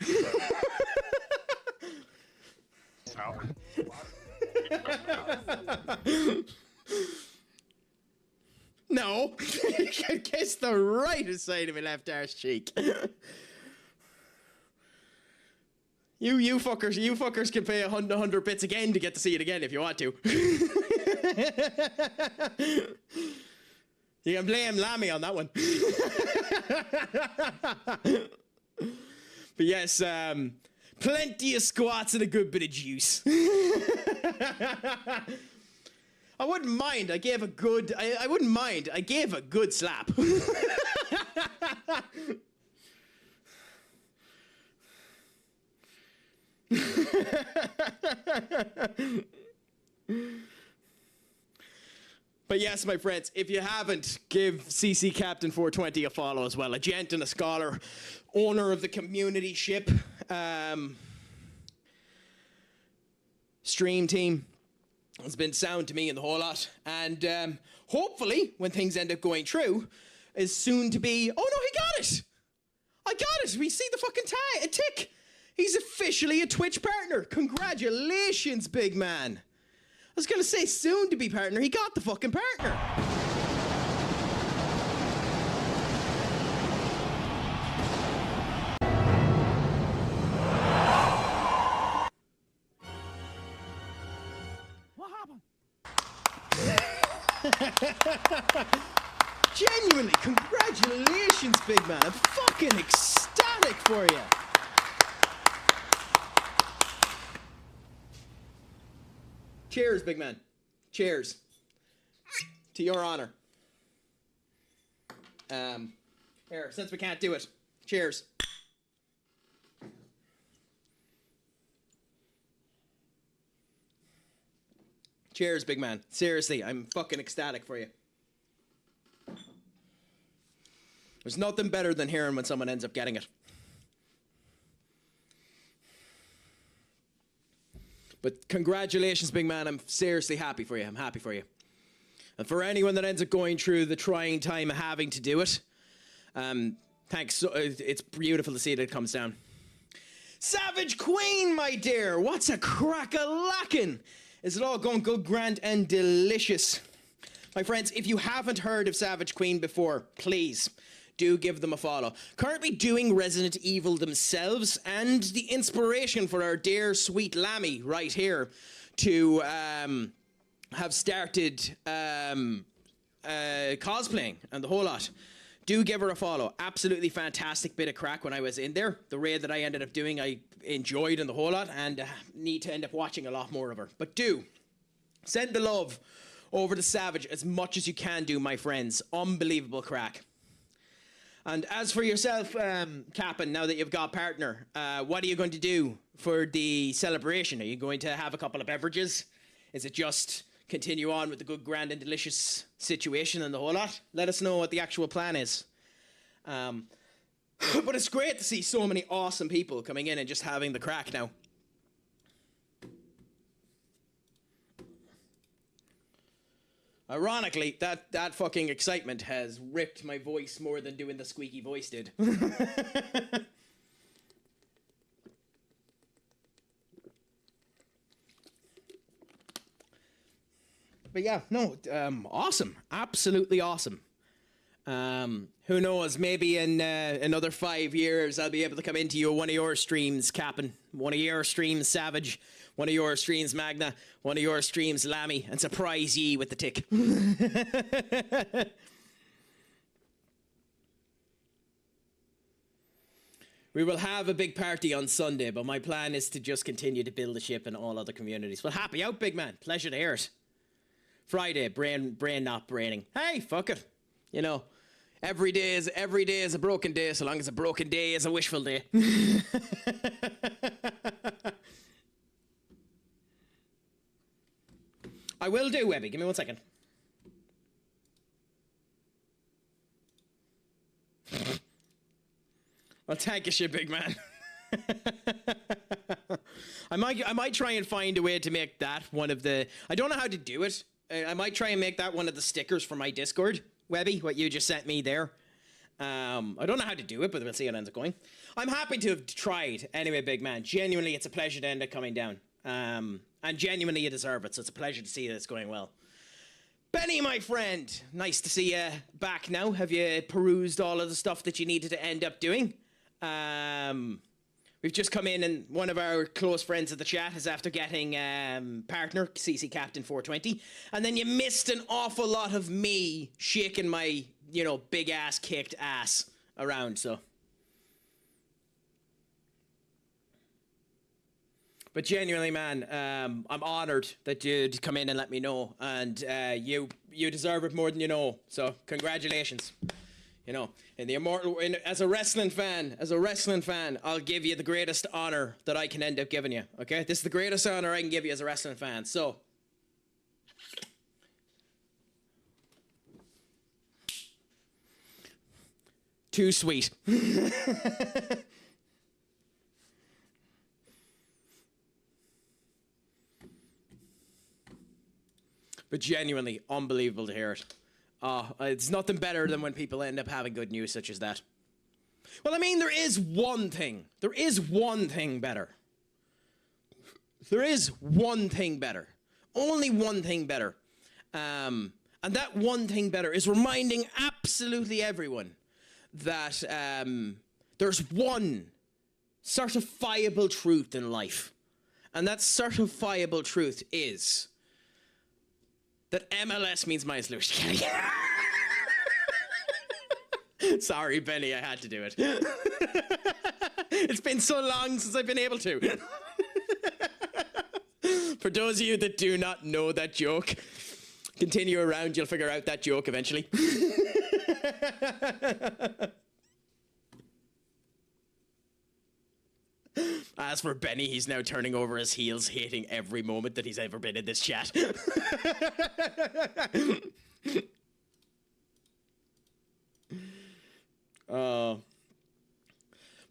No, you can kiss the right side of my left arse cheek. You fuckers can pay 100 bits again to get to see it again if you want to. You can blame Lammy on that one. But yes, plenty of squats and a good bit of juice. I wouldn't mind. I gave a good. I wouldn't mind. I gave a good slap. But yes, my friends, if you haven't, give CC Captain 420 a follow as well. A gent and a scholar, owner of the community ship, stream team. Has been sound to me in the whole lot, and hopefully when things end up going through is soon to be. Oh no, he got it! I got it! We see the fucking a tick! He's officially a Twitch partner! Congratulations, big man! I was gonna say soon to be partner, he got the fucking partner! Genuinely, congratulations, big man. I'm fucking ecstatic for you. Cheers, big man. Cheers. To your honor. Here, since we can't do it. Cheers. Cheers, big man. Seriously, I'm fucking ecstatic for you. There's nothing better than hearing when someone ends up getting it. But congratulations, big man. I'm seriously happy for you. I'm happy for you. And for anyone that ends up going through the trying time of having to do it, thanks. It's beautiful to see that it comes down. Savage Queen, my dear. What's a crack-a-lackin'? Is it all going good, grand, and delicious? My friends, if you haven't heard of Savage Queen before, please do give them a follow. Currently doing Resident Evil themselves, and the inspiration for our dear sweet Lammy right here to have started cosplaying and the whole lot. Do give her a follow. Absolutely fantastic bit of crack when I was in there. The raid that I ended up doing, I enjoyed in the whole lot, and need to end up watching a lot more of her. But do send the love over to Savage as much as you can do, my friends. Unbelievable crack. And as for yourself, Captain, now that you've got partner, what are you going to do for the celebration? Are you going to have a couple of beverages? Is it just continue on with the good, grand, and delicious situation and the whole lot? Let us know what the actual plan is. But it's great to see so many awesome people coming in and just having the crack now. Ironically, that fucking excitement has ripped my voice more than doing the squeaky voice did. But yeah, no, awesome. Absolutely awesome. Who knows? Maybe in another 5 years, I'll be able to come into you one of your streams, Captain. One of your streams, Savage. One of your streams, Magna. One of your streams, Lammy. And surprise ye with the tick. We will have a big party on Sunday, but my plan is to just continue to build the ship in all other communities. Well, happy out, big man. Pleasure to hear it. Friday, brain not braining. Hey, fuck it. You know, every day is a broken day, so long as a broken day is a wishful day. I will do, Webby. Give me 1 second. Well, thank you, shit, big man. I might try and find a way to make that one of the... I don't know how to do it. I might try and make that one of the stickers for my Discord, Webby, what you just sent me there. I don't know how to do it, but we'll see how it ends up going. I'm happy to have tried. Anyway, big man, genuinely, it's a pleasure to end up coming down. And genuinely, you deserve it, so it's a pleasure to see that it's going well. Benny, my friend, nice to see you back now. Have you perused all of the stuff that you needed to end up doing? We've just come in, and one of our close friends of the chat is after getting partner, CC Captain 420. And then you missed an awful lot of me shaking my, you know, big ass kicked ass around, so. But genuinely, man, I'm honoured that you'd come in and let me know. And you deserve it more than you know. So, congratulations. You know, as a wrestling fan, I'll give you the greatest honor that I can end up giving you. Okay, this is the greatest honor I can give you as a wrestling fan. So, too sweet. But genuinely unbelievable to hear it. It's nothing better than when people end up having good news such as that. Well, I mean, there is one thing. There is one thing better. There is one thing better. Only one thing better. And that one thing better is reminding absolutely everyone that there's one certifiable truth in life. And that certifiable truth is that MLS means minus Lewis Kelly. Sorry, Benny, I had to do it. It's been so long since I've been able to. For those of you that do not know that joke, continue around, you'll figure out that joke eventually. As for Benny, he's now turning over his heels, hating every moment that he's ever been in this chat. But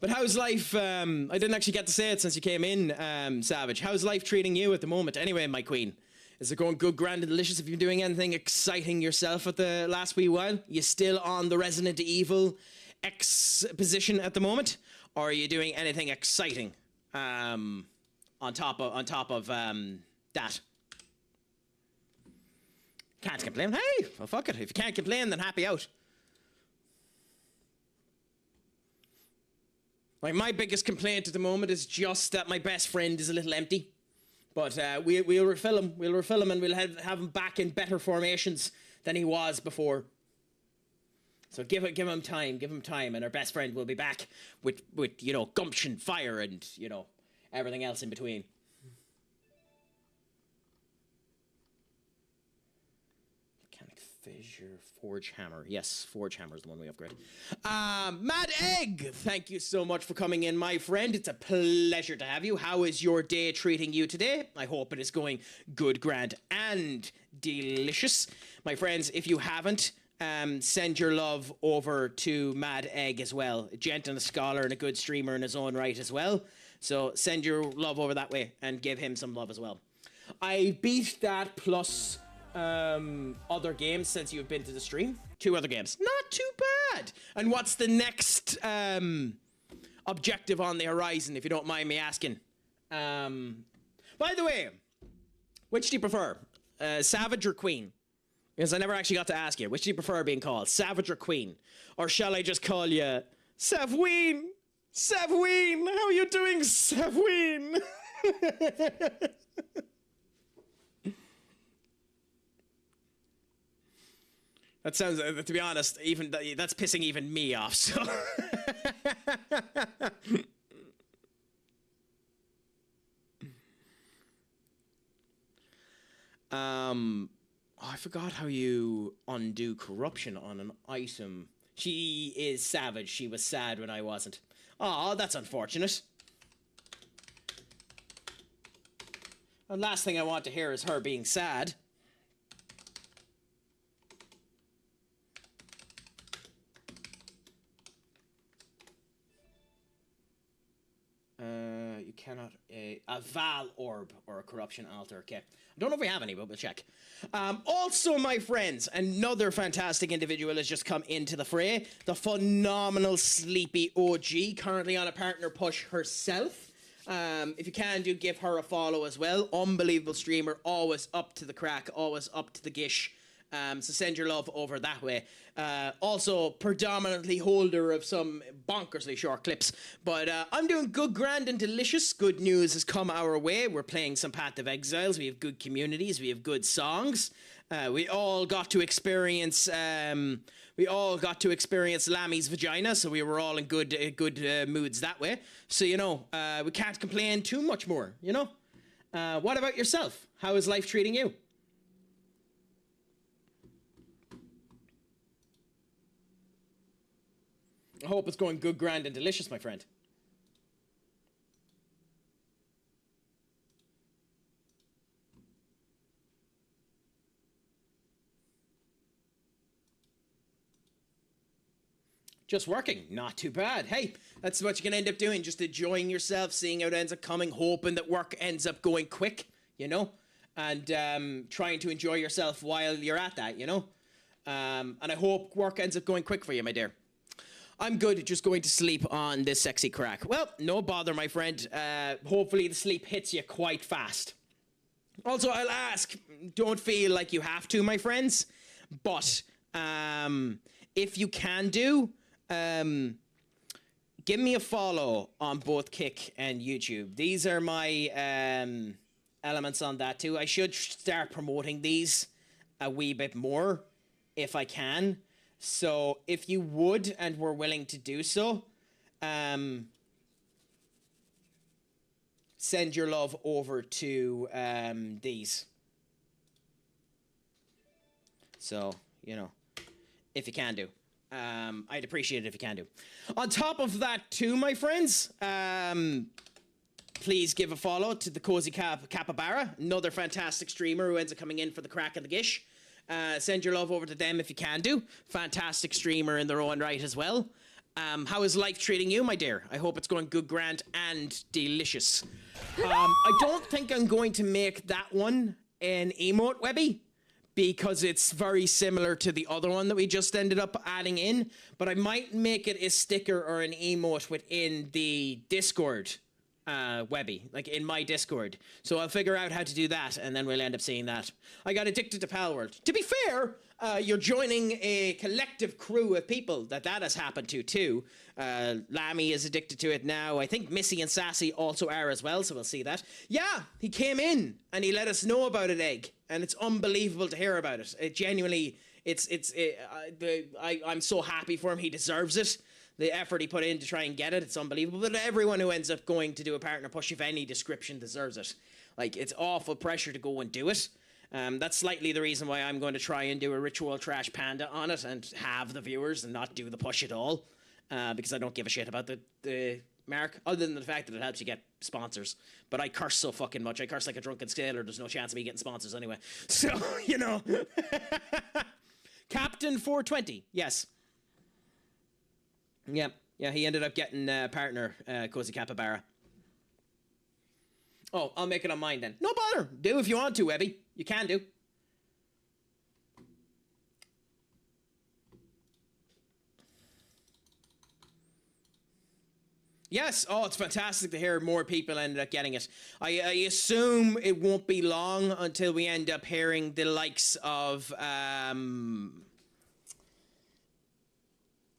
how's life? I didn't actually get to say it since you came in, Savage. How's life treating you at the moment? Anyway, my queen. Is it going good, grand, and delicious? Have you been doing anything exciting yourself at the last wee while? You still on the Resident Evil exposition at the moment? Or are you doing anything exciting on top of that? Can't complain. Hey, well, fuck it. If you can't complain, then happy out. Like, my biggest complaint at the moment is just that my best friend is a little empty. But we'll refill him. We'll refill him, and we'll have him back in better formations than he was before. So give him time, and our best friend will be back with you know, gumption, fire, and, you know, everything else in between. Mechanic fissure, forge hammer. Yes, forge hammer is the one we upgrade. Mad Egg, thank you so much for coming in, my friend. It's a pleasure to have you. How is your day treating you today? I hope it is going good, grand, and delicious. My friends, if you haven't, send your love over to Mad Egg as well. A gent and a scholar and a good streamer in his own right as well. So send your love over that way and give him some love as well. I beat that plus other games since you've been to the stream. 2 other games. Not too bad. And what's the next objective on the horizon, if you don't mind me asking? By the way, which do you prefer? Savage or Queen? Because I never actually got to ask you, which do you prefer being called, Savage or Queen? Or shall I just call you Savween? Savween! How are you doing, Savween? That sounds, to be honest, even that's pissing even me off, so... Oh, I forgot how you undo corruption on an item. She is savage. She was sad when I wasn't. Oh, that's unfortunate. The last thing I want to hear is her being sad. You cannot... a Val Orb or a Corruption Altar. Okay. I don't know if we have any, but we'll check. Also, my friends, another fantastic individual has just come into the fray. The phenomenal Sleepy OG, currently on a partner push herself. If you can, do give her a follow as well. Unbelievable streamer, always up to the crack, always up to the gish. So send your love over that way. Also, predominantly holder of some bonkersly short clips. But I'm doing good, grand, and delicious. Good news has come our way. We're playing some Path of Exiles. We have good communities. We have good songs. We all got to experience. Lammy's vagina, so we were all in good moods that way. So you know, we can't complain too much more. You know. What about yourself? How is life treating you? I hope it's going good, grand, and delicious, my friend. Just working. Not too bad. Hey, that's what you can end up doing. Just enjoying yourself, seeing how it ends up coming, hoping that work ends up going quick, you know? And trying to enjoy yourself while you're at that, you know? And I hope work ends up going quick for you, my dear. I'm good, just going to sleep on this sexy crack. Well, no bother, my friend. Hopefully the sleep hits you quite fast. Also, I'll ask, don't feel like you have to, my friends. But if you can do, give me a follow on both Kick and YouTube. These are my elements on that too. I should start promoting these a wee bit more if I can. So if you would and were willing to do so, send your love over to these. So, you know, if you can do. I'd appreciate it if you can do. On top of that too, my friends, please give a follow to the Cozy Capybara, another fantastic streamer who ends up coming in for the crack and the gish. Send your love over to them if you can do. Fantastic streamer in their own right as well. How is life treating you, my dear? I hope it's going good, grand, and delicious. I don't think I'm going to make that one an emote, Webby, because it's very similar to the other one that we just ended up adding in. But I might make it a sticker or an emote within the Discord, Webby, like in my Discord. So I'll figure out how to do that, and then we'll end up seeing that. I got addicted to Palworld. To be fair, you're joining a collective crew of people that has happened to too. Lammy is addicted to it now. I think Missy and Sassy also are as well, so we'll see that. Yeah, he came in and he let us know about it, Egg, and it's unbelievable to hear about it. It genuinely, I'm so happy for him. He deserves it. The effort he put in to try and get it, it's unbelievable. But everyone who ends up going to do a partner push of any description deserves it. Like, it's awful pressure to go and do it. That's slightly the reason why I'm going to try and do a Ritual Trash Panda on it and have the viewers and not do the push at all. Because I don't give a shit about the mark, other than the fact that it helps you get sponsors. But I curse so fucking much. I curse like a drunken sailor. There's no chance of me getting sponsors anyway. So, you know. Captain 420, yes. Yeah, he ended up getting partner, Cozy Capybara. Oh, I'll make it on mine then. No bother. Do if you want to, Webby. You can do. Yes, oh, it's fantastic to hear more people ended up getting it. I assume it won't be long until we end up hearing the likes of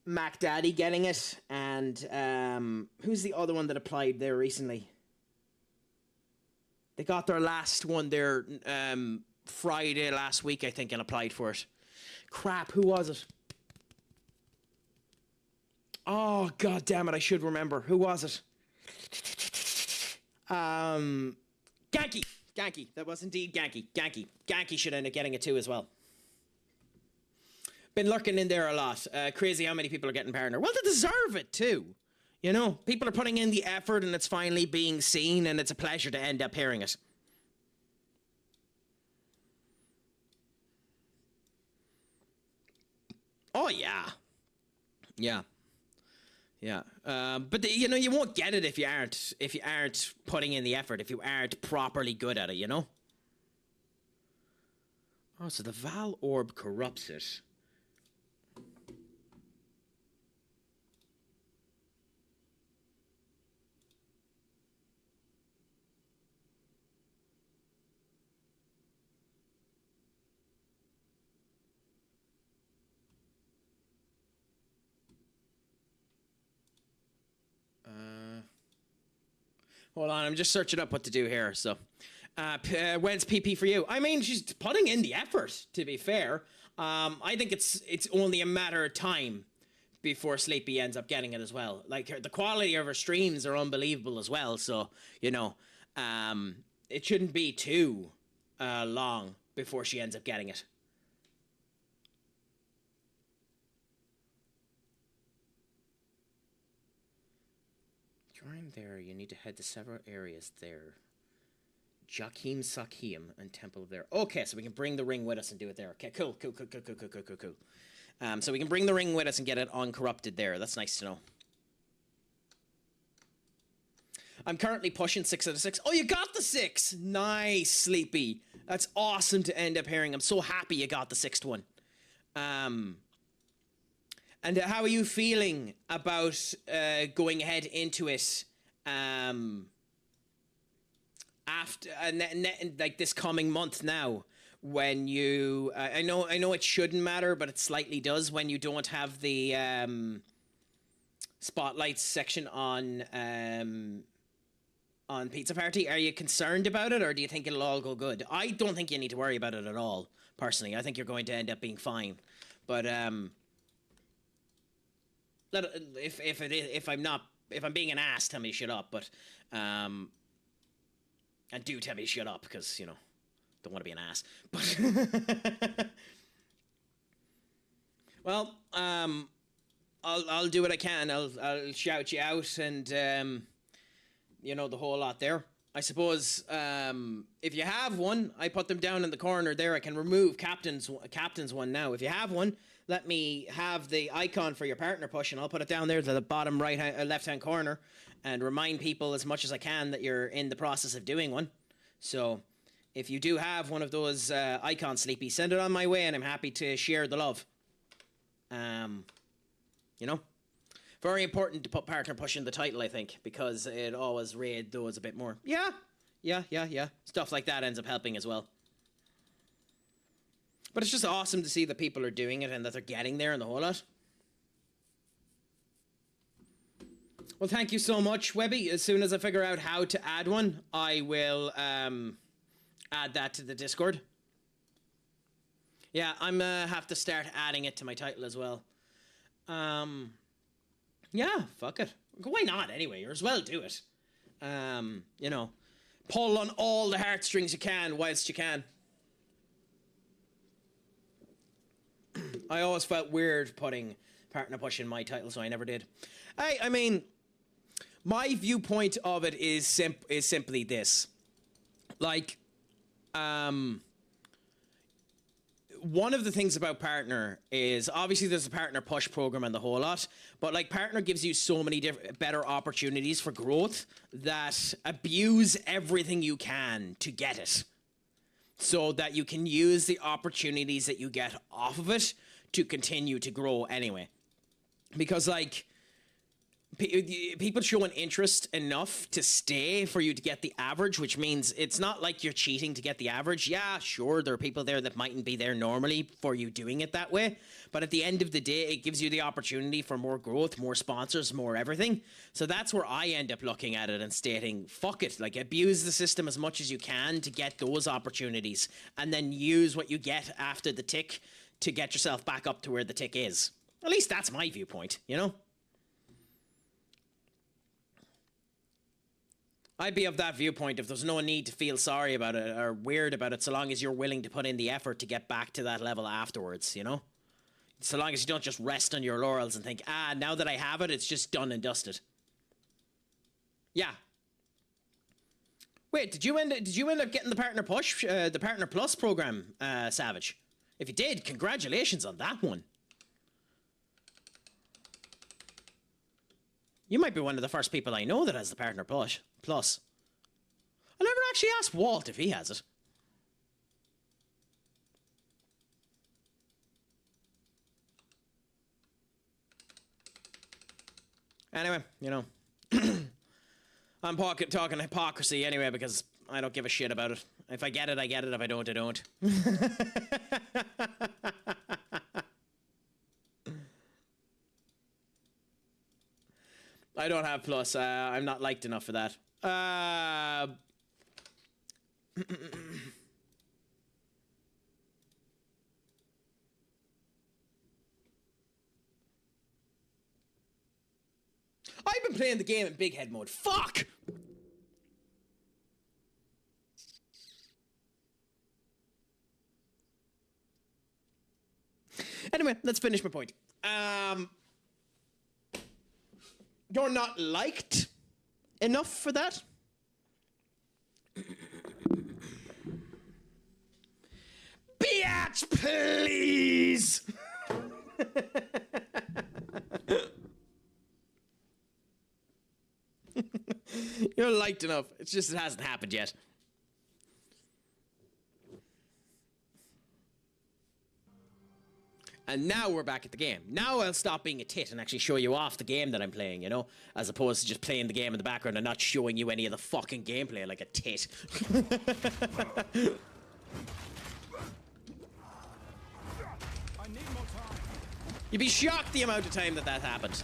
Mac Daddy getting it, and who's the other one that applied there recently? They got their last one there Friday last week, I think, and applied for it. Crap, who was it? Oh, god damn it, I should remember. Who was it? Ganky. Ganky. That was indeed Ganky. Ganky should end up getting it too as well. Been lurking in there a lot. Crazy how many people are getting partner. Well, they deserve it too. You know, people are putting in the effort and it's finally being seen, and it's a pleasure to end up hearing it. Oh, yeah. Yeah. Yeah, but you know, you won't get it if you aren't putting in the effort, if you aren't properly good at it, you know. Oh, so the Val Orb corrupts it. Hold on, I'm just searching up what to do here. So, when's PP for you? I mean, she's putting in the effort, to be fair. I think it's only a matter of time before Sleepy ends up getting it as well. Like, the quality of her streams are unbelievable as well. So, you know, it shouldn't be too long before she ends up getting it. During there, you need to head to several areas there. Jakim Sakim and Temple of there. Okay, so we can bring the ring with us and do it there. Okay, cool. So we can bring the ring with us and get it uncorrupted there. That's nice to know. I'm currently pushing 6 out of 6. Oh, you got the 6! Nice, Sleepy. That's awesome to end up hearing. I'm so happy you got the 6th one. And how are you feeling about going ahead into it after like this coming month now? When you, I know it shouldn't matter, but it slightly does when you don't have the spotlights section on Pizza Party. Are you concerned about it, or do you think it'll all go good? I don't think you need to worry about it at all. Personally, I think you're going to end up being fine. But if I'm being an ass, tell me to shut up. But and do tell me to shut up, because you know, don't want to be an ass. But well, I'll do what I can. I'll shout you out, and you know, the whole lot there. I suppose if you have one, I put them down in the corner there. I can remove captain's one now. If you have one, let me have the icon for your partner push, and I'll put it down there to the bottom left-hand corner, and remind people as much as I can that you're in the process of doing one. So if you do have one of those icons, Sleepy, send it on my way, and I'm happy to share the love. You know, very important to put partner push in the title, I think, because it always raid those a bit more. Yeah. Stuff like that ends up helping as well. But it's just awesome to see that people are doing it and that they're getting there and the whole lot. Well, thank you so much, Webby. As soon as I figure out how to add one, I will add that to the Discord. Yeah, I'm have to start adding it to my title as well. Yeah, fuck it. Why not anyway? You're as well do it. You know, pull on all the heartstrings you can whilst you can. I always felt weird putting partner push in my title, so I never did. I mean, my viewpoint of it is simply this. Like, one of the things about partner is obviously there's a partner push program and the whole lot, but like partner gives you so many better opportunities for growth that abuse everything you can to get it, so that you can use the opportunities that you get off of it to continue to grow anyway. Because like people showing interest enough to stay for you to get the average, which means it's not like you're cheating to get the average. Yeah, sure, there are people there that mightn't be there normally for you doing it that way, but at the end of the day, it gives you the opportunity for more growth, more sponsors, more everything. So that's where I end up looking at it and stating, fuck it, like abuse the system as much as you can to get those opportunities, and then use what you get after the tick to get yourself back up to where the tick is. At least that's my viewpoint, you know? I'd be of that viewpoint if there's no need to feel sorry about it or weird about it, so long as you're willing to put in the effort to get back to that level afterwards, you know? So long as you don't just rest on your laurels and think, now that I have it, it's just done and dusted. Yeah. Wait, did you end up getting the Partner Push, the Partner Plus program, Savage? If you did, congratulations on that one. You might be one of the first people I know that has the Partner Plus. I never actually asked Walt if he has it. Anyway, you know, I'm talking hypocrisy anyway because I don't give a shit about it. If I get it, I get it. If I don't, I don't. I don't have Plus. I'm not liked enough for that. I've been playing the game in big head mode. Fuck! Anyway, let's finish my point. You're not liked enough for that? Biatch, please! You're liked enough. It's just it hasn't happened yet. And now we're back at the game. Now I'll stop being a tit and actually show you off the game that I'm playing, you know? As opposed to just playing the game in the background and not showing you any of the fucking gameplay like a tit. You'd be shocked the amount of time that happened.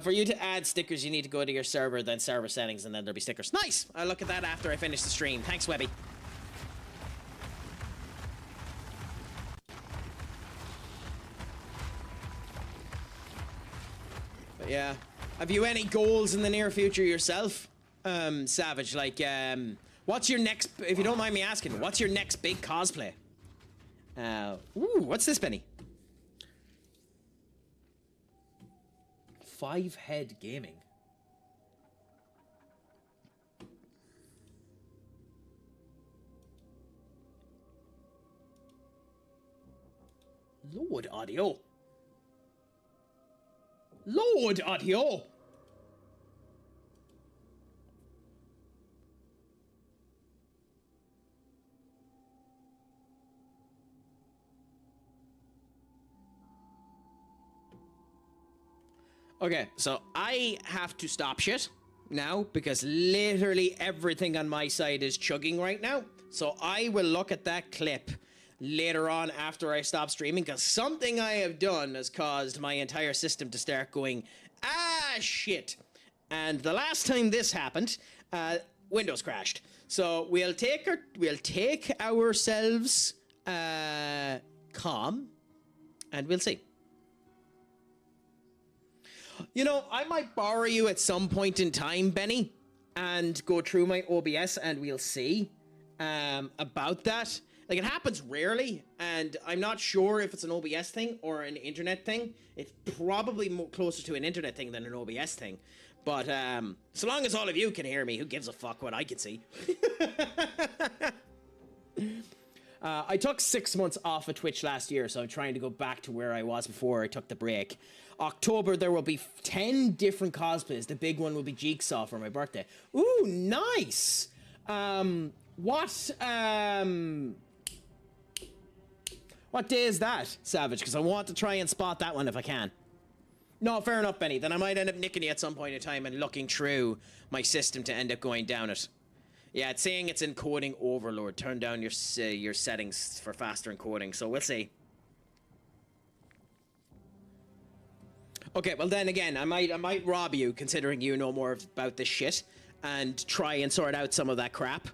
For you to add stickers, you need to go to your server, then server settings, and then there'll be stickers. Nice! I'll look at that after I finish the stream. Thanks, Webby. But yeah. Have you any goals in the near future yourself, Savage? Like, what's your next, if you don't mind me asking, what's your next big cosplay? Ooh, what's this, Benny? 5 Head Gaming. Lord Audio. Lord Audio. Okay, so I have to stop shit now because literally everything on my side is chugging right now. So I will look at that clip later on after I stop streaming because something I have done has caused my entire system to start going, shit. And the last time this happened, Windows crashed. So we'll take ourselves calm and we'll see. You know, I might borrow you at some point in time, Benny, and go through my OBS and we'll see about that. Like, it happens rarely, and I'm not sure if it's an OBS thing or an internet thing. It's probably more closer to an internet thing than an OBS thing. But so long as all of you can hear me, who gives a fuck what I can see? I took 6 months off of Twitch last year, so I'm trying to go back to where I was before I took the break. October, there will be 10 different cosplays. The big one will be Jigsaw for my birthday. Ooh, nice! What day is that, Savage? Because I want to try and spot that one if I can. No, fair enough, Benny. Then I might end up nicking you at some point in time and looking through my system to end up going down it. Yeah, it's saying it's encoding overload. Turn down your settings for faster encoding. So we'll see. Okay, well then again, I might rob you, considering you know more about this shit, and try and sort out some of that crap,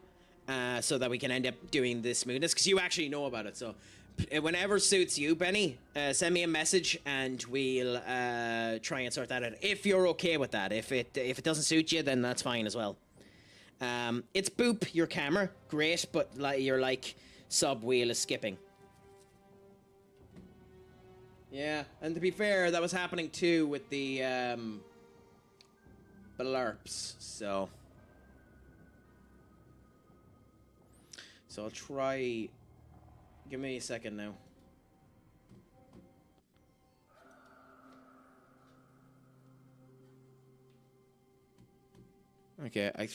so that we can end up doing this smoothness, because you actually know about it. So whenever suits you, Benny, send me a message and we'll try and sort that out. If you're okay with that. If it doesn't suit you, then that's fine as well. It's boop your camera, great, but your like sub wheel is skipping. Yeah, and to be fair, that was happening too with the blurps. So I'll try. Give me a second now. Okay, I